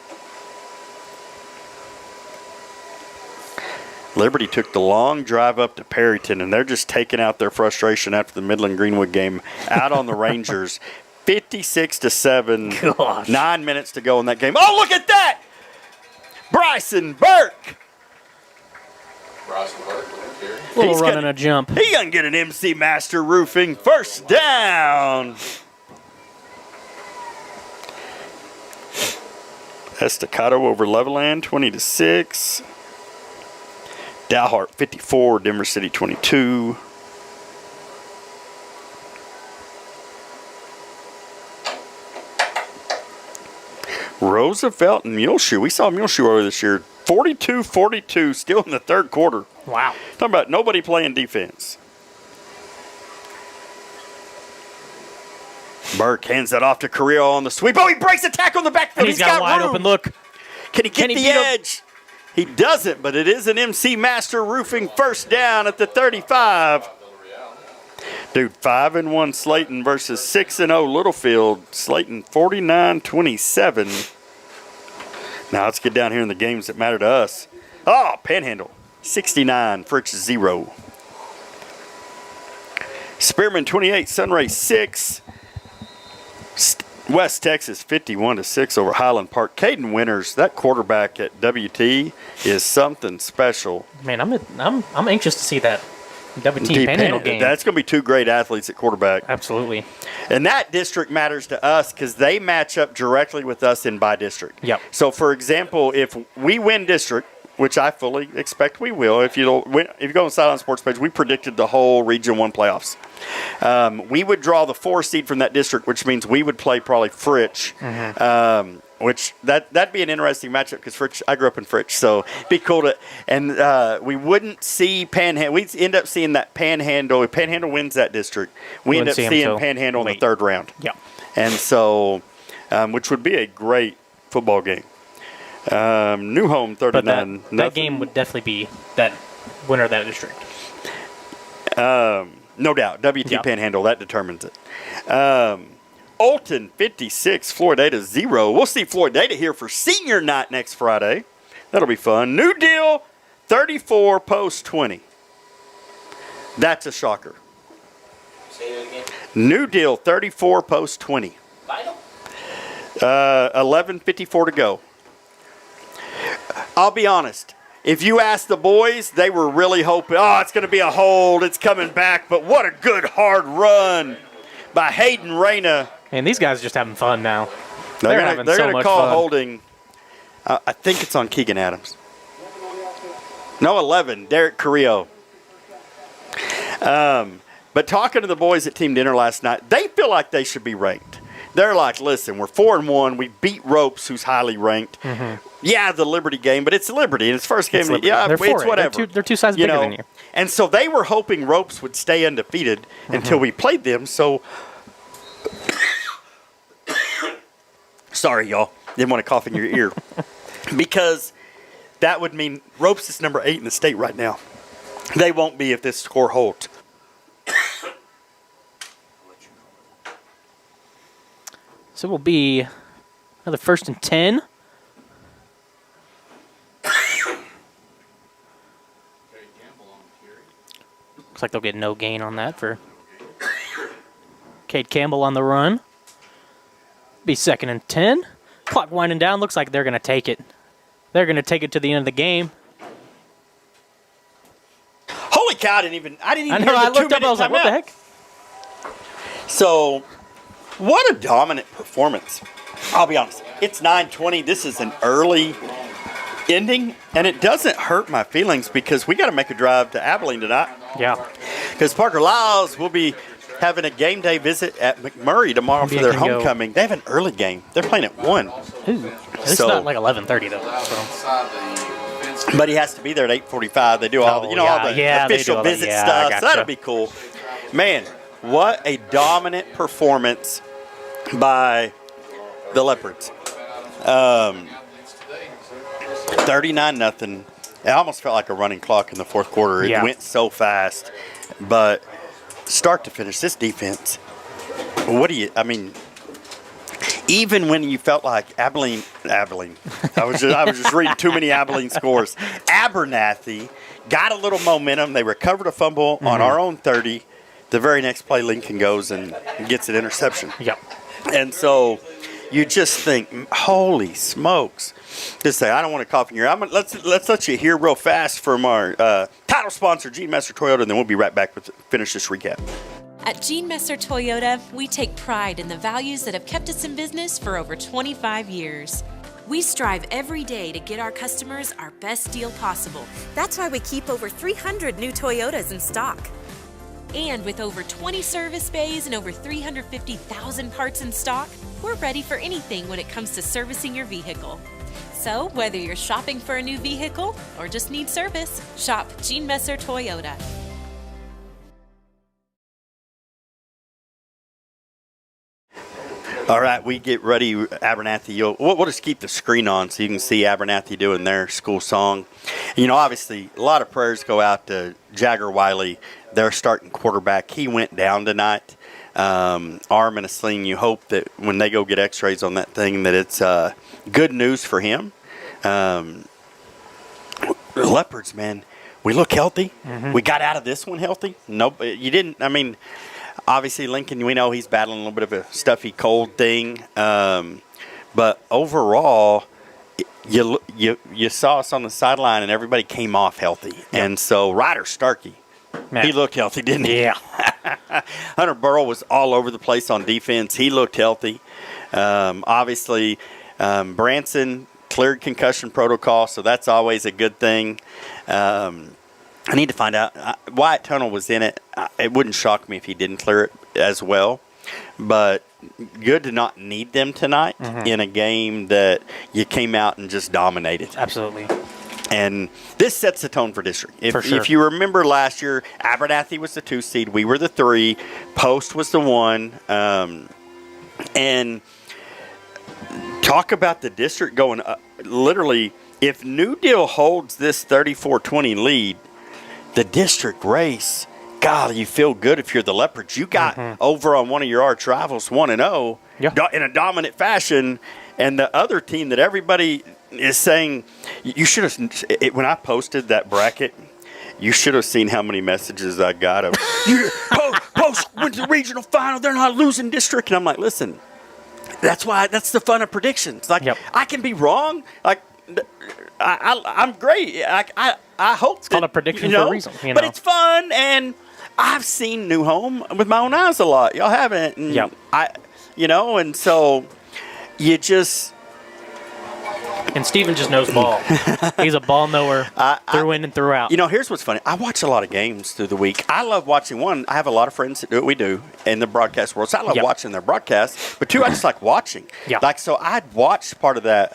Liberty took the long drive up to Perryton, and they're just taking out their frustration after the Midland Greenwood game out on the Rangers. 56-7. Gosh. 9 minutes to go in that game. Oh, look at that! Bryson Burke. Bryson Burke with a carry. Little He's run gonna- and a jump. He gonna get an MC Master Roofing first down. Estacado over Leveland, 20-6. Dalhart, 54. Denver City, 22. Roosevelt and Muleshoe. We saw Muleshoe earlier this year. 42-42, still in the third quarter. Wow. Talking about nobody playing defense. Burke hands that off to Carrillo on the sweep. Oh, he breaks a tackle on the backfield. And he's got wide room. open look. Can he get the edge? He doesn't, but it is an MC Master Roofing first down at the 35. Dude, 5-1 Slayton versus 6-0 Littlefield. Slayton 49-27. Now let's get down here in the games that matter to us. Oh, Panhandle 69, Fritz 0. Spearman 28, Sunray 6. West Texas 51-6 over Highland Park. Caden Winters, that quarterback at WT, is something special. Man, I'm anxious to see that WT Panhandle game. That's going to be two great athletes at quarterback. Absolutely. And that district matters to us because they match up directly with us in by district. Yep. So, for example, if we win district, which I fully expect we will, if you go on Silent Sports page, we predicted the whole Region 1 playoffs. We would draw the 4 seed from that district, which means we would play probably Fritch. Which that'd be an interesting matchup because Fritch, I grew up in Fritch, so it'd be cool to. And we wouldn't see Panhandle. We'd end up seeing that Panhandle. If Panhandle wins that district, we end up seeing Panhandle in the third round. Yeah. And so, which would be a great football game. New Home 39. But that game would definitely be that winner of that district. No doubt. WT Panhandle, that determines it. Olton 56, Floridata 0. We'll see Floridata here for senior night next Friday. That'll be fun. New Deal 34, Post 20. That's a shocker. Say that again. New Deal 34, Post 20. Final? 11:54 to go. I'll be honest. If you ask the boys, they were really hoping, it's going to be a hold. It's coming back. But what a good, hard run by Hayden Reyna. And these guys are just having fun now. They're having going so to much call fun. holding. I think it's on Keegan Adams. No, 11, Derek Carrillo. But talking to the boys at team dinner last night, they feel like they should be ranked. They're like, listen, we're 4-1. We beat Ropes, who's highly ranked. Yeah, the Liberty game, but it's Liberty. And it's first game. Yeah, it's whatever. They're two sizes bigger than you. And so they were hoping Ropes would stay undefeated until we played them. So, sorry, y'all. Didn't want to cough in your ear. Because that would mean Ropes is number 8 in the state right now. They won't be if this score holds. So it will be another 1st and 10. Looks like they'll get no gain on that for Cade Campbell on the run. Be 2nd and 10. Clock winding down. Looks like they're going to take it. They're going to take it to the end of the game. Holy cow, I didn't even I hear know, I the looked up, I was like, what the heck? So, what a dominant performance. I'll be honest. It's 9:20. This is an early ending, and it doesn't hurt my feelings because we got to make a drive to Abilene tonight. Yeah. Because Parker Lyles will be having a game day visit at McMurray tomorrow for their homecoming. They have an early game. They're playing at 1. Ooh. It's not like 11:30 though. So. But he has to be there at 8:45. They do all the, all the official visit stuff. So that'll be cool. Man, what a dominant performance by the Leopards. 39-0. It almost felt like a running clock in the fourth quarter. It went so fast. But start to finish, this defense, even when you felt like Abilene, I was just reading too many Abilene scores. Abernathy got a little momentum. They recovered a fumble on our own 30. The very next play, Lincoln goes and gets an interception. Yep. And so you just think, holy smokes. Just say, I don't want to cough in your ear. Let's let you hear real fast from our title sponsor, Gene Messer Toyota, and then we'll be right back with finish this recap. At Gene Messer Toyota, we take pride in the values that have kept us in business for over 25 years. We strive every day to get our customers our best deal possible. That's why we keep over 300 new Toyotas in stock. And with over 20 service bays and over 350,000 parts in stock, we're ready for anything when it comes to servicing your vehicle. So, whether you're shopping for a new vehicle or just need service, shop Gene Messer Toyota. All right, we get ready, Abernathy. We'll just keep the screen on so you can see Abernathy doing their school song. You know, obviously, a lot of prayers go out to Jagger Wiley, their starting quarterback. He went down tonight, arm in a sling. You hope that when they go get x-rays on that thing that it's good news for him. Leopards, man, we look healthy. Mm-hmm. We got out of this one healthy. Nope, you didn't. I mean, obviously, Lincoln, we know he's battling a little bit of a stuffy cold thing. But overall, you saw us on the sideline, and everybody came off healthy. Yep. And so Ryder Starkey, he looked healthy, didn't he? Yeah. Hunter Burrow was all over the place on defense. He looked healthy. Obviously, Branson cleared concussion protocol, so that's always a good thing. I need to find out. Wyatt Tunnel was in it. It wouldn't shock me if he didn't clear it as well. But good to not need them tonight in a game that you came out and just dominated. Absolutely. And this sets the tone for district. For sure. If you remember last year, Abernathy was the 2 seed. We were the 3. Post was the 1. And talk about the district going up. Literally, if New Deal holds this 34-20 lead, the district race, God, you feel good if you're the Leopards. You got over on one of your arch rivals 1-0 in a dominant fashion, and the other team that everybody is saying you should have. When I posted that bracket, you should have seen how many messages I got of Post went to the regional final. They're not losing district, and I'm like, listen, that's the fun of predictions. Like I can be wrong. Like I'm great. I hope it's called a prediction for a reason. But it's fun, and I've seen New Home with my own eyes a lot. Y'all haven't. And and so you just. And Steven just knows ball. He's a ball knower through in and throughout. You know, here's what's funny. I watch a lot of games through the week. I love watching one. I have a lot of friends that do what we do in the broadcast world. So I love watching their broadcasts. But two, I just like watching. Yeah. Like, so I'd watched part of that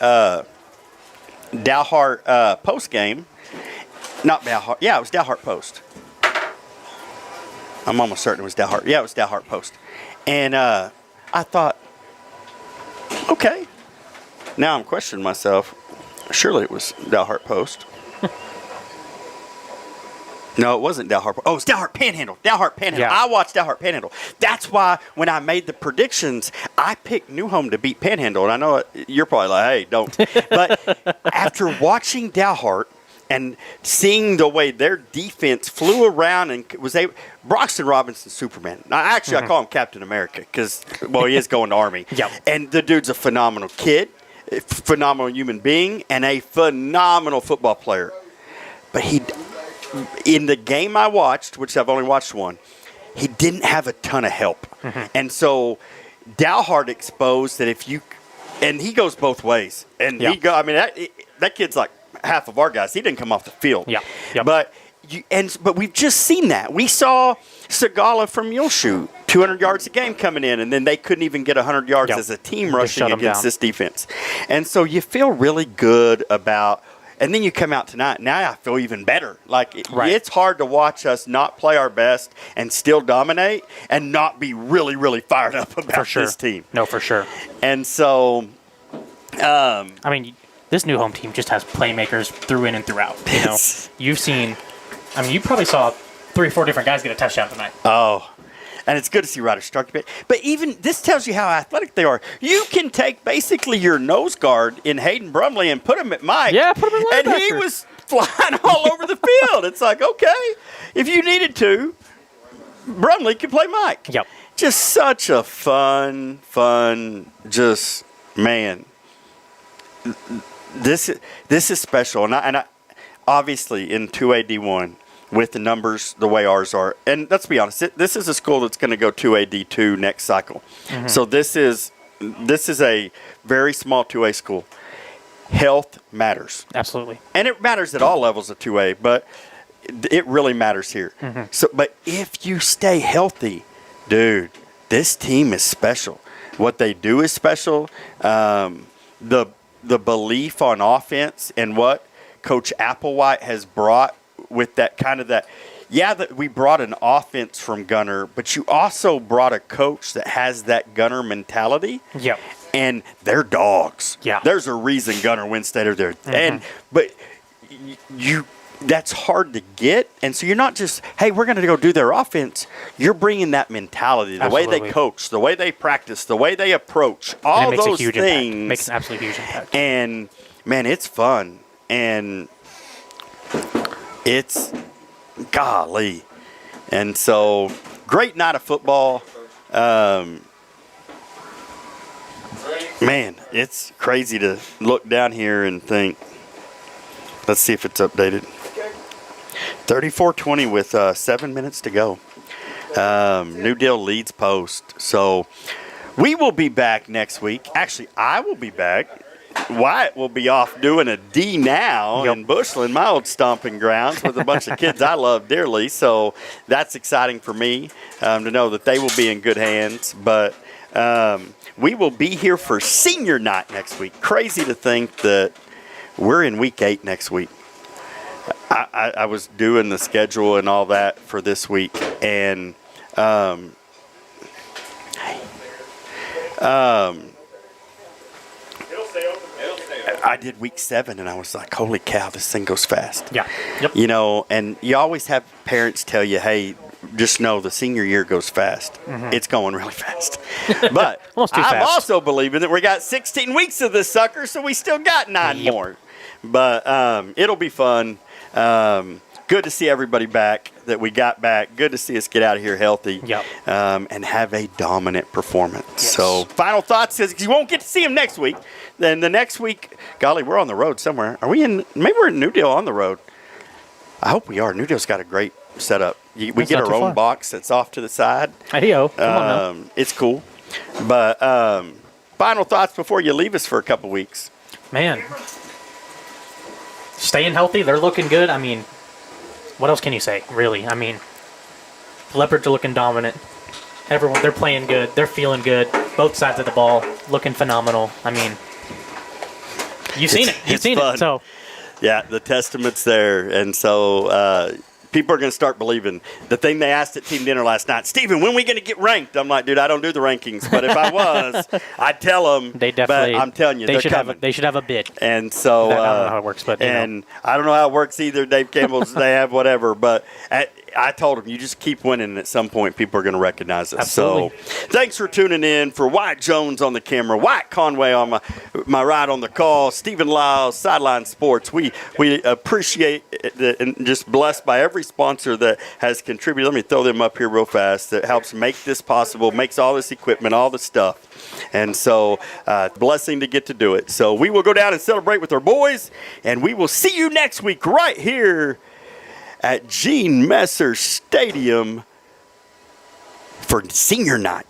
Dalhart post game. Not Dalhart. Yeah, it was Dalhart Post. I'm almost certain it was Dalhart. Yeah, it was Dalhart Post. And I thought, okay. Now I'm questioning myself. Surely it was Dalhart Post. No, it wasn't Dalhart. Oh, it's Dalhart Panhandle. Dalhart Panhandle. Yeah. I watched Dalhart Panhandle. That's why when I made the predictions, I picked New Home to beat Panhandle. And I know you're probably like, hey, don't. But after watching Dalhart and seeing the way their defense flew around and was able, Broxton Robinson, Superman. Now, actually, I call him Captain America because, well, he is going to Army. Yep. And the dude's a phenomenal kid, a phenomenal human being, and a phenomenal football player. But in the game I watched, which I've only watched one, he didn't have a ton of help. And so Dalhart exposed that if you – and he goes both ways. And that kid's like half of our guys. He didn't come off the field. Yeah. Yep. But we've just seen that. We saw Sagala from Muleshoe, 200 yards a game coming in, and then they couldn't even get 100 yards as a team rushing against this defense. And so you feel really good about – and then you come out tonight. Now I feel even better. Like, it's hard to watch us not play our best and still dominate and not be really, really fired up about this team. No, for sure. And so I mean, this New Home team just has playmakers through in and throughout. You know, you've seen – I mean, you probably saw 3 or 4 different guys get a touchdown tonight. Oh, and it's good to see Ryder Starkey. But even this tells you how athletic they are. You can take basically your nose guard in Hayden Brumley and put him at Mike. Yeah, put him in linebacker. And he was flying all over the field. It's like, okay, if you needed to, Brumley could play Mike. Yep. Just such a fun, just, man. This is special. And I obviously in 2AD1, with the numbers the way ours are. And let's be honest, this is a school that's going to go 2AD2 next cycle. So this is a very small 2A school. health matters. Absolutely. And it matters at all levels of 2A, but it really matters here. So, but if you stay healthy, dude, this team is special. What they do is special. The belief on offense and what Coach Applewhite has brought with that kind of that. Yeah, that we brought an offense from Gunner, but you also brought a coach that has that Gunner mentality. Yep. And they're dogs. Yeah. There's a reason Gunner wins state of there. But you that's hard to get. And so you're not just, hey, we're going to go do their offense. You're bringing that mentality, the way they coach, the way they practice, the way they approach, all those things. Makes an absolutely huge impact. And, man, it's fun. And it's golly. And so, great night of football. Man, it's crazy to look down here and think. Let's see if it's updated. 34-20 with 7 minutes to go. New Deal leads post. So we will be back next week. Actually, I will be back. Wyatt will be off doing a D now in Bushland, my old stomping grounds, with a bunch of kids I love dearly. So that's exciting for me to know that they will be in good hands. But we will be here for senior night next week. Crazy to think that we're in week 8 next week. I was doing the schedule and all that for this week, and I did week 7, and I was like, holy cow, this thing goes fast. Yeah. Yep. You know, and you always have parents tell you, hey, just know the senior year goes fast. It's going really fast. But I'm also believing that we got 16 weeks of this sucker, so we still got 9 more. But it'll be fun. Good to see everybody back, that we got back. Good to see us get out of here healthy and have a dominant performance. Yes. So final thoughts, because you won't get to see them next week. Then the next week, golly, we're on the road somewhere. Are we in? Maybe we're in New Deal on the road. I hope we are. New Deal's got a great setup. We get our own box that's off to the side. Hey-o. Come on now. It's cool. But final thoughts before you leave us for a couple weeks. Man. Staying healthy. They're looking good. I mean, what else can you say, really? I mean, the Leopards are looking dominant. Everyone, they're playing good. They're feeling good. Both sides of the ball looking phenomenal. I mean, you've seen it. You've seen it. So, yeah, the testament's there. And so people are going to start believing. The thing they asked at team dinner last night, Steven, when are we going to get ranked? I'm like, dude, I don't do the rankings. But if I was, I'd tell them. They definitely. But I'm telling you, they they're coming. They should have a bid. And so. I don't know how it works, but. I don't know how it works either. Dave Campbell's, they have whatever. But I told him, you just keep winning, and at some point people are going to recognize us. Absolutely. So thanks for tuning in. For Wyatt Jones on the camera, Wyatt Conway on my right on the call, Stephen Lyles, Sideline Sports. We appreciate it and just blessed by every sponsor that has contributed. Let me throw them up here real fast. That helps make this possible, makes all this equipment, all the stuff. And so blessing to get to do it. So we will go down and celebrate with our boys, and we will see you next week right here at Gene Messer Stadium for senior night.